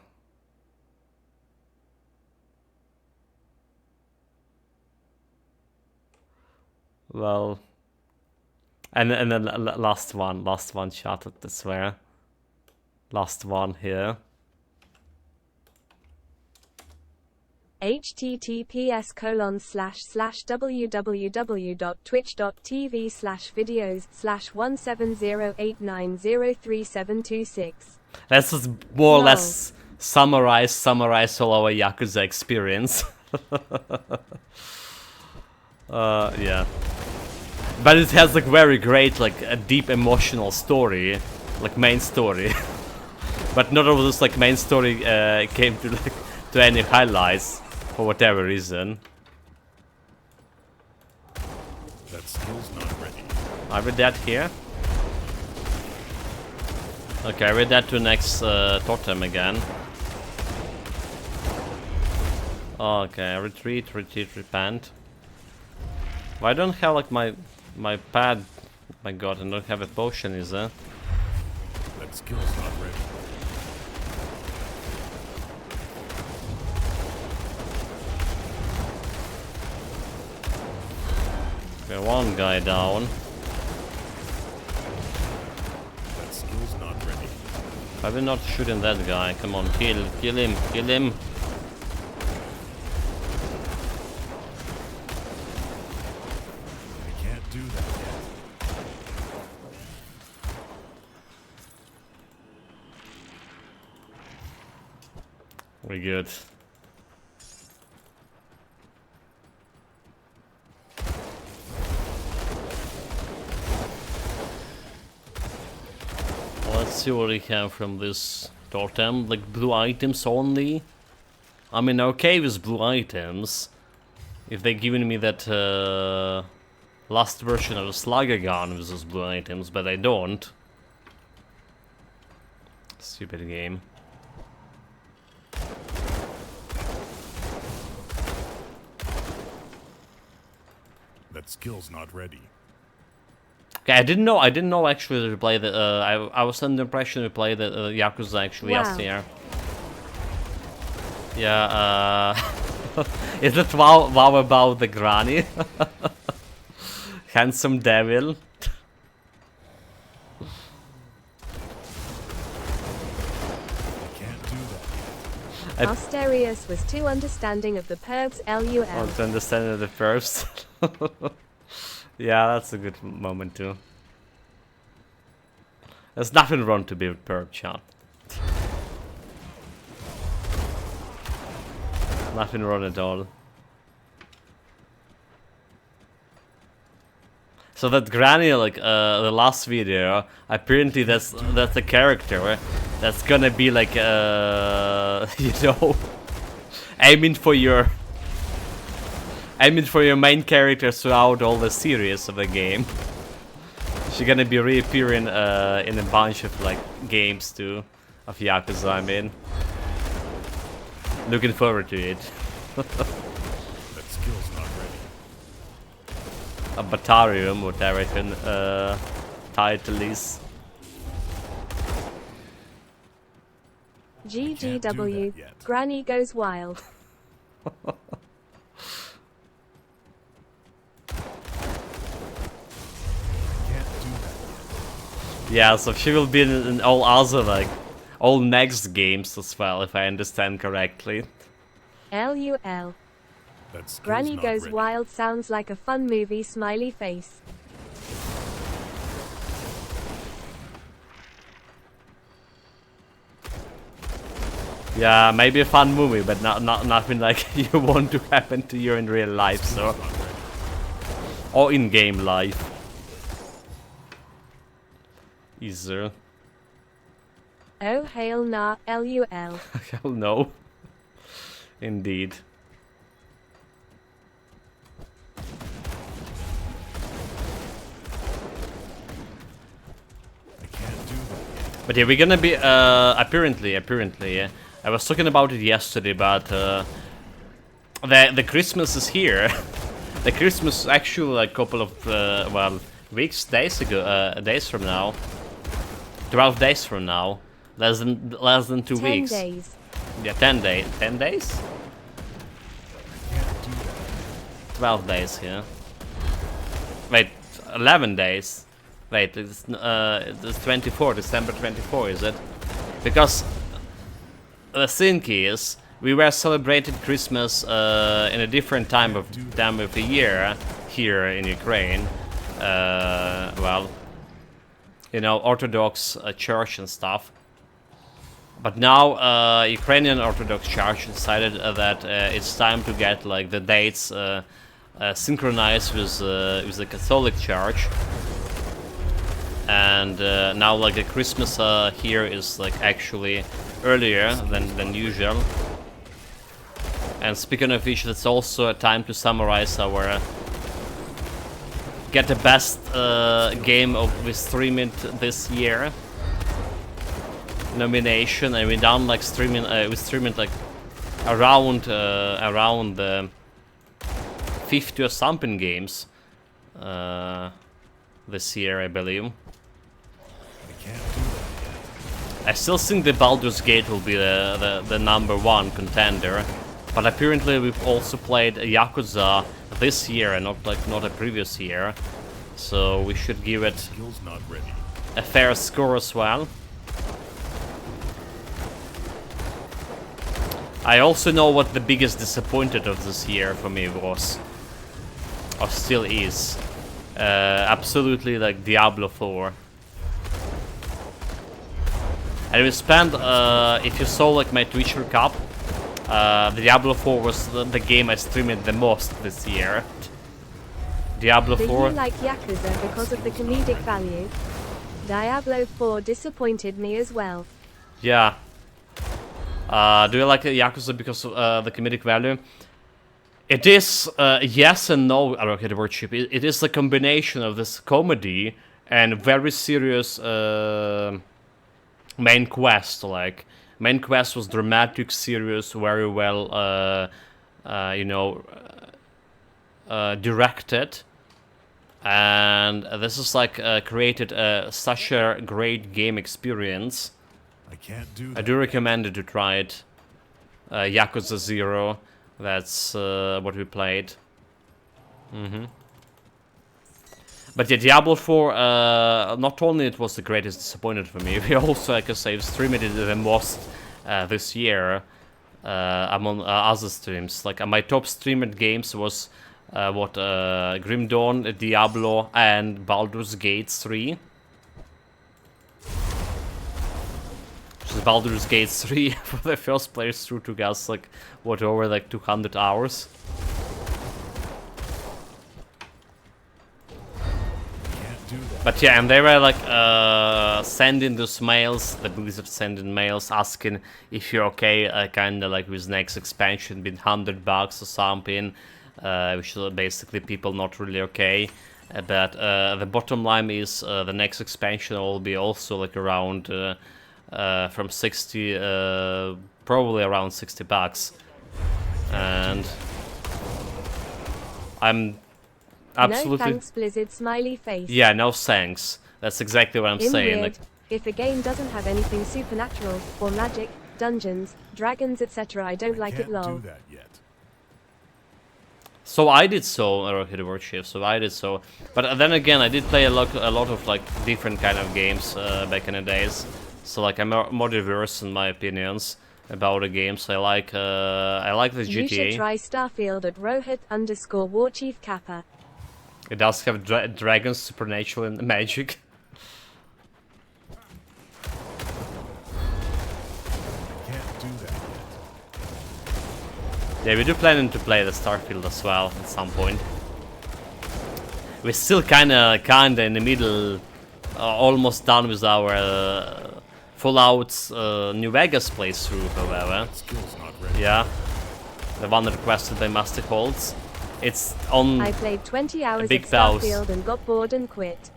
well, and then last one shot at this where. Last one here. https://www.twitch.tv/videos/17089037226. Let's just more or less summarize all our Yakuza experience. Yeah. But it has like very great, like a deep emotional story, like main story. But not all this like main story came to like to any highlights for whatever reason. That skill's not ready. I read that here. Okay, I read that to next totem again. Okay, retreat, repent. Why don't have like my pad? My god, I don't have a potion, is it? That skill's not ready. Okay, one guy down. That skill's not ready. Probably not shooting that guy. Come on, kill him, kill him. I can't do that yet. We're good. Let's see what we have from this totem. Like blue items only. I mean, okay with blue items. If they're giving me that last version of the Slugger gun with those blue items, but I don't. Stupid game. That skill's not ready. Okay, I didn't know actually that we played the, I was under the impression we played the Yakuza actually yesterday. Yeah, is it wow about the granny? Handsome devil. I can't do that. Asterius was too understanding of the pervs LUL. Oh, to understand the first. Yeah, that's a good moment too. There's nothing wrong to be a perp chat. Nothing wrong at all. So that granny, like the last video, apparently that's the character that's gonna be like you know, aiming for your main character throughout all the series of the game. She's gonna be reappearing in a bunch of like games too, of Yakuza. I mean, looking forward to it. That skill's not ready. A Batarium, whatever I can title is. GGW, Granny goes wild. Yeah, so she will be in all other, like, all next games as well, if I understand correctly. LUL. Granny Goes ready. Wild sounds like a fun movie, smiley face. Yeah, maybe a fun movie, but nothing like you want to happen to you in real life, so. Or in game life. Either. Oh hail nah, LUL. Hell no. Indeed. But yeah, we're gonna be, apparently, yeah. I was talking about it yesterday, but, the Christmas is here. The Christmas is actually like a couple of, well, days from now. 12 days from now. Less than 2 10 weeks. days. Yeah, 10 days. 10 days? 12 days, yeah. Wait, 11 days. Wait, it's 24, December 24, is it? Because the thing is, we were celebrating Christmas in a different time of the year here in Ukraine. Well, you know, Orthodox Church and stuff. But now Ukrainian Orthodox Church decided that it's time to get like the dates synchronized with the Catholic Church. And now like the Christmas here is like actually earlier than usual. And speaking of which, it's also a time to summarize our get the best game of we streamed this year nomination, and we done like streaming we streamed like around 50 or something games this year, I believe. I still think the Baldur's Gate will be the #1 contender, but apparently we've also played Yakuza this year and not a previous year, so we should give it a fair score as well. I also know what the biggest disappointment of this year for me was, or still is. Absolutely, like Diablo 4. And we spent, if you saw like my Twitch recap, Diablo 4 was the game I streamed the most this year. Diablo 4. Do you like Yakuza because of the comedic value? Diablo 4 disappointed me as well. Yeah. Do you like Yakuza because of the comedic value? It is yes and no, Arrowhead Worship. It is a combination of this comedy and very serious main quest. Like, main quest was dramatic, serious, very well, you know, directed. And this is like created such a great game experience. I do recommend it to try it. Yakuza 0, that's what we played. But yeah, Diablo 4, not only it was the greatest disappointment for me, we also, like I say, streamed it the most this year among other streams. Like my top streamed games was Grim Dawn, Diablo, and Baldur's Gate 3. Baldur's Gate 3 for the first playthrough took us like what, over like 200 hours. But yeah, and they were like sending those mails, the Blizzard sending mails asking if you're okay, kinda like with next expansion being $100 or something, which is basically people not really okay. But the bottom line is the next expansion will be also like around from 60, probably around $60, and I'm absolutely. No thanks, Blizzard smiley face. Yeah, no thanks. That's exactly what I'm saying. Weird. Like, if a game doesn't have anything supernatural or magic, dungeons, dragons, etc., I don't like it. Lol. so I did so, Arrowhead Worship. So I did so, but then again, I did play a lot of like different kind of games back in the days. So like I'm more diverse in my opinions about the games. I like the GTA. You should try Starfield at Rohit_Warchief Kappa. It does have dragons, supernatural, and magic. Yeah, we do planning to play the Starfield as well at some point. We're still kinda in the middle, almost done with our Fallout's New Vegas playthrough, however. Yeah, the one requested by Master Holtz. It's on. I played 20 hours big at pause. Starfield and got bored and quit.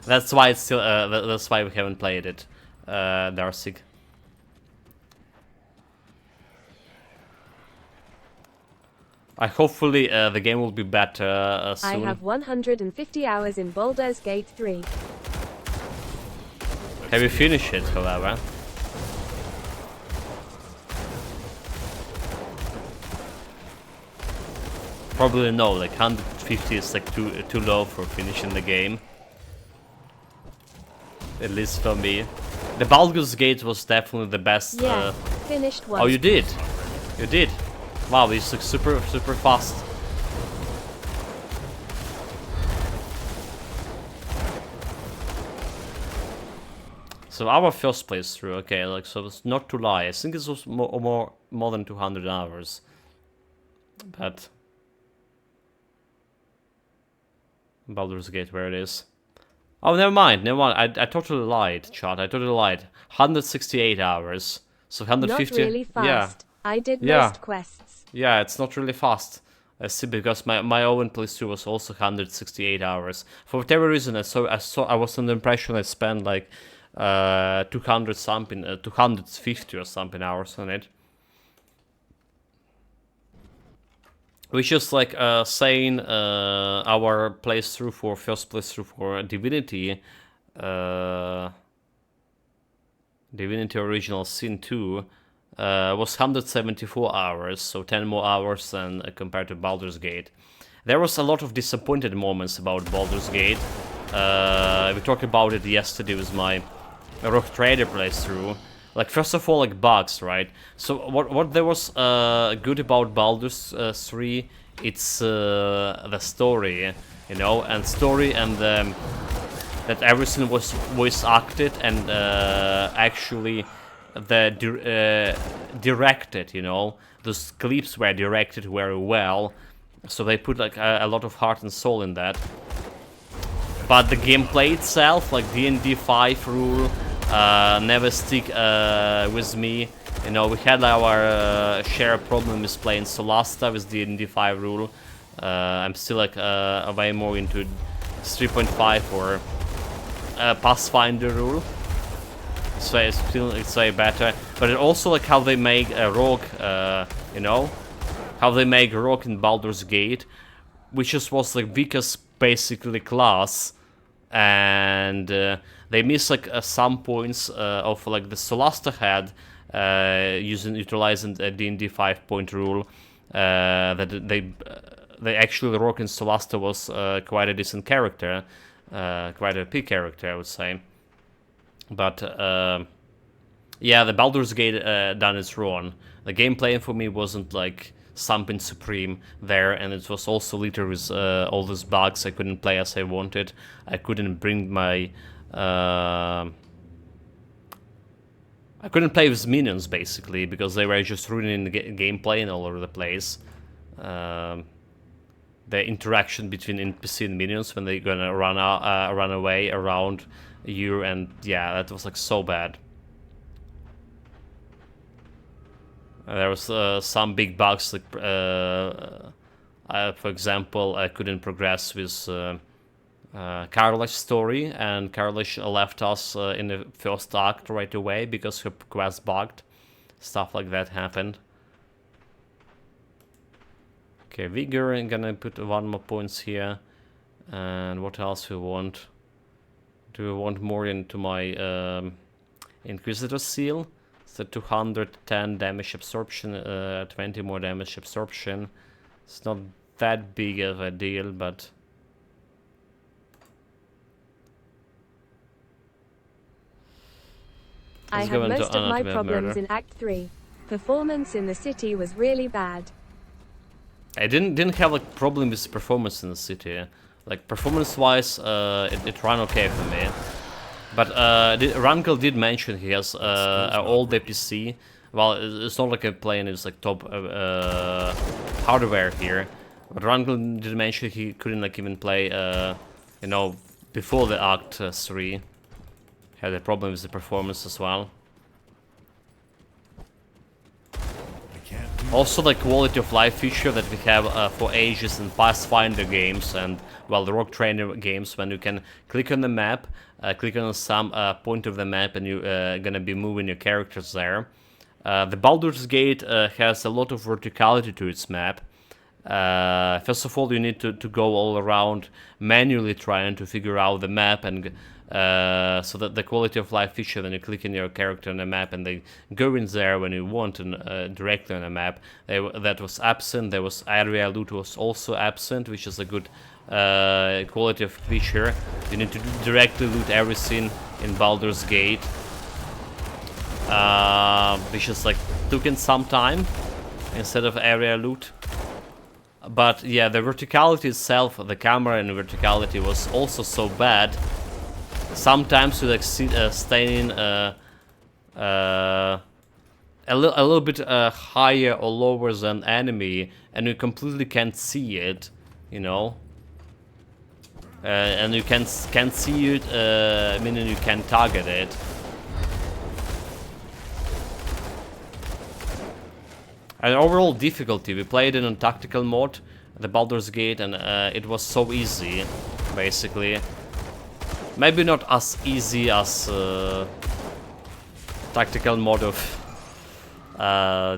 That's why it's still. That's why we haven't played it, Darcy. Hopefully the game will be better I soon. have 150 hours in Baldur's Gate 3. Have you finished it, however? Probably no, like 150 is like too low for finishing the game. At least for me. The Baldur's Gate was definitely the best. Yeah, finished one. Oh, you did? You did? Wow, it's like super fast. So our first playthrough, okay, like, so it's not to lie, I think it was more than 200 hours. But Baldur's Gate, where it is. Oh, never mind. I totally lied, chat. I totally lied. 168 hours. So 150. Not really fast. Yeah. I did Yeah. most quests. Yeah, it's not really fast. I see, because my own playthrough was also 168 hours. For whatever reason, I was under the impression I spent like 200 something, 250 or something hours on it. Which is like saying our playthrough for first playthrough for Divinity, Divinity Original Sin 2 was 174 hours, so 10 more hours than compared to Baldur's Gate. There was a lot of disappointed moments about Baldur's Gate. We talked about it yesterday with my Rogue Trader playthrough. Like, first of all, like, bugs, right? So what there was good about Baldur's 3, it's the story, you know, and that everything was voice acted and actually directed, you know. Those clips were directed very well, so they put like a lot of heart and soul in that. But the gameplay itself, like D&D 5 rule, never stick with me. You know, we had our shared problem with playing Solasta with D&D 5 rule. I'm still like way more into 3.5 or Pathfinder rule. So it's way better. But it also like how they make a rogue, you know, how they make rogue in Baldur's Gate, which just was like weakest basically class, and they miss like some points of like the Solasta had utilizing the D&D 5 rule. That they actually the rogue in Solasta was quite a decent character, quite a peak character, I would say. But yeah, the Baldur's Gate done its wrong. The gameplay for me wasn't like something supreme there, and it was also littered with all those bugs. I couldn't play as I wanted. I couldn't bring my I couldn't play with minions basically because they were just ruining the gameplay and all over the place. The interaction between NPC and minions when they're gonna run away around you, and yeah, that was like so bad. There was some big bugs, like for example, I couldn't progress with Karlash's story, and Karlash left us in the first act right away because her quest bugged. Stuff like that happened. Okay, Vigor, I'm gonna put 1 more points here. And what else we want? Do we want more into my Inquisitor seal? So 210 damage absorption, 20 more damage absorption. It's not that big of a deal, but I had most of my problems in Act 3. Performance in the city was really bad. I didn't have like problem with performance in the city. Like performance-wise, it ran okay for me. But Rankel did mention he has an old APC. Well, it's not like a plane, it's like top hardware here. But Rankel did mention he couldn't like even play, you know, before the Act 3. Had a problem with the performance as well. Also, the quality of life feature that we have for ages in Pathfinder games and, well, the Rogue Trainer games, when you can click on the map, click on some point of the map, and you're gonna be moving your characters there. The Baldur's Gate has a lot of verticality to its map, First of all, you need to go all around manually trying to figure out the map, and so that the quality of life feature, when you click in your character on the map and they go in there when you want and directly on the map, that was absent. There was area loot was also absent, which is a good quality of feature. You need to directly loot everything in Baldur's Gate, which is like took in some time instead of area loot. But yeah, the verticality itself, the camera and verticality was also so bad. Sometimes you like staying a little bit higher or lower than enemy, and you completely can't see it, you know. And you can't see it, meaning you can target it. And overall difficulty, we played it on tactical mode, the Baldur's Gate, and it was so easy, basically. Maybe not as easy as tactical mode of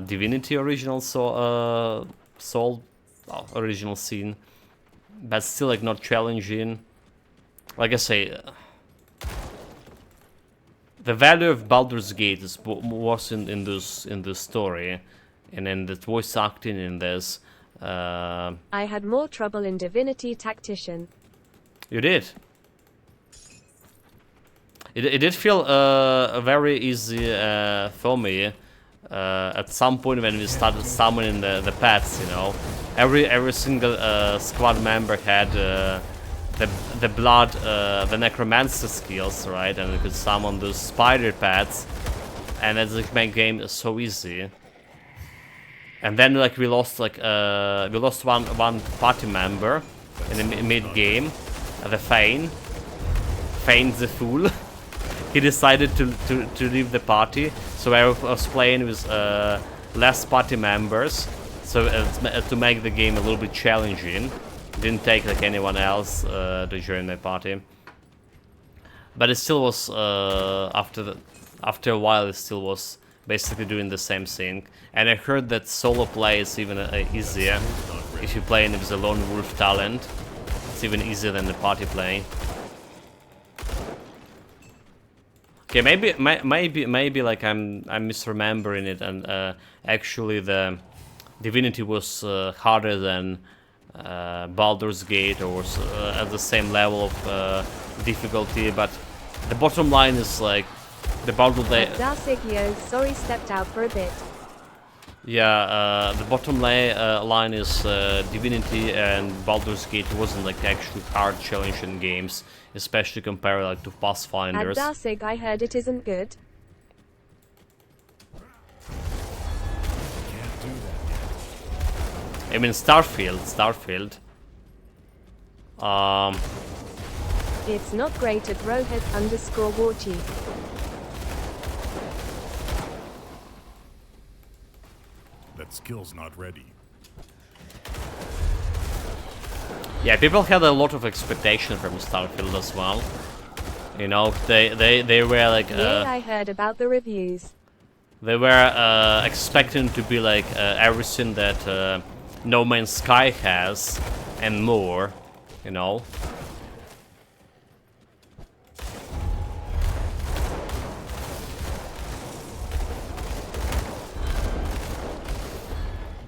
Divinity original Soul original scene, but still like not challenging. Like I say, the value of Baldur's Gate was in this story. And then the voice acting in this. I had more trouble in Divinity Tactician. You did. It did feel very easy for me at some point when we started summoning the pets. You know, every single squad member had the blood, the necromancer skills, right? And you could summon those spider pets, and that's like my game is so easy. And then like we lost one party member in the mid game, the Fane the fool. He decided to leave the party, so I was playing with less party members, so to make the game a little bit challenging. Didn't take like anyone else to join my party, but it still was after a while it still was basically doing the same thing. And I heard that solo play is even easier if you play with the lone wolf talent. It's even easier than the party playing. Okay, maybe like I'm misremembering it, and actually the Divinity was harder than Baldur's Gate, or was at the same level of difficulty. But the bottom line is like the Baldur's Gate. Sorry, stepped out for a bit. Yeah, the bottom line is Divinity and Baldur's Gate wasn't like actually hard challenging games, especially compared like to Pathfinders. At Darsig, I heard it isn't good. Can't do that yet. I mean Starfield. It's not great at Rohit_Warchi. That skill's not ready. Yeah, people had a lot of expectation from Starfield as well. You know, they were like Yeah, I heard about the reviews. they were expecting to be like everything that No Man's Sky has and more, you know.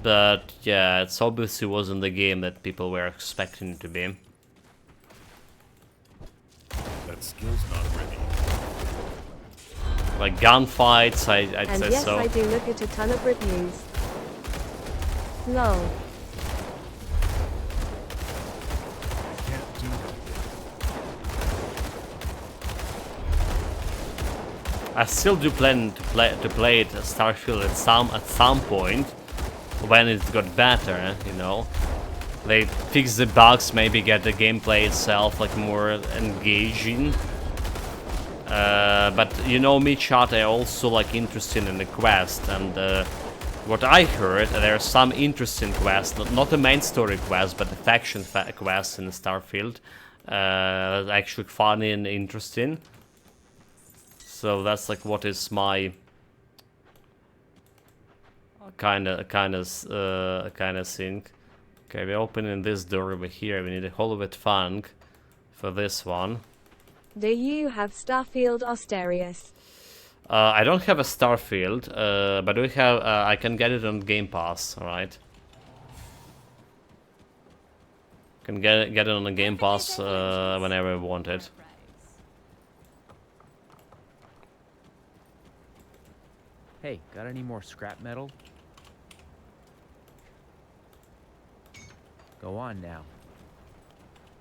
But yeah, it's obviously wasn't the game that people were expecting it to be. That skill's not ready. Like gunfights, I'd And say yes, so. I do look at a ton of reviews. Lol. Can't do that. I still do plan to play it Starfield at some point when it got better, you know. They fix the bugs, maybe get the gameplay itself like more engaging. But you know me, chat, I also like interested in the quest, and what I heard, there are some interesting quests, not the main story quest, but the faction quests in Starfield. Actually funny and interesting. So that's like what is my kind of thing. Okay, we're opening this door over here. We need a Hollywood Funk for this one. Do you have Starfield Asterius? I don't have a Starfield, but we have. I can get it on Game Pass. All right. Can get it on the Game Pass whenever I want it. Hey, got any more scrap metal? Go on now.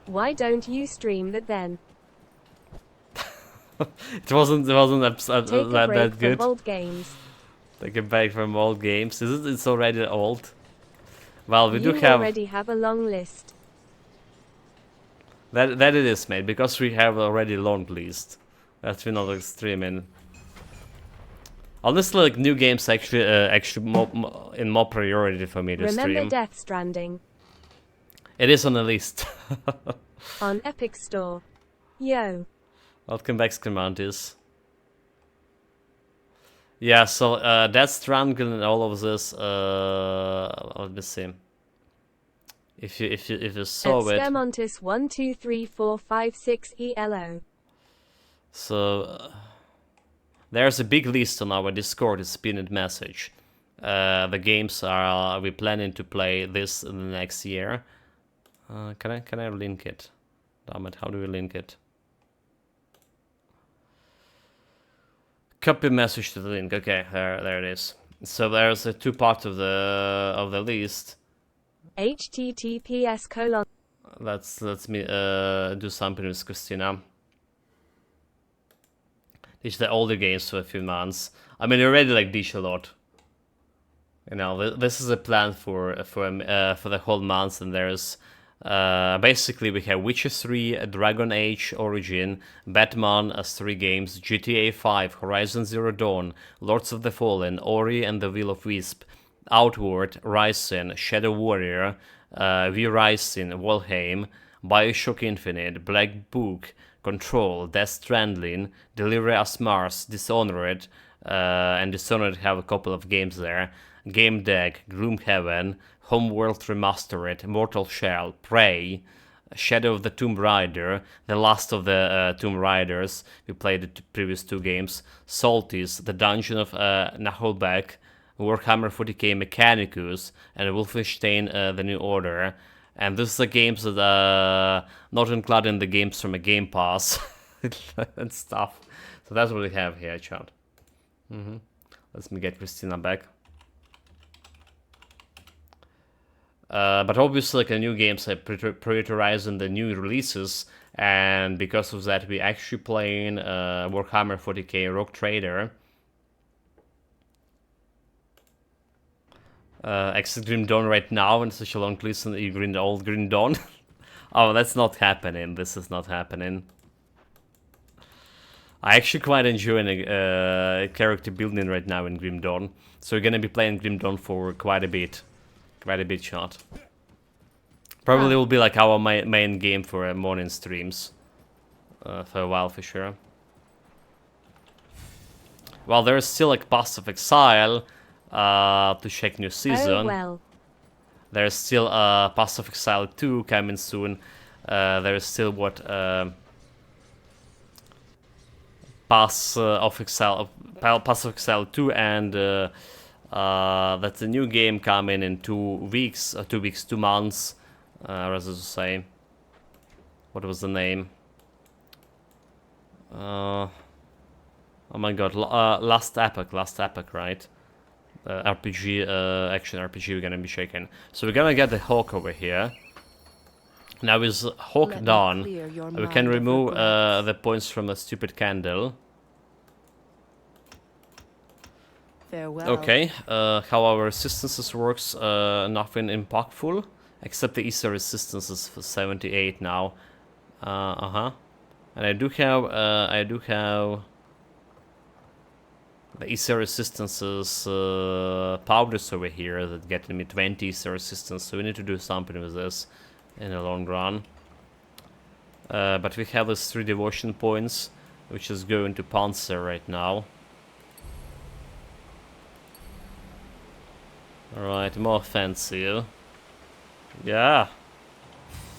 Why don't you stream that then? It wasn't Take a that break good. from old games. Take a break from old games. Is it? It's already old. Well, we do You have already have a long list. that. It is, mate, because we have already long list. That's we're not streaming. Honestly, like new games actually in more priority for me to Remember stream. Death Stranding It is on the list. on Epic Store. Yo. Welcome back, Scrimantis. Yeah, so Death Stranding and all of this. Let me see. If you saw it. Scamontis 123456 ELO. So there's a big list on our Discord. It's pinned message. The games are we planning to play this in the next year. Can I link it? Damn it! How do we link it? Copy message to the link. Okay, there it is. So there's two parts of the list. https:// Let's me do something with Christina. Ditch the older games for a few months. I mean, you already like ditch a lot. You know, this is a plan for the whole month, and there's basically we have Witcher 3, Dragon Age Origin, Batman as 3 games, GTA 5, Horizon Zero Dawn, Lords of the Fallen, Ori and the Will of Wisp, Outward, Ryzen, Shadow Warrior, V Rising, Valheim, Bioshock Infinite, Black Book, Control, Death Stranding, Deliver Us Mars, Dishonored, and Dishonored have a couple of games there. Game Deck, Gloomhaven, Homeworld Remastered, Mortal Shell, Prey, Shadow of the Tomb Raider, the last of the Tomb Raiders. We played the previous 2 games. Saltis, The Dungeon of Naholbeck, Warhammer 40k Mechanicus, and Wolfenstein The New Order. And this is the games that not including the games from a Game Pass and stuff. So that's what we have here, chat. Let me get Christina back. But obviously, like, the new games are prioritizing the new releases, and because of that, we actually playing Warhammer 40k Rogue Trader, Exit Grim Dawn right now, and such a long list on the old Grim Dawn. Oh, that's not happening. This is not happening. I actually quite enjoying character building right now in Grim Dawn, so we're gonna be playing Grim Dawn for quite a bit. Quite a bit shot. Probably will be like our main game for morning streams for a while for sure. Well, there's still like Pass of Exile to check new season. Oh well. There's still Pass of Exile 2 coming soon. There is still what Pass of Exile 2 and that's a new game coming in 2 weeks, 2 months, rather to say. What was the name? Oh my god, Last Epoch, right? RPG, action RPG we're gonna be shaking. So we're gonna get the Hawk over here. Now with Hawk Let me done, clear your we can mind of remove regrets. the points from a stupid candle. Farewell. Okay, how our resistances works, nothing impactful, except the Easter resistances for 78 now. And I do have the Easter resistances powders over here that get me 20 Easter resistance, so we need to do something with this in the long run. But we have these 3 devotion points, which is going to Panzer right now. Alright, more offensive. Yeah.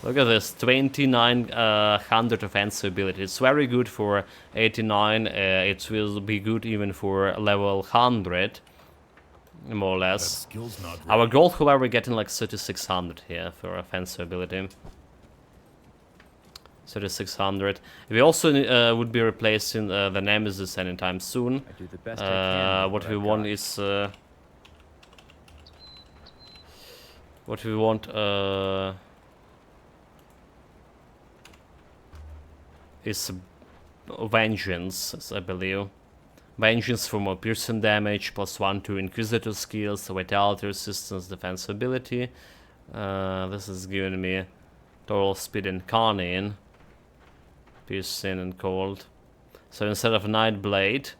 Look at this, 2900 offensive ability. It's very good for 89. It will be good even for level 100, more or That less. skill's not ready. Our goal, however, getting like 3600 here for offensive ability. 3600. We also would be replacing the Nemesis anytime soon. I do the best I can with What we I've want got. is what we want is Vengeance, I believe. Vengeance for more piercing damage, +1 to Inquisitor skills, Vitality resistance, defense ability. This is giving me total speed and cunning, piercing and cold. So instead of Nightblade,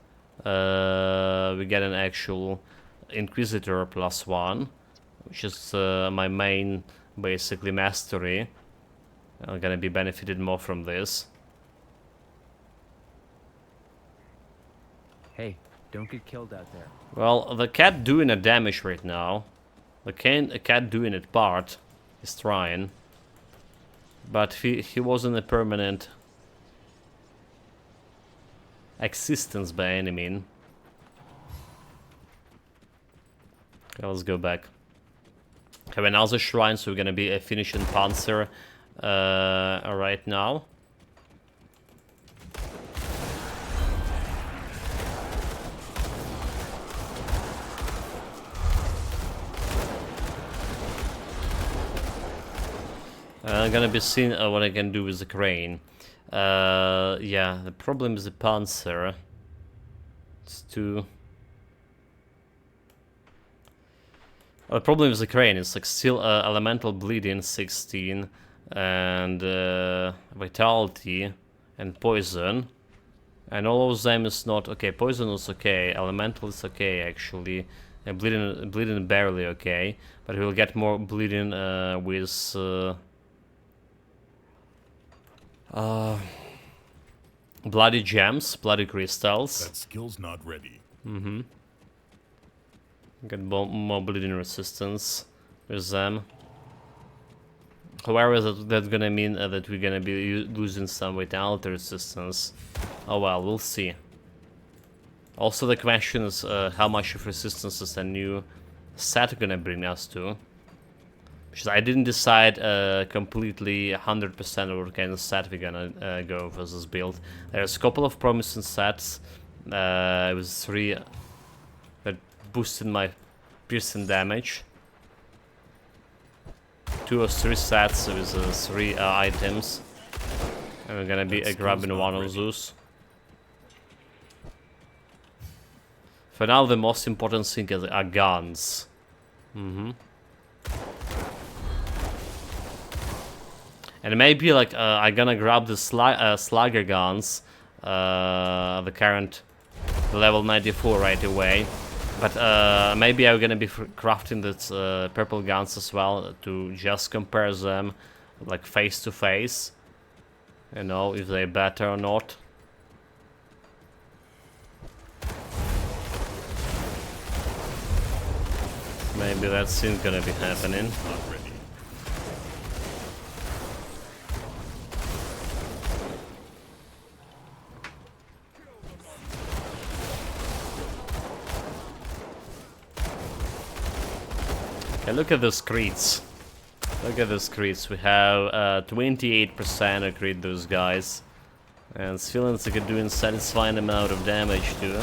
we get an actual Inquisitor +1, which is my main, basically, mastery. I'm gonna be benefited more from this. Hey, don't get killed out there. Well, the cat doing a damage right now. The cat doing it part. He's trying. But he wasn't a permanent existence by any mean. Okay, let's go back. Have another shrine, so we're gonna be finishing Panzer right now. I'm gonna be seeing what I can do with the crane. Yeah, the problem is the Panzer. It's too... the problem with the crane is like still elemental bleeding 16 and vitality and poison, and all of them is not okay. Poison is okay, elemental is okay actually, and bleeding barely okay, but we'll get more bleeding with bloody gems, bloody crystals. That skill's not ready. Get more bleeding resistance with them. However, that's gonna mean that we're gonna be losing some vitality resistance. Oh well, we'll see. Also, the question is how much of resistance is a new set gonna bring us to? Because I didn't decide completely 100% what kind of set we're gonna go for this build. There's a couple of promising sets. It was 3 that boosted my piercing damage. 2 or 3 sets with 3 items. And we're gonna be grabbing one of those. For now, the most important thing are guns. And maybe like I'm gonna grab the slugger guns, the current level 94 right away. But maybe I'm gonna be crafting these purple guns as well to just compare them like face to face. You know, if they're better or not. Maybe that's soon gonna be happening. Not ready. Okay, look at those crits. Look at those crits. We have 28% to crit those guys. And it's feeling like it's doing satisfying amount of damage too.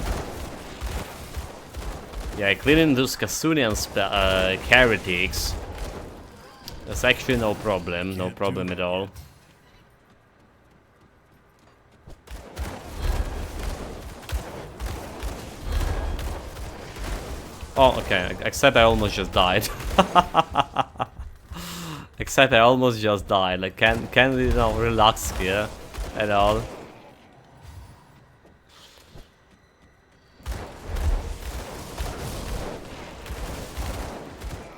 Yeah, clearing those Kasunians heretics. That's actually no problem. No problem at all. Oh, okay. Except I almost just died. Except I almost just died. Like, can we, you know, relax here at all?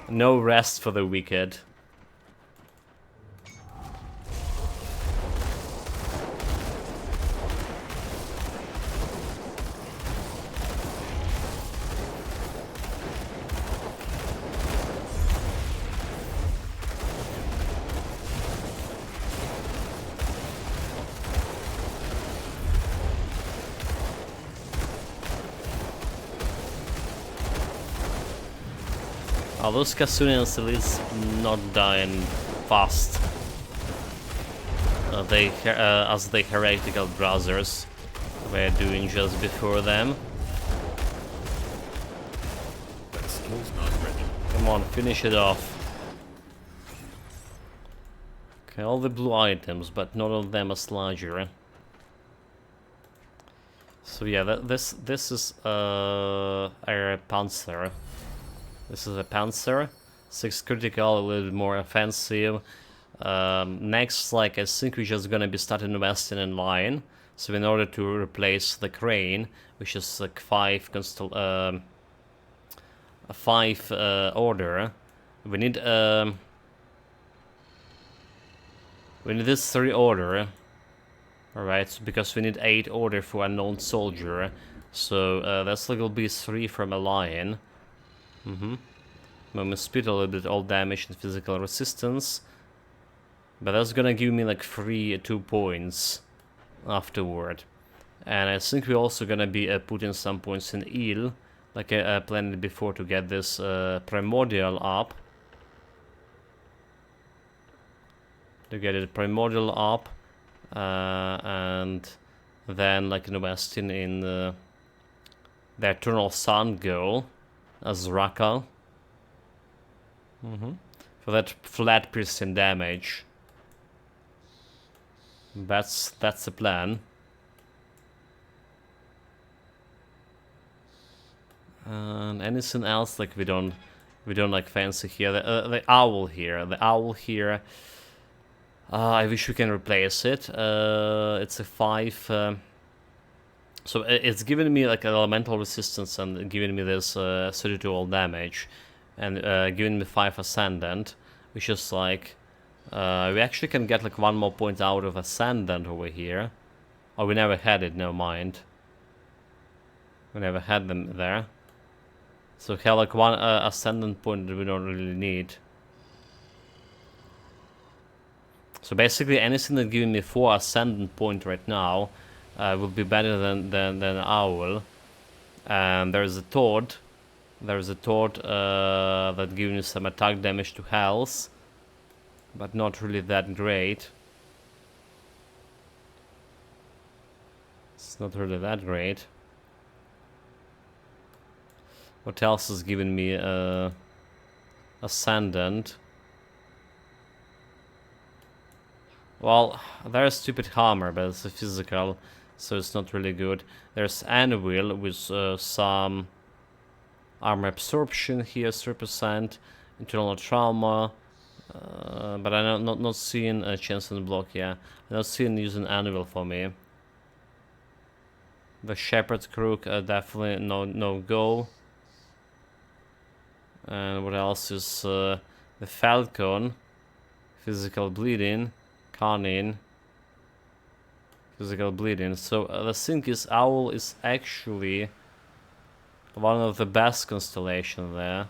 No rest for the wicked. Oh, those Kasunians at least not dying fast. As the heretical brothers were doing just before them. That skill's not ready. Come on, finish it off. Okay, all the blue items, but none of them as larger. So yeah, this is a Panzer. This is a Panzer. 6 critical, a little bit more offensive. Next, like, I think we're just gonna be starting investing in line. So in order to replace the crane, which is like 5 order, we need this 3 order. Alright, because we need 8 order for unknown soldier. So that's like will be 3 from a lion. Movement speed, a little bit all damage and physical resistance. But that's gonna give me like 2 points afterward. And I think we're also gonna be putting some points in eel, like I planned before, to get this primordial up. To get it primordial up. And then like investing in the Eternal Sun goal as Raka. For that flat piercing damage. That's the plan. And anything else like we don't like fancy here. The owl here. The owl here. I wish we can replace it. It's a 5. So it's giving me like elemental resistance and giving me this 32 all damage, and giving me 5 ascendant, which is like we actually can get like 1 more point out of ascendant over here. Oh, we never had it. Never mind. We never had them there. So we have like 1 ascendant point that we don't really need. So basically anything that giving me 4 ascendant point right now will be better than owl. And there's a Toad. There's a Toad that gives me some attack damage to health, but not really that great. It's not really that great. What else is giving me ascendant? Well, there's stupid hammer, but it's a physical, so it's not really good. There's anvil with some armor absorption here, 3%, internal trauma, but I'm not seeing a chance on the block. Yeah, I'm not seeing using anvil for me. The shepherd crook definitely no go. And what else is the falcon? Physical bleeding. Cunning. Physical bleeding. So the thing is, owl is actually one of the best constellations there.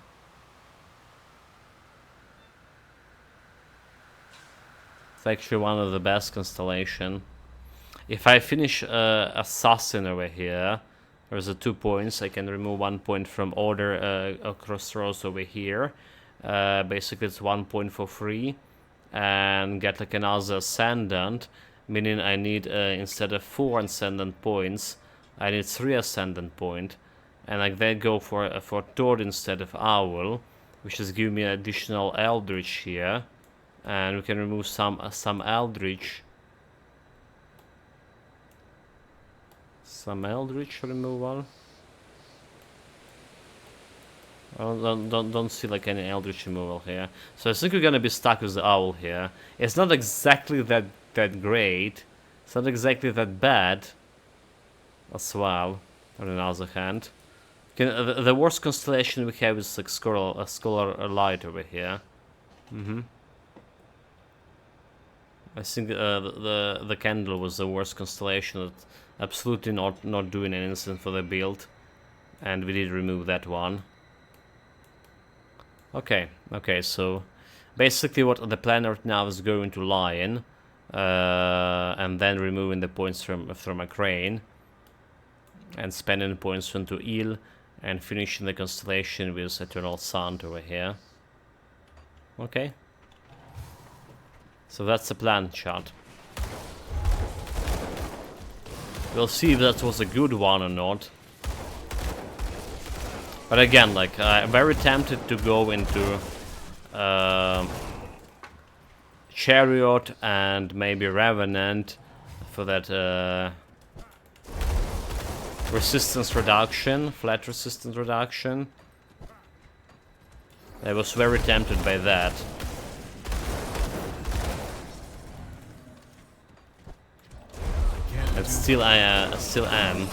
It's actually one of the best constellation. If I finish assassin over here, there's a 2 points. I can remove 1 point from order crossroads over here. Basically it's 1 point for free. And get like another ascendant, meaning I need instead of 4 ascendant points, I need 3 ascendant point, and like they go for Toad instead of owl, which is giving me an additional eldritch here, and we can remove some eldritch, removal. I don't see like any eldritch removal here. So I think we're gonna be stuck with the owl here. It's not exactly that great. It's not exactly that bad as well, on the other hand. The worst constellation we have is like Scholar Light over here. I think the candle was the worst constellation. That absolutely not doing anything for the build. And we did remove that one. Okay, so basically what the plan right now is going to lion, and then removing the points from a crane, and spending points into eel, and finishing the constellation with Eternal Sun over here. Okay. So that's the plan, chat. We'll see if that was a good one or not. But again, like, I'm very tempted to go into Chariot and maybe Revenant for that resistance reduction, flat resistance reduction. I was very tempted by that. And still I still am.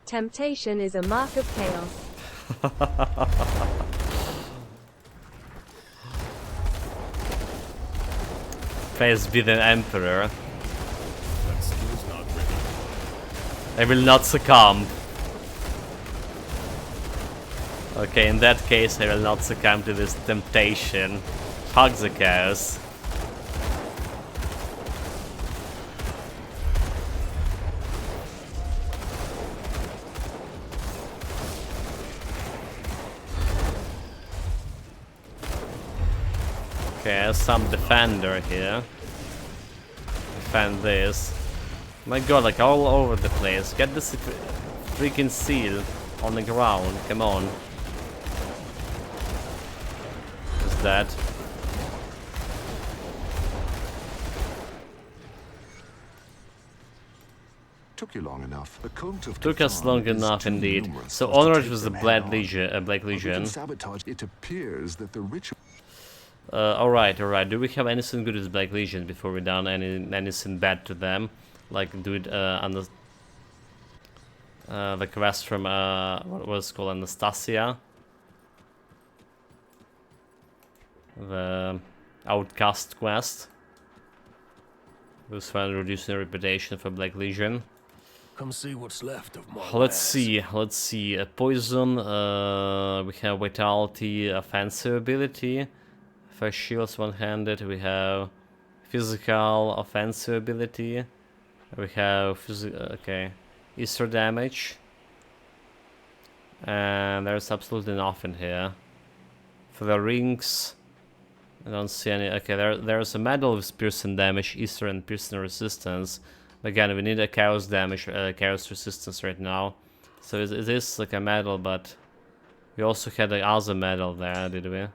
Temptation is a mark of chaos. Praise be the Emperor. That skill's not ready. I will not succumb. Okay, in that case I will not succumb to this temptation. Fuck the chaos. Okay, I have some defender here. Defend this. My god, like all over the place. Get this freaking seal on the ground. Come on. What's that? Took you long enough. The cult of Took us Cthulhu long is enough too indeed. numerous So for us to Honored take was the them Black head-on. Legion. Black But we Legion. can sabotage. It appears that the ritual. Alright, alright. Do we have anything good with Black Legion before we done anything bad to them? Like do it on the quest from what was it called, Anastasia? The Outcast quest. This one reducing reputation for Black Legion. Come see what's left of my Let's see. Poison. We have Vitality, offensive ability. First shields one-handed. We have physical offensive ability. We have okay, Easter damage. And there's absolutely nothing here. For the rings, I don't see any. Okay, there's a medal with piercing damage, Easter and piercing resistance. Again, we need a chaos damage, chaos resistance right now. So it is like a medal, but we also had the other medal there, did we?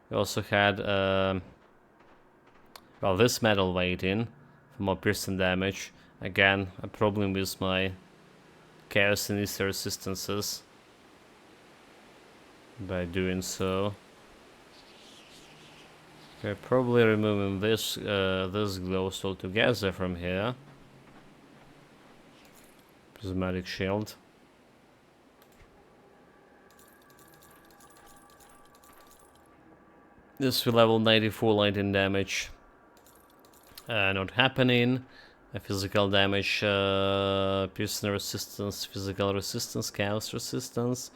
We also had well, this medal waiting for more piercing damage. Again, a problem with my chaos and Easter resistances by doing so. Okay, probably removing this this glows altogether from here. Prismatic shield. This will level 94 lightning damage. Not happening. Physical damage, piercing resistance, physical resistance, chaos resistance.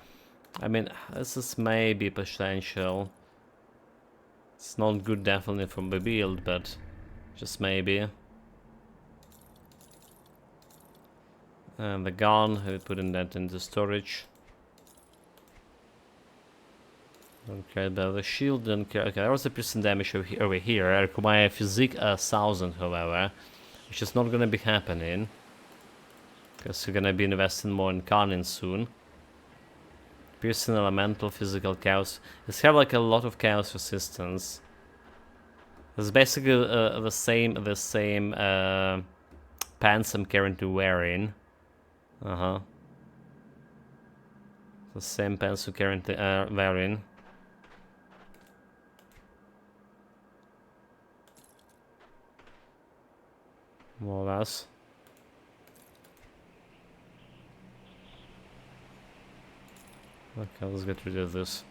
I mean, this is maybe potential. It's not good definitely from the build, but just maybe. And the gun, we're putting that into storage. Don't care about the shield, don't care. Okay, there was a piercing damage over here. I require physique 1000, however, which is not gonna be happening. Because we're gonna be investing more in Cunning soon. Piercing elemental, physical chaos. It's have like a lot of chaos resistance. It's basically the same pants I'm currently wearing. The same pants I'm currently wearing. More or less. Okay, let's get rid of this.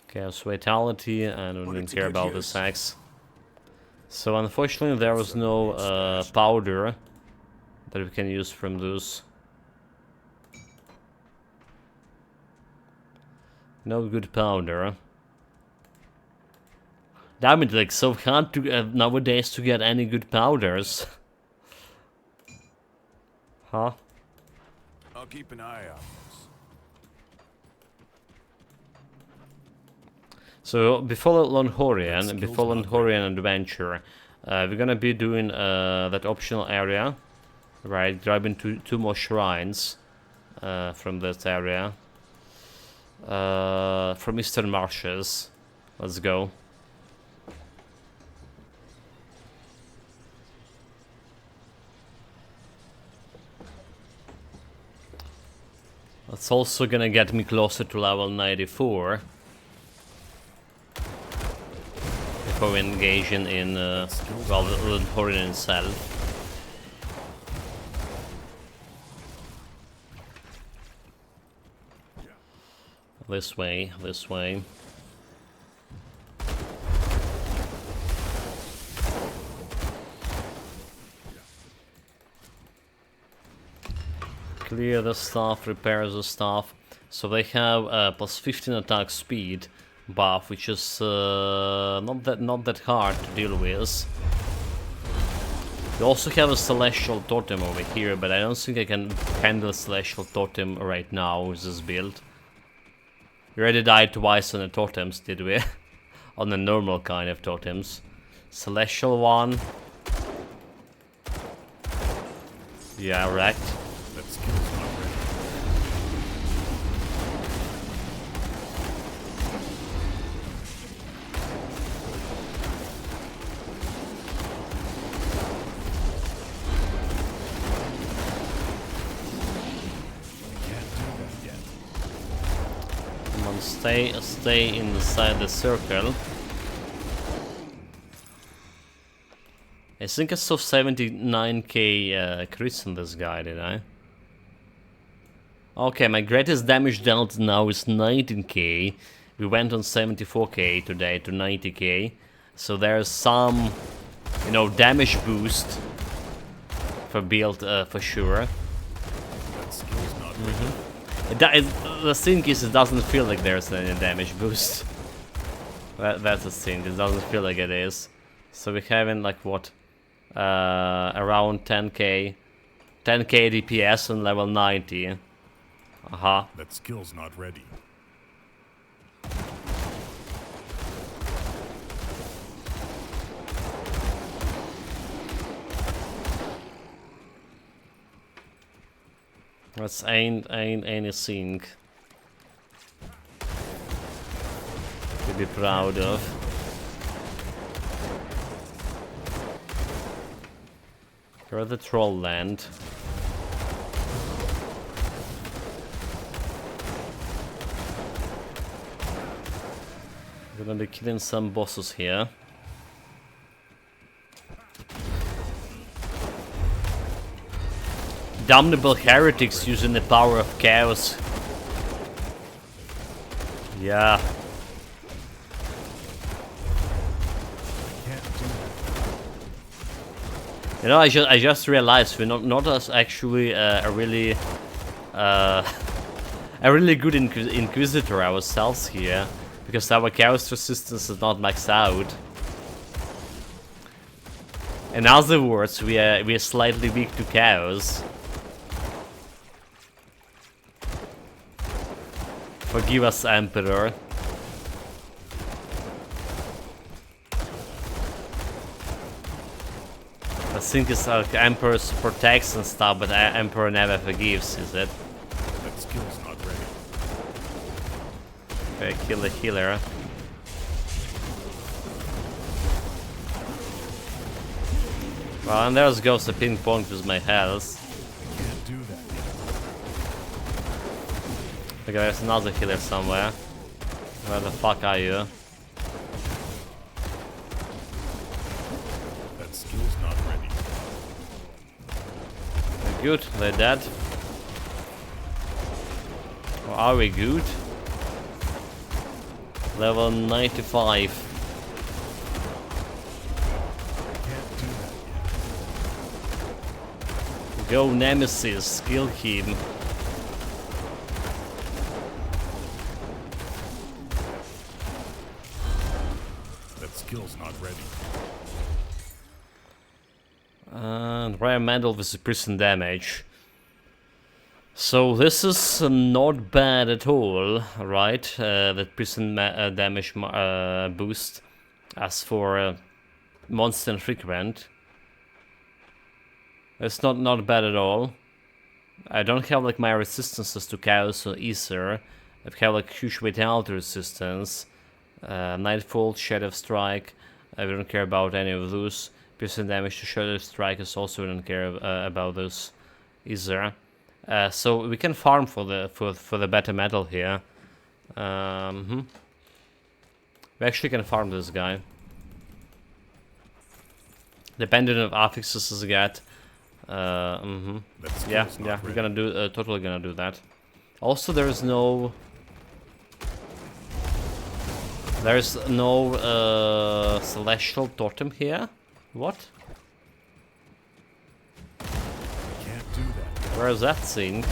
Chaos Vitality, and we don't care about this axe. So unfortunately there was no powder that we can use from those. No good powder. Damn it, like so hard to nowadays to get any good powders. Huh? I'll keep an eye out. So before Longhorian Adventure, we're gonna be doing that optional area, right? Grabbing two more shrines from that area, from Eastern Marshes. Let's go. That's also gonna get me closer to level 94. Before we engage in well, the Longhorian itself. This way, this way. Clear the stuff, repair the stuff. So they have plus 15 attack speed buff, which is not that hard to deal with. We also have a Celestial Totem over here, but I don't think I can handle Celestial Totem right now with this build. We already died twice on the totems, did we? On the normal kind of totems. Celestial one. Yeah, wrecked. That skill's not ready. Come on, stay inside the circle. I think I saw 79k crits on this guy, did I? Okay, my greatest damage dealt now is 19k. We went on 74k today to 90k. So there's some, you know, damage boost for build for sure. That skill's not ready. The thing is, it doesn't feel like there's any damage boost. That's the thing, it doesn't feel like it is. So we're having like what? Around 10k DPS on level 90. Aha. That skill's not ready. That's ain't anything to be proud of. Where the troll land? We're gonna be killing some bosses here. Damnable heretics using the power of chaos. Yeah. You know, I just realized we're not as actually a really good Inquisitor ourselves here, because our chaos resistance is not maxed out. In other words, we are slightly weak to chaos. Forgive us, Emperor. I think it's like Emperor protects and stuff, but Emperor never forgives, is it? That skill's not ready. Okay, kill the healer. Well, and there goes the ping pong with my health. Can't do that yet. Okay, there's another healer somewhere. Where the fuck are you? That skill's not ready. We're good, they're dead. Or are we good? Level 95. Can't do that yet. Go Nemesis, kill him. That skill's not ready. Rare medal with prison damage. So this is not bad at all, right? That prison damage boost. As for monster and frequent, it's not bad at all. I don't have like my resistances to chaos or ether. I have like huge vitality resistance, nightfall, shadow strike. I don't care about any of those. Piercing damage to shadow strike is also don't care about those either. So we can farm for the better metal here. We actually can farm this guy. Depending on affixes we get. Yeah, we're gonna do totally gonna do that. Also, there's no celestial totem here. What? Can't do that. Where is that scene?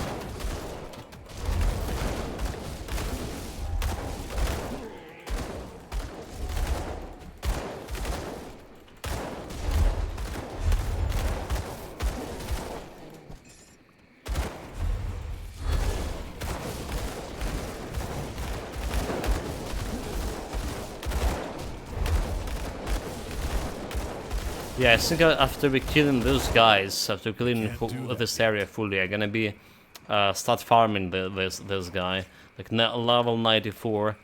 Yeah, I think after we killing those guys, after killing this area fully, I'm gonna be start farming this guy, like level 94,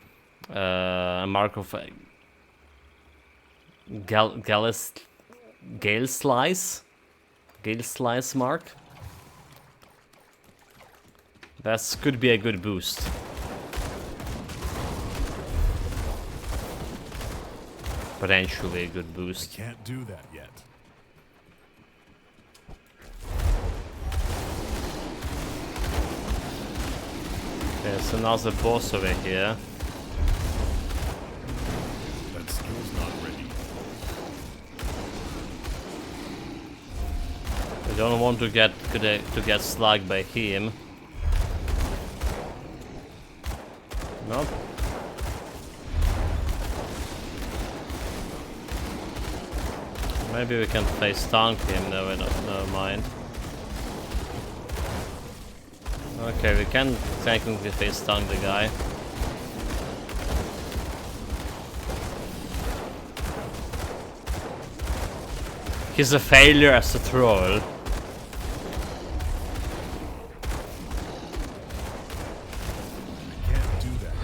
mark of Gale Slice mark. That could be a good boost. Potentially a good boost. I can't do that yet. There's another boss over here. That skill's not ready. I don't want to get slugged by him. Nope. Maybe we can face tank him, no, never mind. Okay, we can technically face tank the guy. He's a failure as a troll. Can't do that.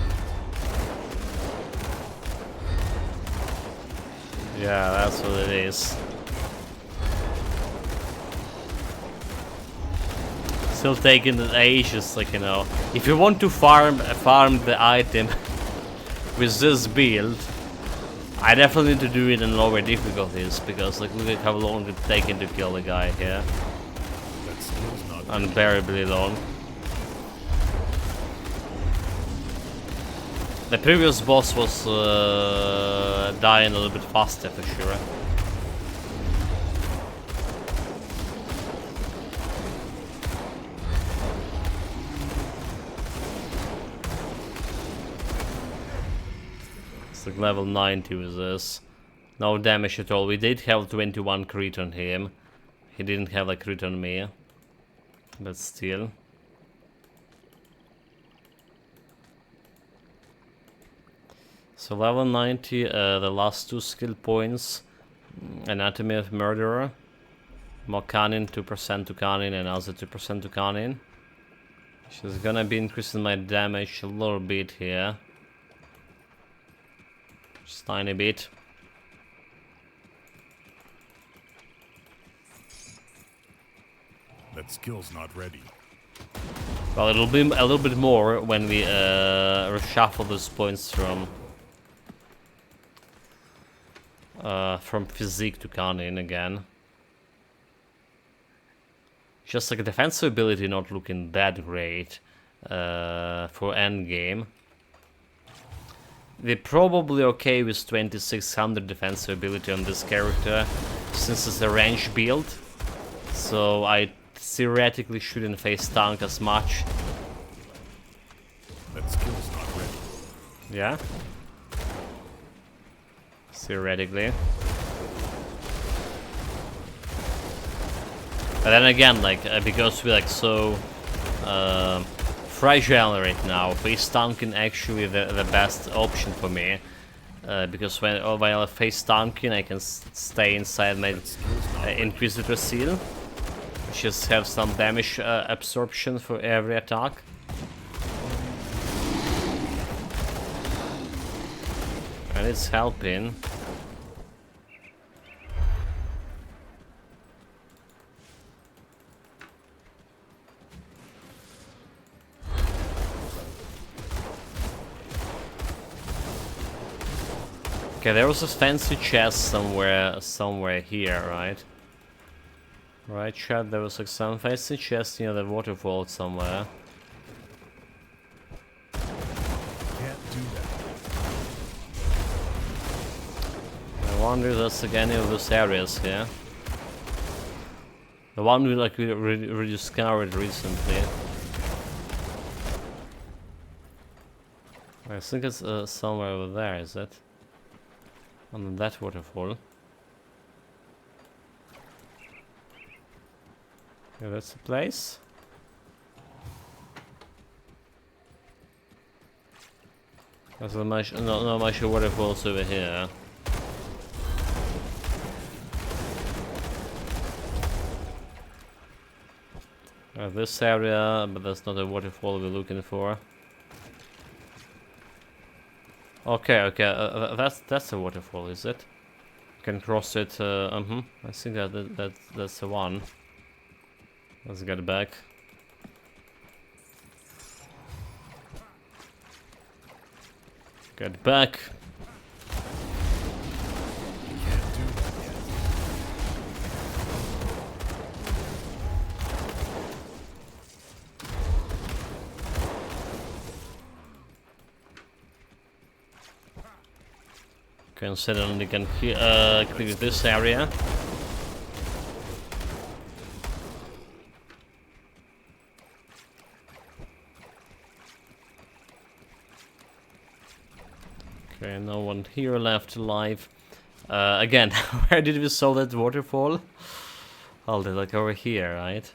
Yeah, that's what it is. Still taking the ages, like, you know. If you want to farm the item with this build, I definitely need to do it in lower difficulties, because like look at how long it's taken to kill the guy here. That skill's not ready. Unbearably long. The previous boss was dying a little bit faster for sure. It's like level 90 with this. No damage at all. We did have 21 crit on him. He didn't have a crit on me. But still. So level 90, the last 2 skill points. Anatomy of Murderer. More cannon, 2% to cannon, and also 2% to cannon. She's gonna be increasing my damage a little bit here. Just tiny bit. That skill's not ready. Well, it'll be a little bit more when we reshuffle those points from physique to cannon again. Just like defensive ability not looking that great for endgame. We're probably okay with 2600 defensive ability on this character, since it's a range build. So I theoretically shouldn't face tank as much. That skill's not ready. Yeah? theoretically. But then again, like because we're like so fragile right now, face tanking actually the best option for me. Because while I face tanking, I can stay inside my Inquisitor seal, which just have some damage absorption for every attack. And it's helping. Okay, there was a fancy chest somewhere here, right? Right, chat, there was like some fancy chest near the waterfall somewhere. Can't do that. I wonder if that's like any of those areas here. The one we like rediscovered recently. I think it's somewhere over there, is it? On that waterfall. Yeah, that's the place. There's not much waterfalls over here. This area, but that's not a waterfall we're looking for. Okay, that's a waterfall, is it? Can cross it. I think that's the one. Let's get back. Get back. Can't do that yet. Considering we can clear this area. Okay, no one here left alive. Again, where did we saw that waterfall? Oh, they're like over here, right?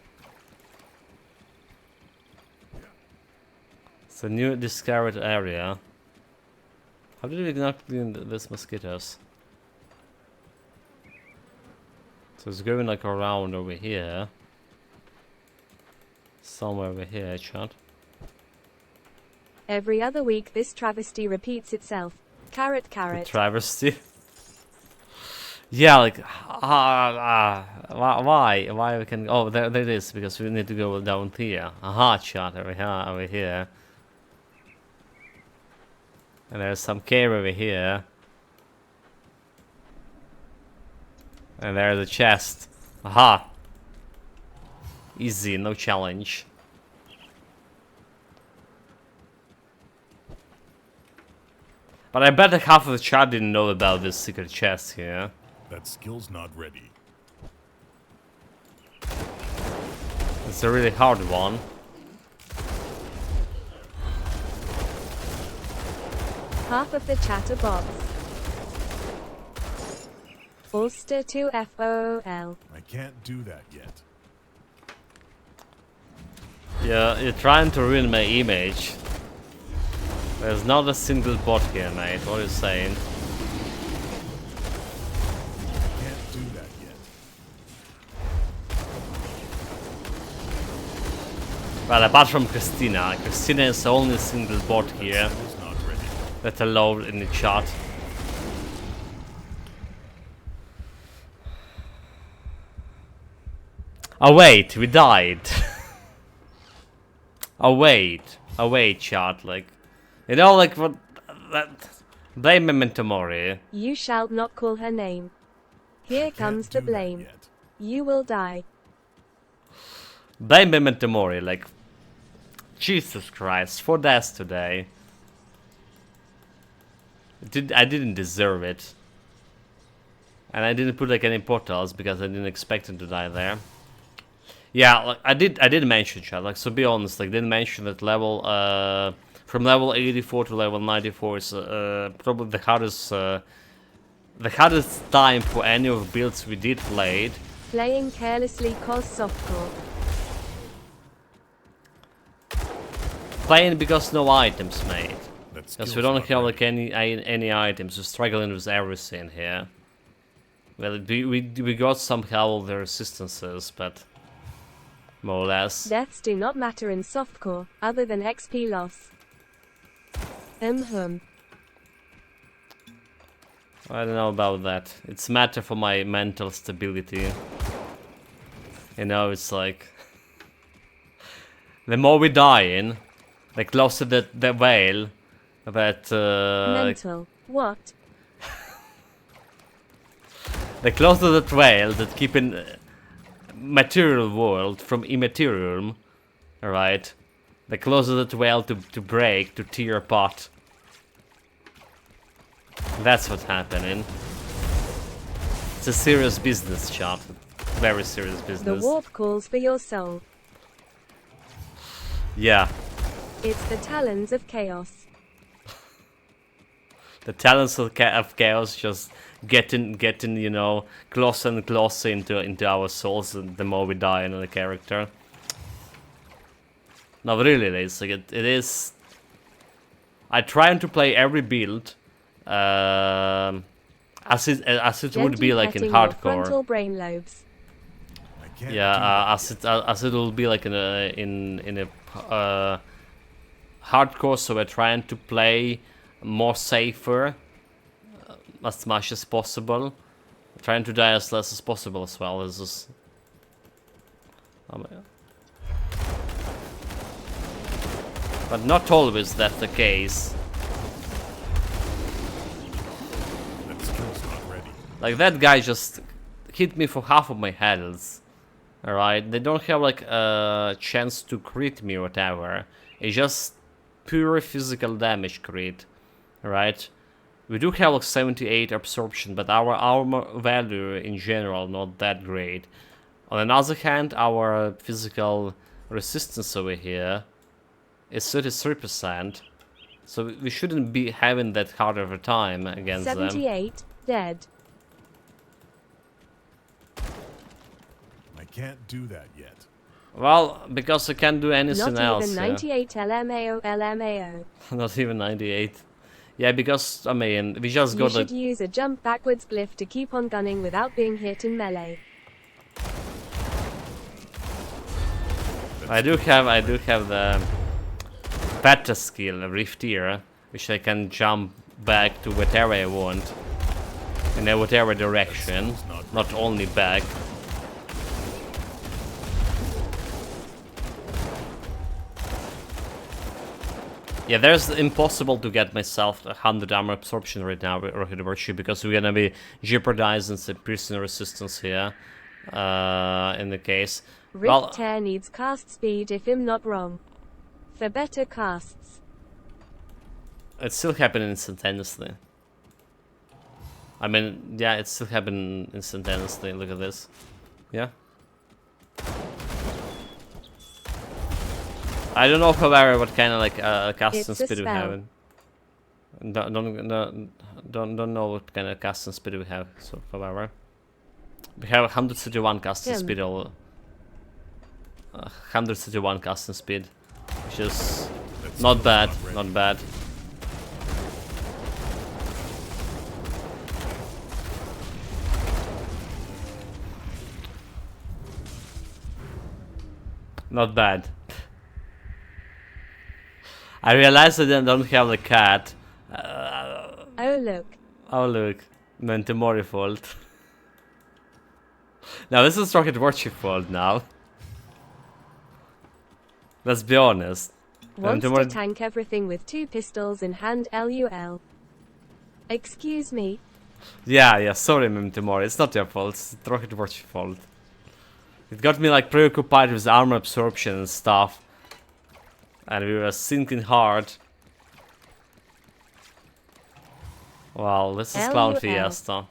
It's a new discovered area. How did we not clean these mosquitoes? So it's going like around over here. Somewhere over here, chat. Every other week this travesty repeats itself. Carrot, carrot. Travesty. Yeah, like why we can? Oh, there it is, because we need to go down here. Aha, chat, over here. And there's some cave over here. And there's a chest. Aha! Easy, no challenge. But I bet that half of the chat didn't know about this secret chest here. That skill's not ready. It's a really hard one. Half of the chatterbox. Ulster 2 FOL. I can't do that yet. Yeah, you're trying to ruin my image. There's not a single bot here, mate. What are you saying? Can't do that yet. Well, apart from Christina. Christina is the only single bot here Skill's not ready. that's allowed in the chat. Oh wait, we died. Oh wait, chat, like, you know, like, what, that, blame Memento Mori. You shall not call her name. Here comes the Can't do that blame. yet. You will die. Blame Memento Mori, like, Jesus Christ, 4 deaths today. I didn't deserve it. And I didn't put like any portals because I didn't expect him to die there. Yeah, like I did mention, chat, like, so be honest, like, didn't mention that level from level 84 to level 94 is probably the hardest the hardest time for any of builds we did played. Playing carelessly cause softcore. Playing because no items made. That Because skill's we don't not have ready. like any items. We're struggling with everything here. Well, we got somehow the resistances, but more or less. Deaths do not matter in softcore, other than XP loss. Hum. I don't know about that. It's matter for my mental stability. You know, it's like the more we die in, the closer the veil that Mental. What? the closer that veil that keeping material world from immaterial, right? The closer that veil to break, to tear apart. That's what's happening. It's a serious business, chat. Very serious The business. warp calls for your soul. Yeah. It's the talons of chaos. The talents of chaos just getting, you know, closer and closer into our souls the more we die in the character. No, really, it's like it is. I try to play every build as it would be Gently like in petting your hardcore. frontal brain lobes. I can't Yeah, do that as it will be like in a hardcore. So we're trying to play more safer, as much as possible. Trying to die as less as possible as well. This is. But not always that's the case. That skill's not ready. Like that guy just hit me for half of my health. Alright, they don't have like a chance to crit me or whatever. It's just pure physical damage crit. Alright? We do have like 78 absorption, but our armor value in general not that great. On the other hand, our physical resistance over here is 33%. So we shouldn't be having that hard of a time against them. 78, dead. I can't do that yet. Well, because I can't do anything Not else. even 98 LMAO. Not even 98. Yeah, because, I mean, we just You got should the... use a jump backwards glyph to keep on gunning without being hit in melee. I do have the better skill, Rift Ear, which I can jump back to whatever I want. In whatever direction, not only back. Yeah, there's impossible to get myself 100 armor absorption right now with Rocket Virtue because we're gonna be jeopardizing some piercing resistance here. In the case. Rift Well, Tear needs cast speed if I'm not wrong. For better casts. it's still happening instantaneously. I mean, yeah, it's still happening instantaneously. Look at this. Yeah. I don't know, however, what kind of like casting It's a speed we spell. have. Don't know what kind of casting speed we have. So, however, we have 131 casting Him. speed. 131 casting speed, which is That not skill's bad. ready. Not bad. Not bad. I realized I don't have the cat. Oh look. Oh look, Mentimori fault. Now this is Rocket Watcher fault now. Let's be honest. Wants to Mentimori- tank everything with 2 pistols in hand LUL. Excuse me. Yeah, sorry Mentimori, it's not your fault, it's Rocket Watcher fault. It got me like preoccupied with armor absorption and stuff. And we were sinking hard. Wow, this is Clown LUL. Fiesta.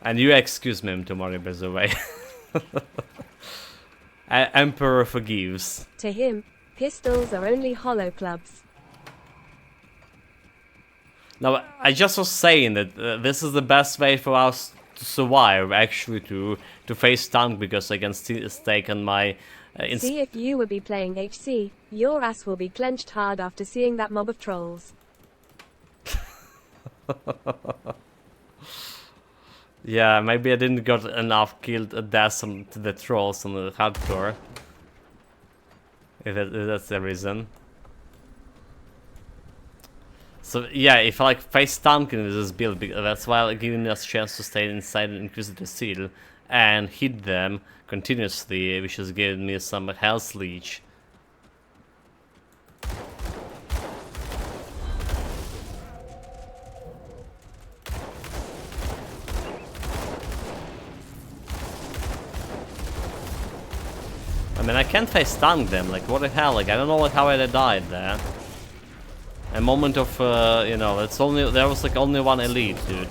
And you excuse me tomorrow, by the way. Emperor forgives. To him, pistols are only hollow clubs. No, I just was saying that this is the best way for us to survive, actually, to face tank, because I can stake on my... See, if you would be playing HC, your ass will be clenched hard after seeing that mob of trolls. Yeah, maybe I didn't got enough killed deaths to the trolls on the hardcore. If that's the reason. So yeah, if I like face tanking with this build, that's why like, giving us a chance to stay inside and Inquisitor Seal and hit them continuously, which has given me some health leech. I mean, I can't face tank them, like what the hell, like I don't know like how I died there. A moment of, you know, there was like only one elite, dude.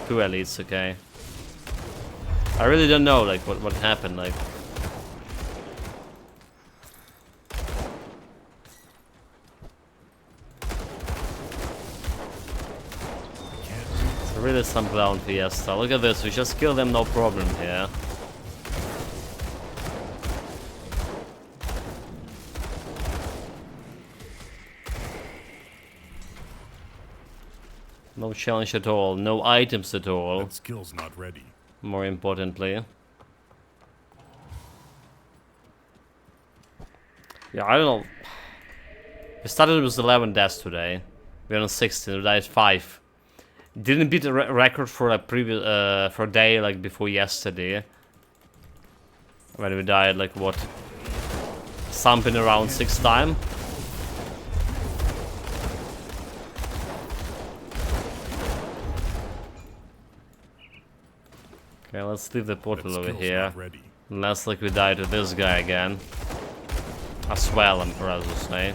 2 elites, okay. I really don't know, like, what happened, like. It's really some clown fiesta. Look at this, we just kill them, no problem here. No challenge at all, no items at all. That skill's not ready. More importantly. Yeah, I don't know. We started with 11 deaths today. We're on 16, we died 5. Didn't beat the record for a previous for a day like before yesterday. When we died like what? Something around 6 times. Okay, let's leave the portal over here. Unless like we die to this guy again. As well, I'm rather to say.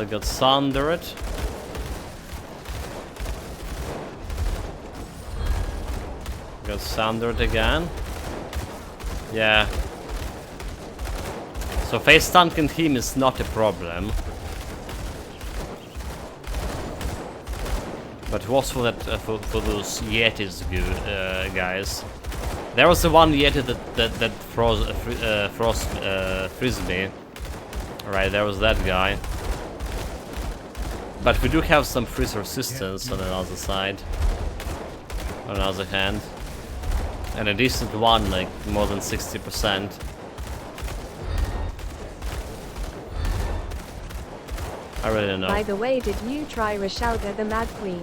Got Sundered. Got Sundered again. Yeah. So face tanking him is not a problem. But it was for that for those Yetis guys. There was the one Yeti that frost frisbee. Right, there was that guy. But we do have some freeze resistance on the other side. On the other hand, and a decent one, like more than 60%. I really don't know. By the way, did you try Rashalga the Mad Queen?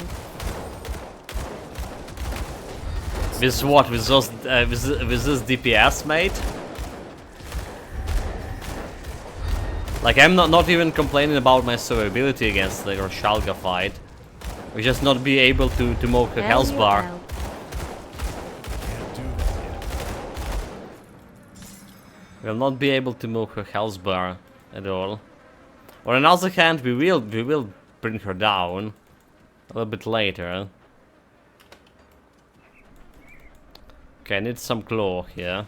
With what? With those, with this DPS, mate? Like, I'm not even complaining about my survivability against the Rashalga fight. We just not be able to moke a health bar. We'll not be able to moke her health bar at all. On the other hand, we will bring her down a little bit later. Okay, I need some claw here.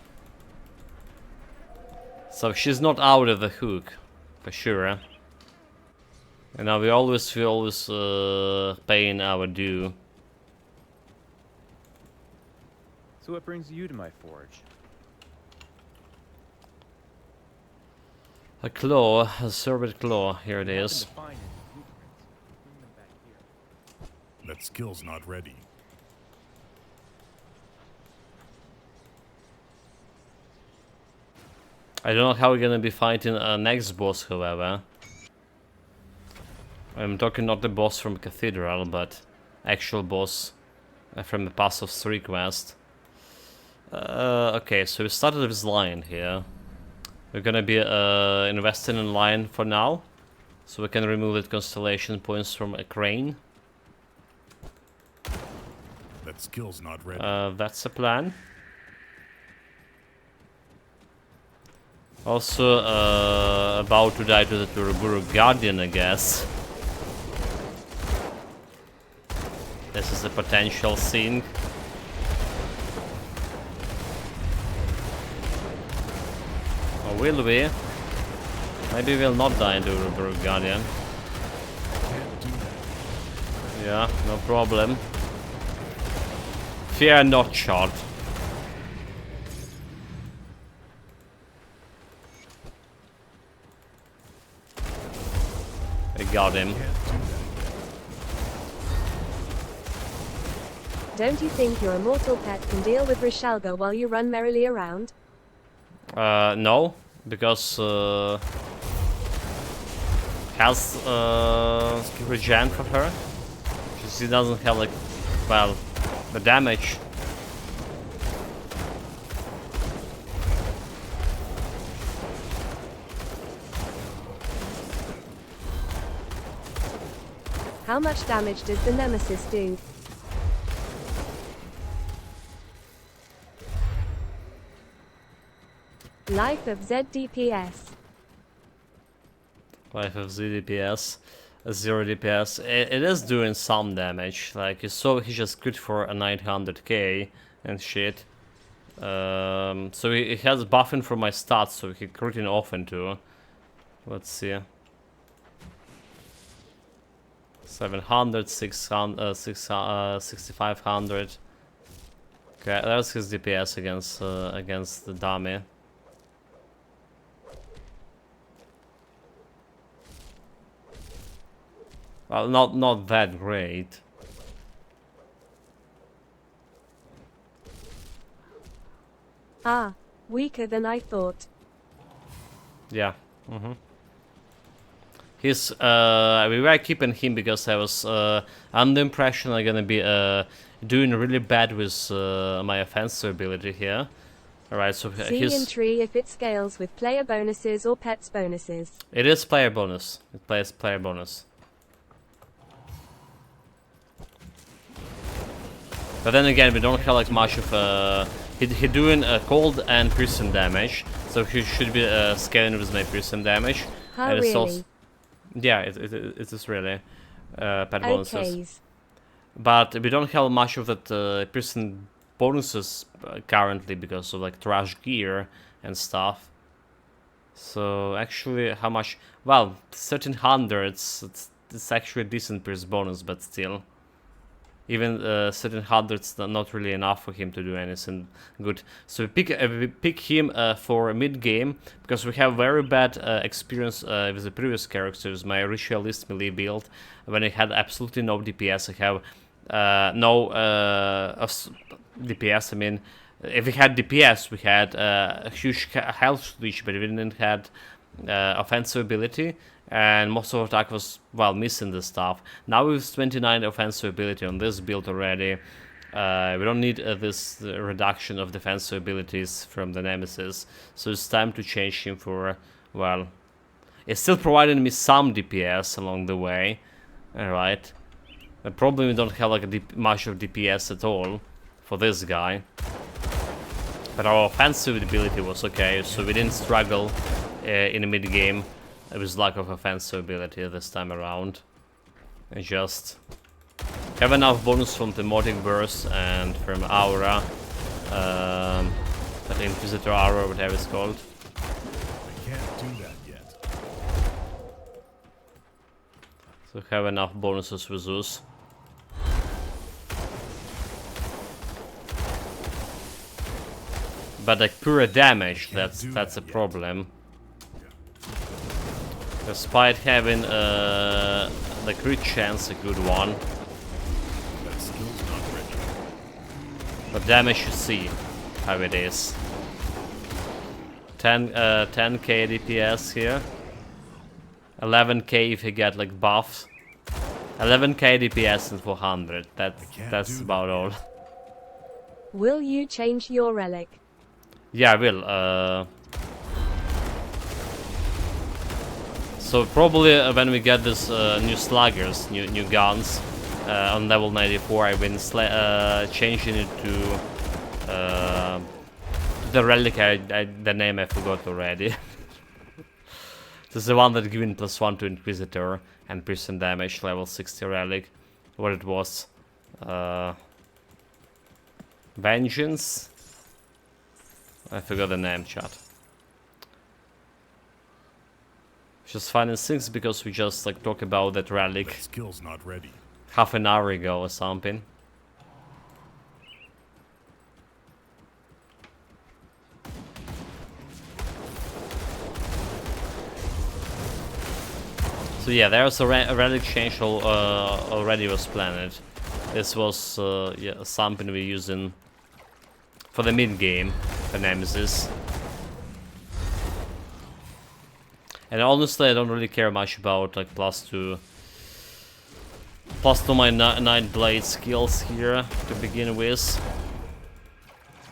So she's not out of the hook, for sure. And now we always paying our due. So what brings you to my forge? A claw, a servant claw, here it is. That skill's not ready. I don't know how we're gonna be fighting our next boss, however. I'm talking not the boss from Cathedral, but actual boss from the Pass of 3 quest. Okay, so we started with Lion here. We're gonna be investing in Lion for now, so we can remove the constellation points from a crane. That skill's not ready. That's the plan. Also, about to die to the Turuburu Guardian, I guess. This is a potential scene. will we? Maybe we'll not die into the Guardian. Yeah, no problem. Fear not, shot. I got him. Don't you think your immortal pet can deal with Rishalga while you run merrily around? No, because has regen for her. She doesn't have like, well, the damage. How much damage does the Nemesis do? Life of ZDPS. Life of ZDPS, 0 DPS. It is doing some damage. Like you saw, he just crit for a 900k and shit. So he has buffing for my stats, so he critting often too. Let's see. 700, 600, 6500. Okay, that's his DPS against the dummy. Well, not that great. Ah, weaker than I thought. Yeah. He's we were keeping him because I was under the impression I'm gonna be doing really bad with my offensive ability here. Alright, so See in tree if it scales with player bonuses or pets bonuses. it is player bonus. It plays player bonus. But then again, we don't have like much of he doing cold and piercing damage, so he should be scaling with my piercing damage. How And it's really? also, yeah, it is really pet bonuses. Okays. But we don't have much of that piercing bonuses currently because of like trash gear and stuff. So actually, how much? Well, 1300. It's actually a decent pierce bonus, but still. Even 1300's not really enough for him to do anything good. So we pick him for mid game because we have very bad experience with the previous characters. My ritualist melee build, when I had absolutely no DPS, I have no DPS. I mean, if we had DPS, we had a huge health reach, but we didn't had offensive ability. And most of our attack was, well, missing this stuff. Now with 29 offensive ability on this build already, we don't need this reduction of defensive abilities from the Nemesis. So it's time to change him for, well, it's still providing me some DPS along the way. Alright. The problem we don't have like much of DPS at all for this guy. But our offensive ability was okay, so we didn't struggle in the mid game. It was lack of offensive ability this time around. I just have enough bonus from the Mortic Burst and from Aura. That Infiltrator Aura, whatever it's called. I can't do that yet. So have enough bonuses with those. But like pure damage, that's a problem. Despite having the crit chance, a good one. That skill's not ready. But damage you see how it is. 10k DPS here. 11k if you get like buffs. 11k DPS and 400. That's about all. Will you change your relic? Yeah, I will. So probably when we get this new sluggers, new guns on level 94, I've been changing it to the relic. The name I forgot already. This is the one that giving +1 to Inquisitor and piercing damage, level 60 relic. What it was? Vengeance. I forgot the name, chat. Just finding things because we just like talked about that relic That skill's not ready. half an hour ago or something. So yeah, there's a relic change already was planned. This was yeah, something we're using for the mid game, the Nemesis. And honestly, I don't really care much about like +2 my Night Blade skills here to begin with.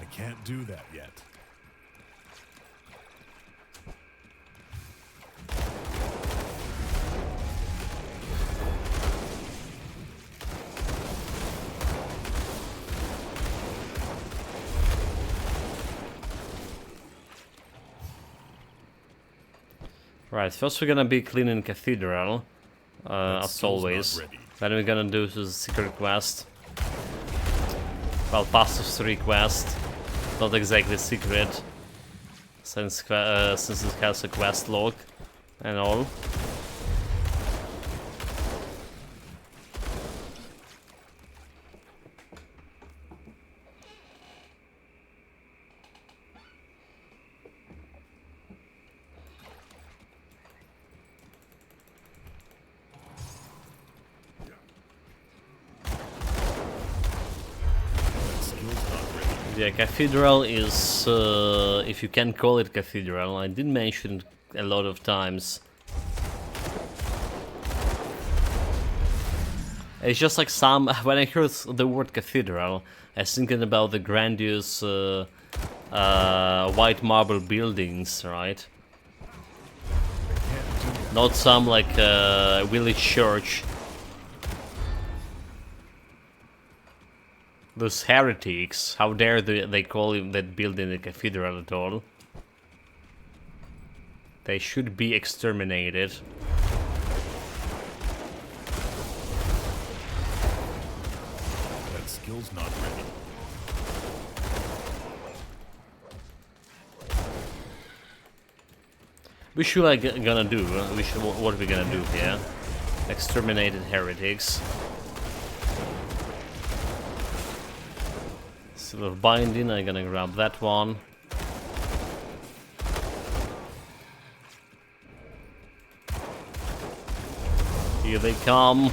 I can't do that yet. Right, first we're gonna be cleaning Cathedral, That as skill's not always. ready. Then we're gonna do the secret quest. Well, passive 3 quest. Not exactly secret, since it has a quest log and all. That skill's not ready. Yeah, Cathedral is, if you can call it Cathedral, I did mention it a lot of times. It's just like some, when I heard the word Cathedral, I was thinking about the grandiose white marble buildings, right? Not some like village church. Those heretics, how dare they call that building a cathedral at all? They should be exterminated. That skill's not ready. We should like gonna do? What are we gonna do here? Exterminated heretics. Silver binding. I'm gonna grab that one. Here they come.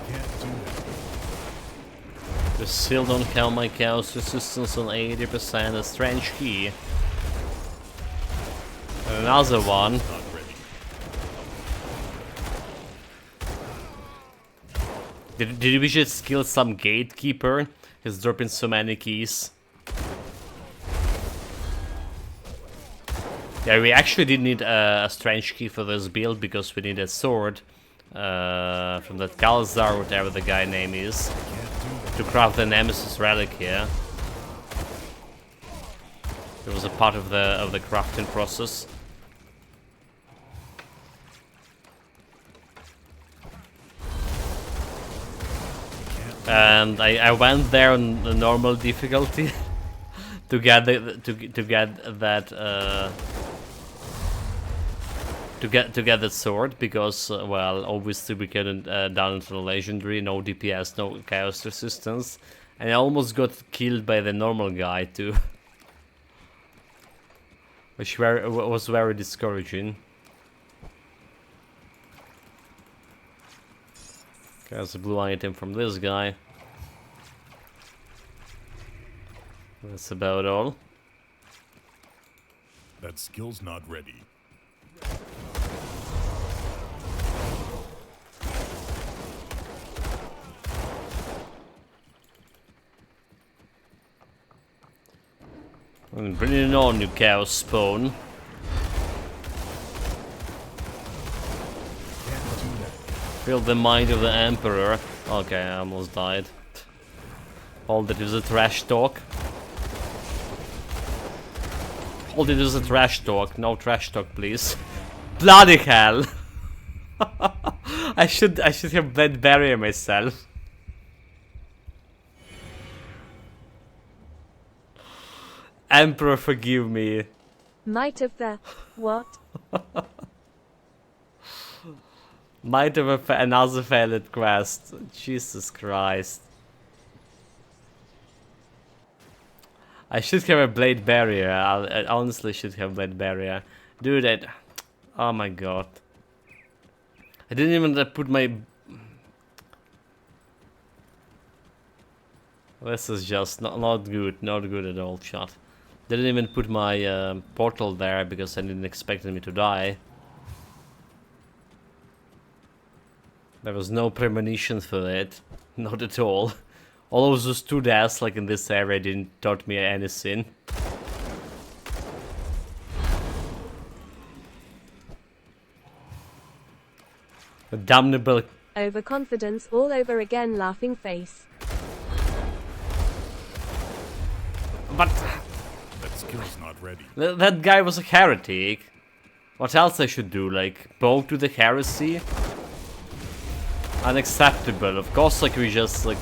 Can't do that. We still don't count my chaos resistance on 80%. A strange key. And another one. Not ready. Did we just kill some gatekeeper? He's dropping so many keys. Yeah, we actually did need a strange key for this build because we need a sword from that Kalzar, whatever the guy name is, to craft the Nemesis relic here. It was a part of the crafting process. And I went there on the normal difficulty to get that sword because well, obviously we couldn't down into the legendary, no DPS, no chaos resistance, and I almost got killed by the normal guy too, which was very discouraging. There's a blue item from this guy. That's about all. That skill's not ready. And bring it on, you cow spawn. Feel the mind of the Emperor. Okay, I almost died. All that is a trash talk. All that is a trash talk. No trash talk, please. Bloody hell! I should have bled barrier myself. Emperor, forgive me. Might of the what? Might have another failed quest. Jesus Christ. I should have a blade barrier. I honestly should have blade barrier. Dude, oh my god. I didn't even put my... This is just not good. Not good at all, chat. Didn't even put my portal there because I didn't expect me to die. There was no premonition for it. Not at all. All of those 2 deaths, like in this area, didn't taught me anything. A damnable... Overconfidence all over again, laughing face. But... That skill's not ready. That guy was a heretic. What else I should do? Like, bow to the heresy? Unacceptable. Of course, like, we just, like,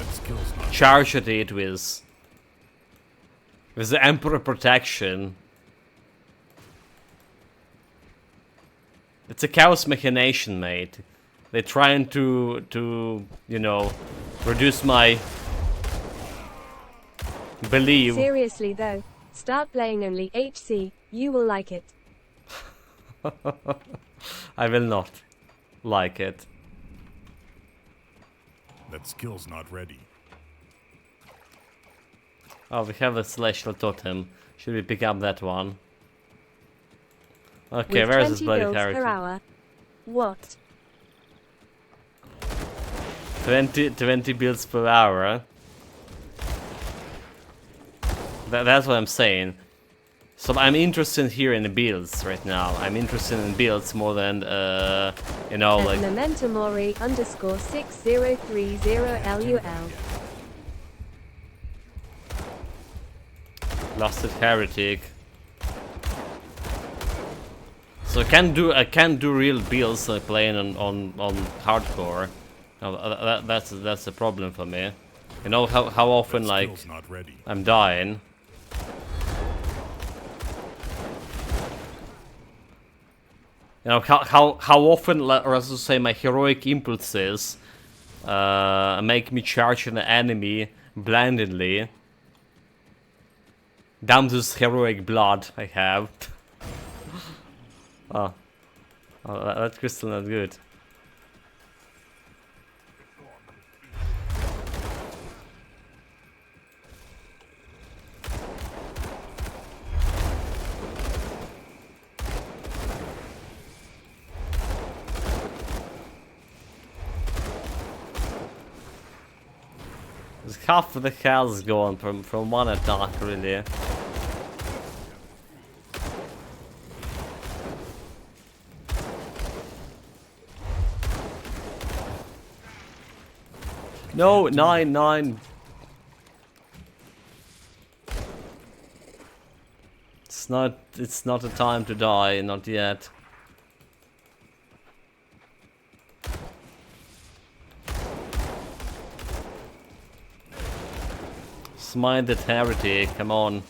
charge at it with the Emperor protection. It's a chaos machination, mate. They're trying to you know, reduce my belief. Seriously though, start playing only HC, you will like it. I will not like it. That skill's not ready. Oh, we have a celestial totem. Should we pick up that one? Okay, With where is this 20 bloody builds per character? hour. What? 20 builds per hour. That's what I'm saying. So I'm interested here in the builds right now. I'm interested in builds more than you know, like Memento Mori _6030LUL. Lusted Heretic. So I can't do real builds like playing on hardcore. That's a problem for me. You know how often like I'm dying. You know how often, or as to say, my heroic impulses make me charge an enemy blindly. Damn this heroic blood I have. Oh, that's crystal not good. Half of the health gone from one attack, really. No, 9. It's not a time to die, not yet. Smite that heretic, come on.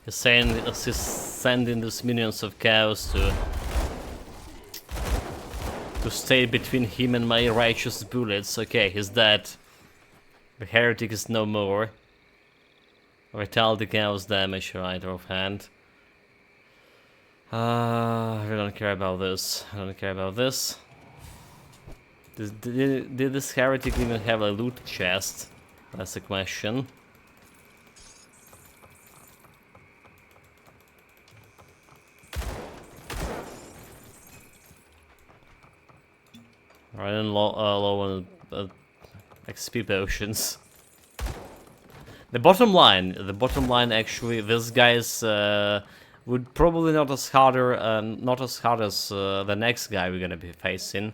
He's sending these minions of chaos to stay between him and my righteous bullets. Okay, he's dead. The heretic is no more. Vitality chaos damage, right, offhand. I don't care about this. I don't care about this. Did this heretic even have a loot chest? That's the question. Right, and low on XP potions. The bottom line actually, this guy's would probably not as hard as the next guy we're gonna be facing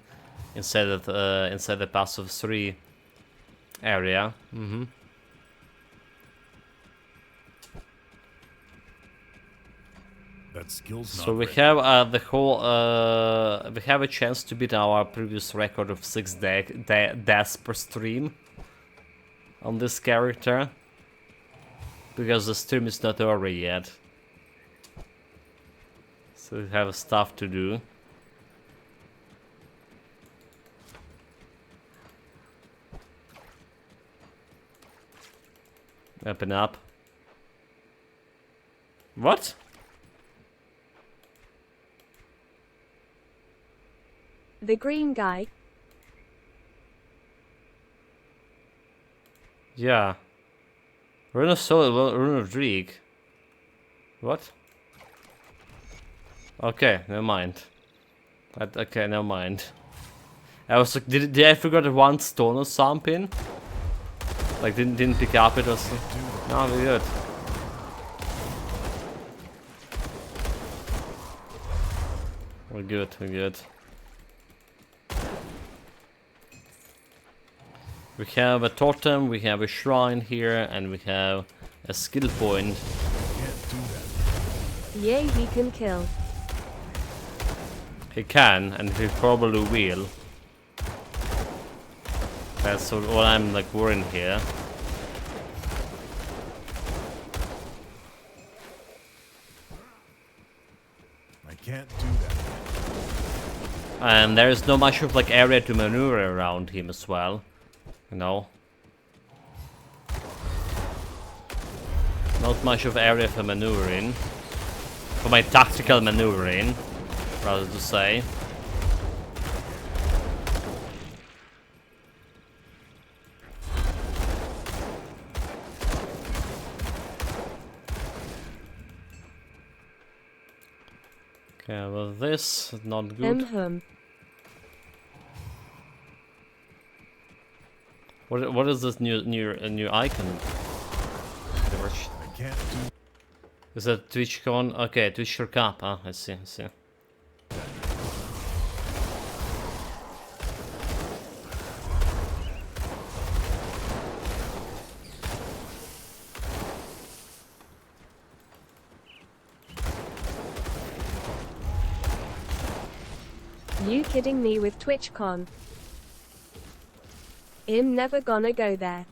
inside the Pass of 3 area. That skill's not So we ready. have we have a chance to beat our previous record of 6 deaths per stream on this character. Because the stream is not over yet. So we have stuff to do. Open up. What? The green guy. Yeah. Rune of Soul, Rune of Dreek. What? Okay, never mind. Okay, never mind. I was like, did I forgot one stone or something? Like didn't pick up it or something? No, we're good. We're good, we're good. We have a totem, we have a shrine here, and we have a skill point. Yay, he can kill. He can, and he probably will. That's what I'm like worrying here. I can't do that. And there is not much of like area to maneuver around him as well. You know? Not much of area for maneuvering. For my tactical maneuvering, rather to say. Okay, well this is not good. What is this new icon? I can't do. Is that TwitchCon? Okay, Twitch your Cup. Ah, I see, I see. You kidding me with TwitchCon? I'm never gonna go there.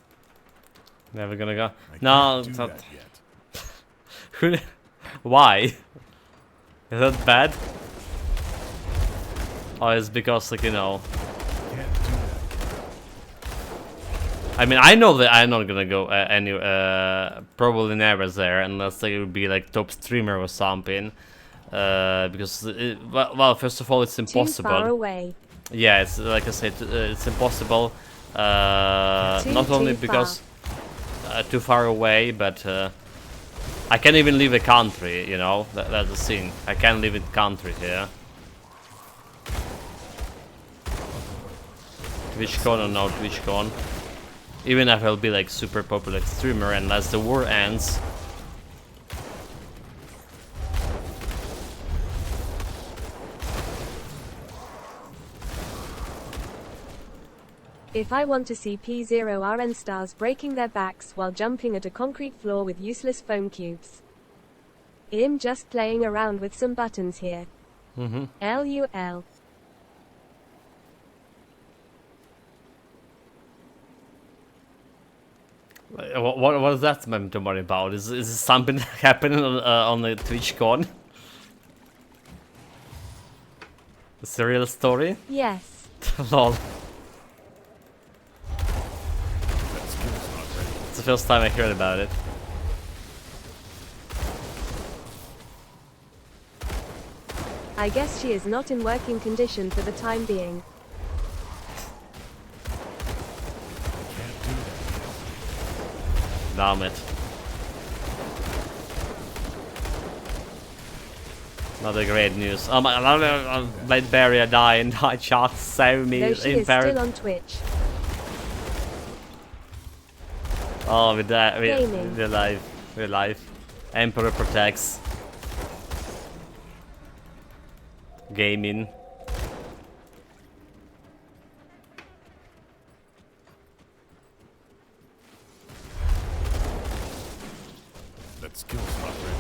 Never gonna go. I No, can't do that, that yet. why? Is that bad? Oh, it's because like, you know. Can't do that. I mean, I know that I'm not gonna go probably never there unless like, it would be like top streamer or something. Because well, first of all, it's impossible. Too far away. Yeah, it's like I said, it's impossible. Not only because too far away, but I can't even leave the country. You know, that's the thing. I can't leave the country here. TwitchCon or no TwitchCon. Even if I'll be like super popular streamer, unless the war ends. If I want to see P0RN stars breaking their backs while jumping at a concrete floor with useless foam cubes. I'm just playing around with some buttons here. LUL. What is that meant to worry about? Is something happening on the TwitchCon? It's a real story? Yes. Lol. It's the first time I heard about it. I guess she is not in working condition for the time being. Damn it. Another great news. Oh my, let Barrier die and I chat save me Though she in is Paris. still on Twitch. Oh, with that, Gaming. we're live. We're live. Emperor protects. Gaming. That skill's not ready.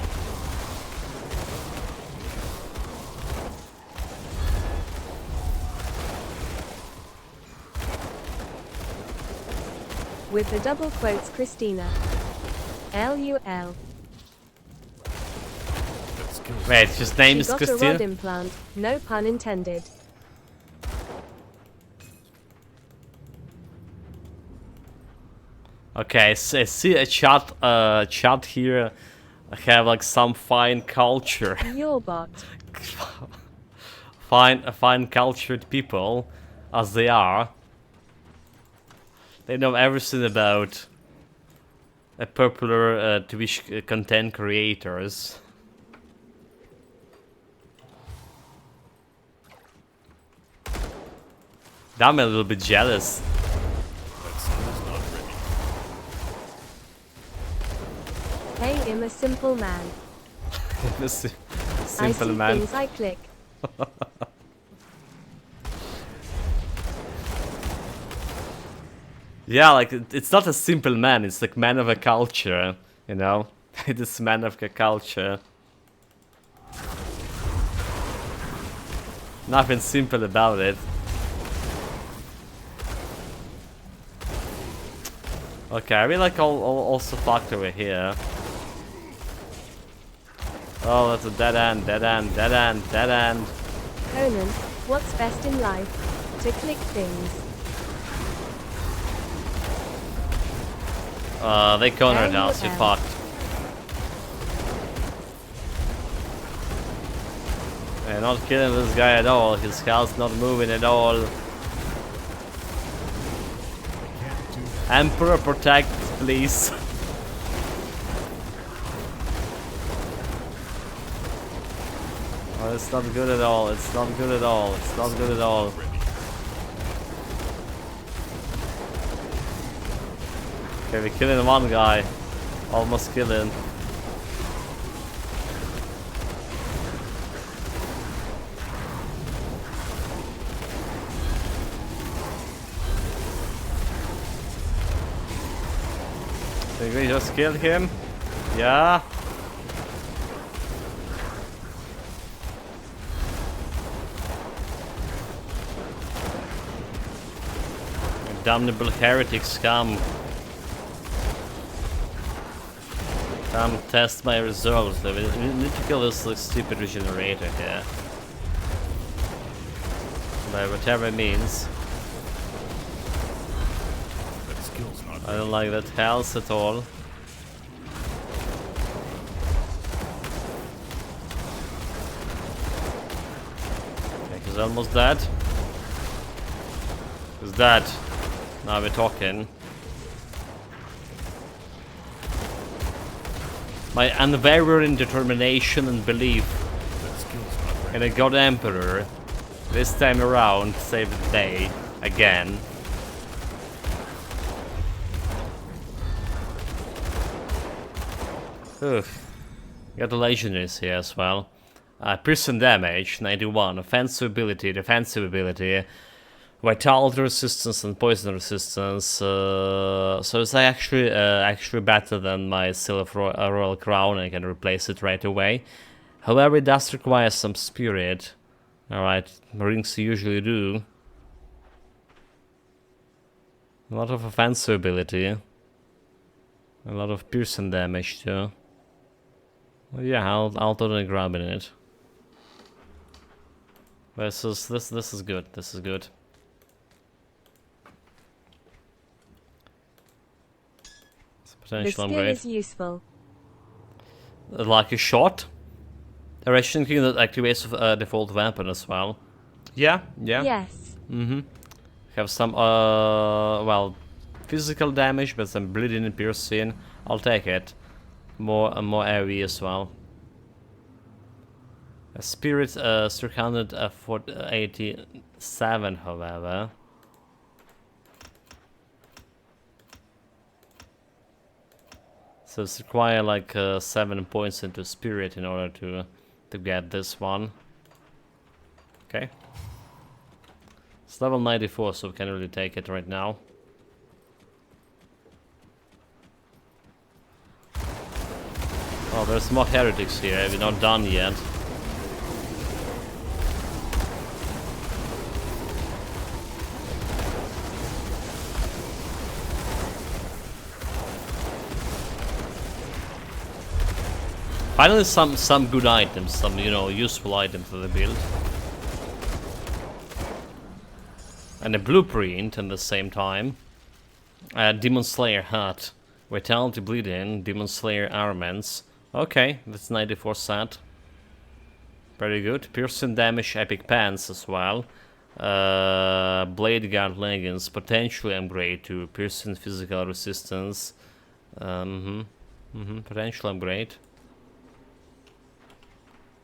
With the double quotes, Christina. LUL. Wait, his name She is got a rod Christine? implant. No pun intended. Okay, so I see a chat here have like some fine culture. Your bot. fine cultured people, as they are. They know everything about popular Twitch content creators. I'm a little bit jealous. Hey, I'm a simple man. This I simple see man. things I click. Yeah, like it's not a simple man. It's like man of a culture, you know. It is man of a culture. Nothing simple about it. Okay, I mean, like, also fucked over here. Oh, that's a dead end, dead end, dead end, dead end. Conan, what's best in life? To click things. They cornered us, you fucked. They're not killing this guy at all, his health's not moving at all. Emperor, protect, please. Oh, it's not good at all, it's not good at all, it's not good at all. Okay, we're killing one guy. Almost killing. Think we just killed him? Yeah. Damnable heretic scum. Come test my results. We need to kill this like, stupid regenerator here. By whatever it means. I don't like that health at all. Okay, he's almost dead. He's dead. Now we're talking. My unwavering determination and belief in a god emperor this time around saved the day again. Oof. Got the legendaries here as well. Piercing damage 91, offensive ability, defensive ability, vitality resistance and poison resistance. So it's actually better than my silver royal crown. I can replace it right away. However, it does require some spirit. All right, rings usually do. A lot of offensive ability. A lot of piercing damage too. Well, yeah, I'll totally grab it. This is good. This is good. The skill is useful. Like a shot? A Russian king that activates a default weapon as well. Yeah, yeah. Yes. Have some well, physical damage, but some bleeding and piercing. I'll take it. More AoE as well. A spirit 387, however. So it's require like 7 points into spirit in order to get this one. Okay. It's level 94, so we can really take it right now. Oh, there's more heretics here. We're not done yet. Finally, some good items, some useful items for the build, and a blueprint at the same time. Demon Slayer hat, Vitality Bleeding, Demon Slayer armaments. Okay, that's 94 set. Very good. Piercing damage, epic pants as well. Blade guard leggings, potentially upgrade to piercing physical resistance. Potential upgrade.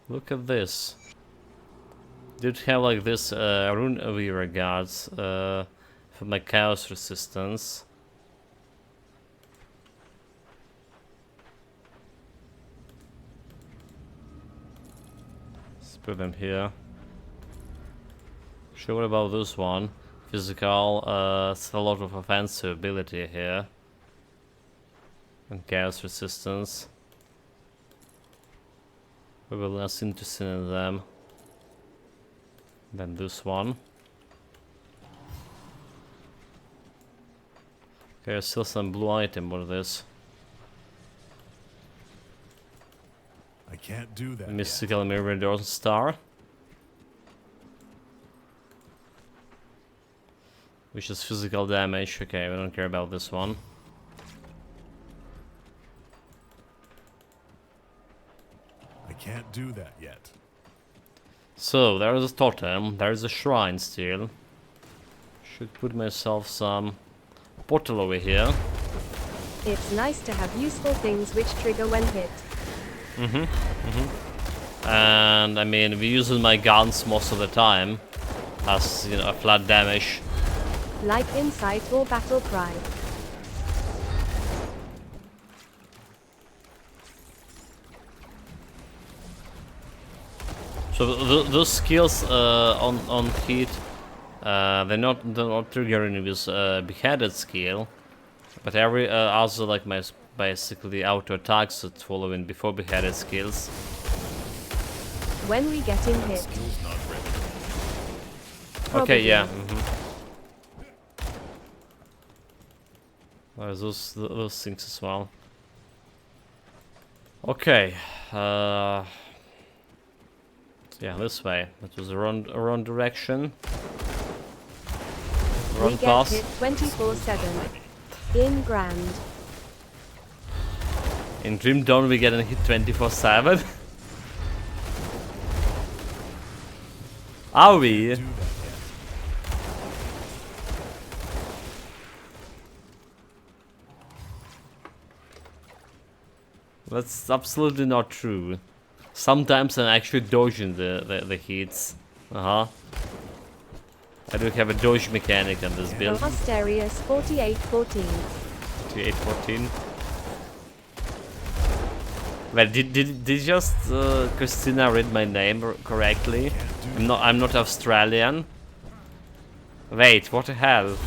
Look at this. Did have like this rune weaver guards for my chaos resistance. Let's put them here. Sure about this one. Physical, it's a lot of offensive ability here. And chaos resistance. We were less interested in them than this one. Okay, still some blue item for this. I can't do that. Mystical Mirror Star. Which is physical damage. Okay, we don't care about this one. I can't do that yet. So, there is a totem, there is a shrine still. Should put myself some portal over here. It's nice to have useful things which trigger when hit. And I mean, we're using my guns most of the time as, a flat damage. Like Insight or Battle Cry. So those skills on hit, they're not triggering with beheaded skill, but every also like my basically auto attacks that following before beheaded skills. When we getting hit. Skill's not ready. Okay, Probably. yeah. There's those things as well. Okay. Yeah, this way. That was the wrong direction. Wrong We get path. hit 24/7. In Grand. In Grim Dawn we get a hit 24/7. Are we? Do that yet. That's absolutely not true. Sometimes I'm actually dodging the hits. I do have a dodge mechanic on this build. Asterius 4814. 2814. Well, did just Christina read my name correctly? I'm not Australian. Wait, what the hell?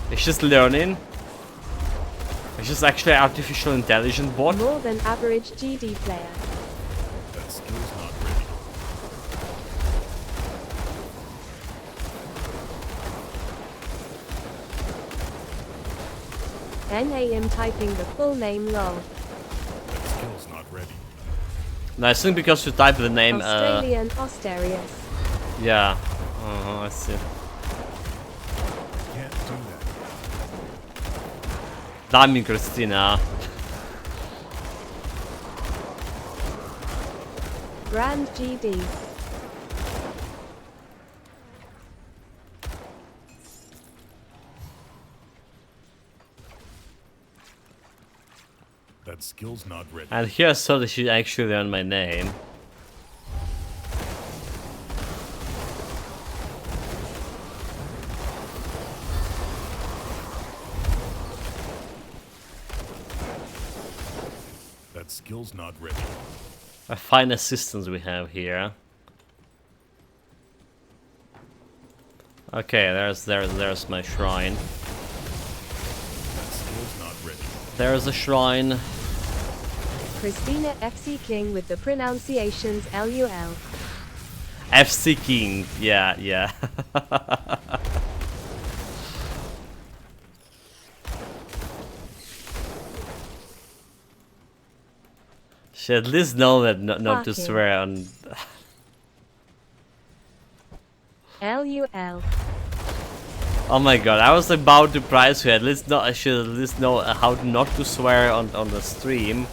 It's just learning. It's just actually artificial intelligence bot. More than average GD player. That skill's not ready. 10 AM typing the full name lol. That skill's not ready. No, I think because you type the name. Australian Asterius. Yeah. I see. Can't do that. Damn you, Christina. Grand GD. That skill's not ready. And here I saw that she actually learned my name. That skill's not ready. A fine assistance we have here. Okay, there's my shrine. That skill's not ready. There's a shrine. Christina FC King with the pronunciations LUL. FC King. Yeah. Should at least know that not to Fucking. swear on. LUL. Oh my god, I was about to prize her. At least know, I should at least know how not to swear on the stream.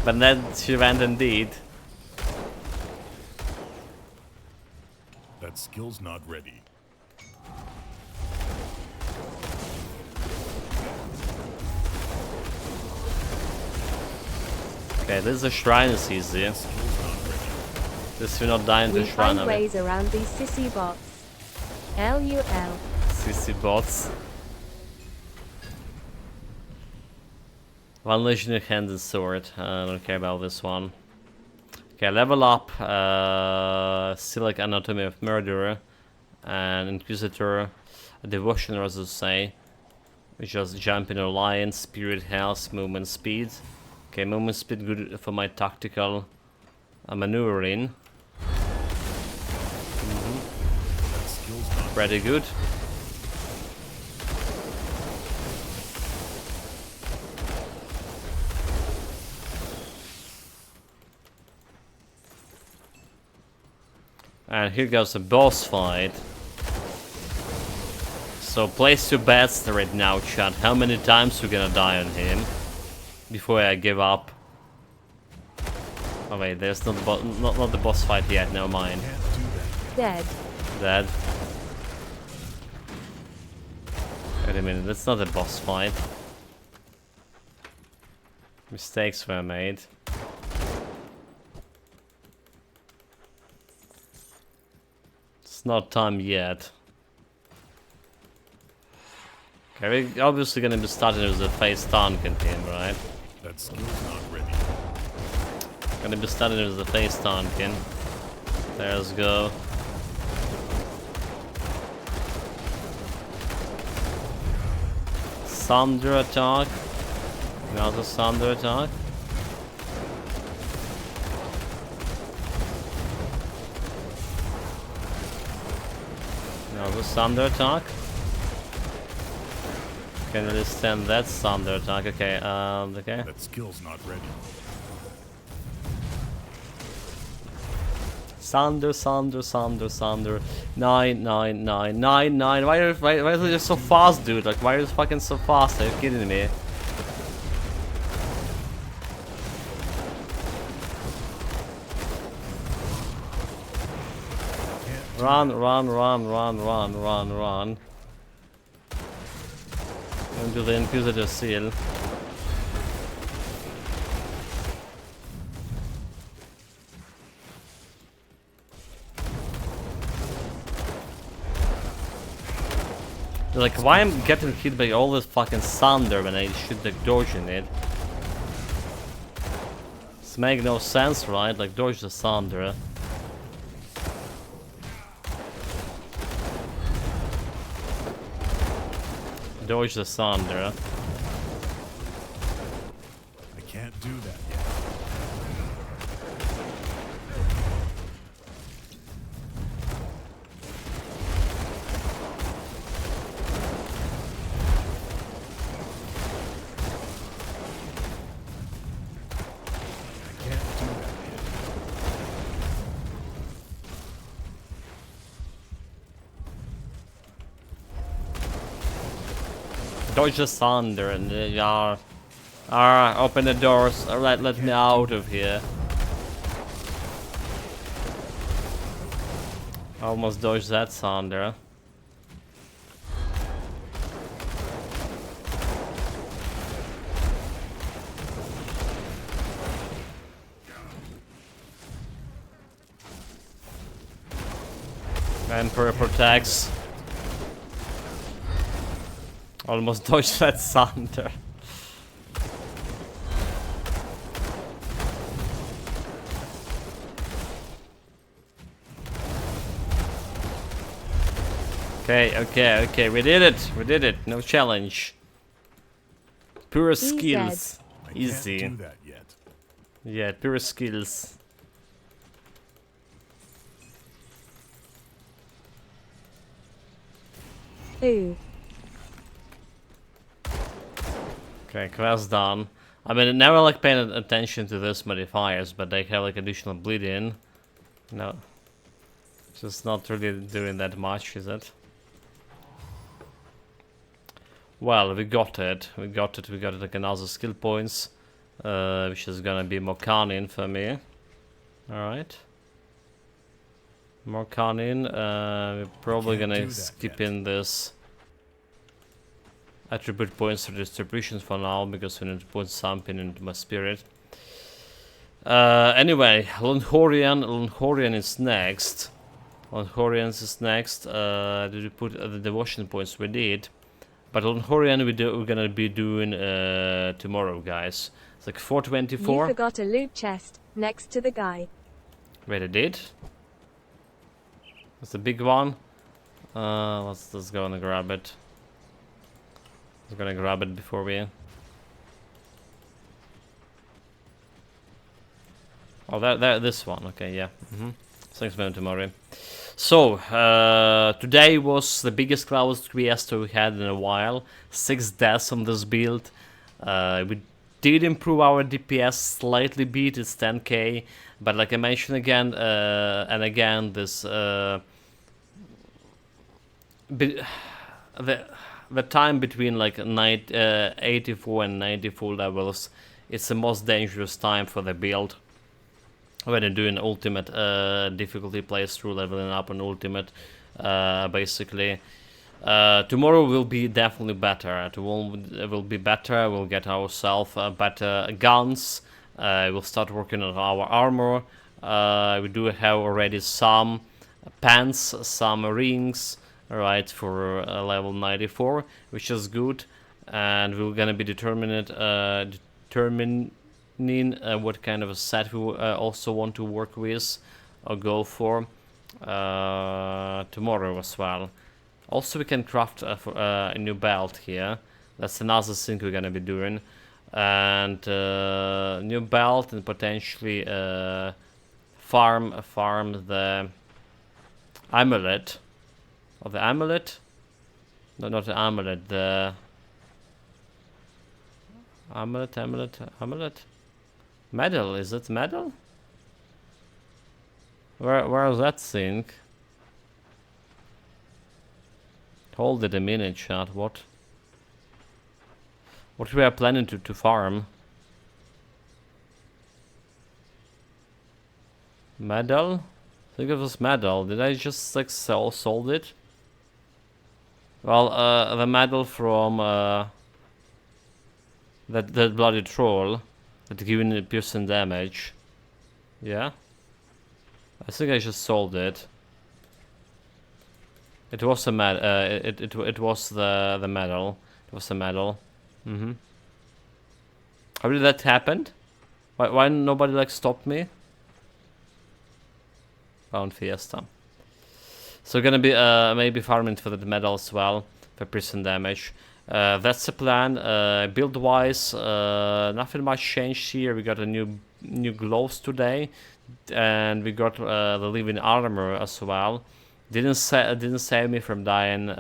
But then she went indeed. That skill's not ready. Okay, this is shrine is easy. This will not die in We the shrine. find ways around these sissy bots. LUL. CC bots. One legendary hand and sword. I don't care about this one. Okay, level up. Select Anatomy of Murderer and Inquisitor. Devotion, as I say. We just jump in Alliance, Spirit, Health, Movement Speed. Okay, Movement Speed good for my tactical maneuvering. Pretty good. And here goes a boss fight. So place your bets right now, chat. How many times we're gonna die on him before I give up? Oh wait, there's not the boss fight yet. Never mind. Dead. Dead. Wait a minute, that's not a boss fight. Mistakes were made. It's not time yet. Okay, we're obviously gonna be starting with a face tank in him, right? That skill's not ready. Gonna be starting with the face tank in. Let's go. Thunder attack. Another thunder attack. Another thunder attack. Can really stand that thunder attack. Okay, okay. That skill's not ready. Thunder, thunder, thunder, thunder. 9, 9, 9, 9, 9. Why are they so fast, dude? Like, why are you fucking so fast? Are you kidding me? Run, run, run, run, run, run, run. Into the Inquisitor seal. Like, why I'm getting hit by all this fucking thunder when I should like dodge in it? This makes no sense, right? Like, dodge the thunder. Dodge the thunder. I can't do that yet. Dodge the thunder and open the doors. Alright, let me out of here. Almost dodged that thunder. Emperor protects. Almost dodged that thunder. Okay, we did it, no challenge. Pure He's skills. I Easy. can't do that yet. Yeah, pure skills. Ooh. Okay, quest done. I mean, I never like paying attention to those modifiers, but they have like additional bleed-in. No, just not really doing that much, is it? Well, we got it. We got like another skill points, which is gonna be more cunning for me. Alright. More cunning. We're probably gonna skip in this attribute points for distributions for now, because we need to put something into my spirit. Anyway, Longhorian is next. Longhorian is next. Did we put the devotion points? We did. But Longhorian we're gonna be doing tomorrow, guys. It's like 424. You forgot a loot chest next to the guy. Wait, I did? That's the big one. Let's go and grab it. I'm gonna grab it before we... Oh, this one. Okay, yeah. Thanks, man, tomorrow. So, today was the biggest cloud fiesta we had in a while. 6 deaths on this build. We did improve our DPS, slightly beat its 10k. But like I mentioned again and again, this... the time between like 84 and 94 levels, it's the most dangerous time for the build. When you're doing ultimate difficulty playthrough, leveling up on ultimate, basically. Tomorrow will be definitely better. Tomorrow will be better. We'll get ourselves better guns. We'll start working on our armor. We do have already some pants, some rings, right, for level 94, which is good. And we're gonna be determining what kind of a set we also want to work with or go for tomorrow as well. Also, we can craft a new belt here. That's another thing we're gonna be doing. And new belt, and potentially farm the amulet. Or the amulet? No, not the amulet. The amulet. Medal, is it medal? Where is that thing? Hold it a minute, chat. What we are planning to farm? Medal? Think of this medal. Did I just like sold it? Well, the medal from that bloody troll that giving piercing damage. Yeah, I think I just sold it. It was a it was the medal. It was a medal. How did that happen? Why nobody like stopped me? Found Fiesta. So gonna be maybe farming for the medal as well for piercing damage. That's the plan. Build wise, nothing much changed here. We got a new gloves today, and we got the living armor as well. Didn't save me from dying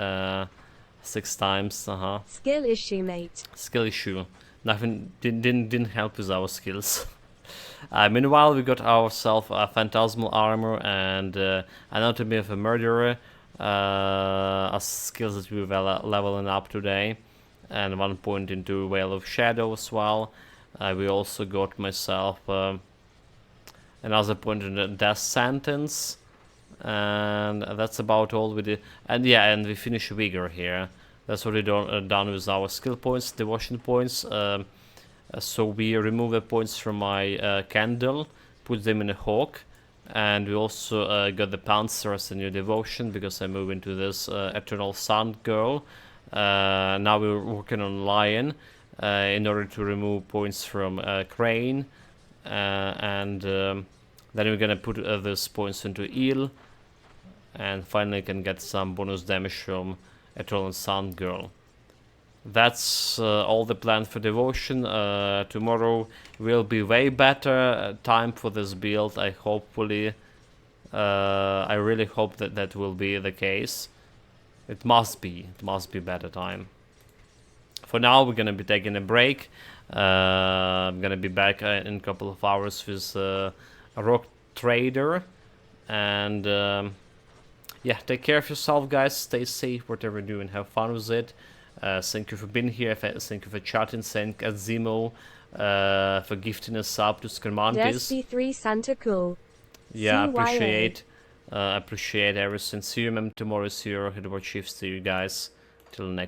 6 times. Skill issue, mate. Skill issue. Nothing didn't help with our skills. Meanwhile, we got ourselves a phantasmal armor and anatomy of a murderer as skills that we were leveling up today, and 1 point into Veil of Shadow as well. We also got myself another point in the death sentence, and that's about all we did. And yeah, and we finish vigor here. That's what we done with our skill points, devotion points. So we remove the points from my candle, put them in a hawk, and we also got the Panzer as a new devotion because I move into this Eternal Sun girl. Now we're working on Lion in order to remove points from Crane, and then we're gonna put these points into Eel, and finally can get some bonus damage from Eternal Sun girl. That's all the plan for devotion. Tomorrow will be way better time for this build. I really hope that will be the case. It must be better time. For now, we're gonna be taking a break. I'm gonna be back in a couple of hours with a rock trader, and yeah, take care of yourself, guys. Stay safe, whatever you do, and have fun with it. Thank you for being here. Thank you for chatting. Thank Azimo for gifting us up to Scarmantis. SP3 Santa Cool. Yeah, CYA. appreciate everything. See you, remember tomorrow is your Headboard Chiefs to you guys. Till next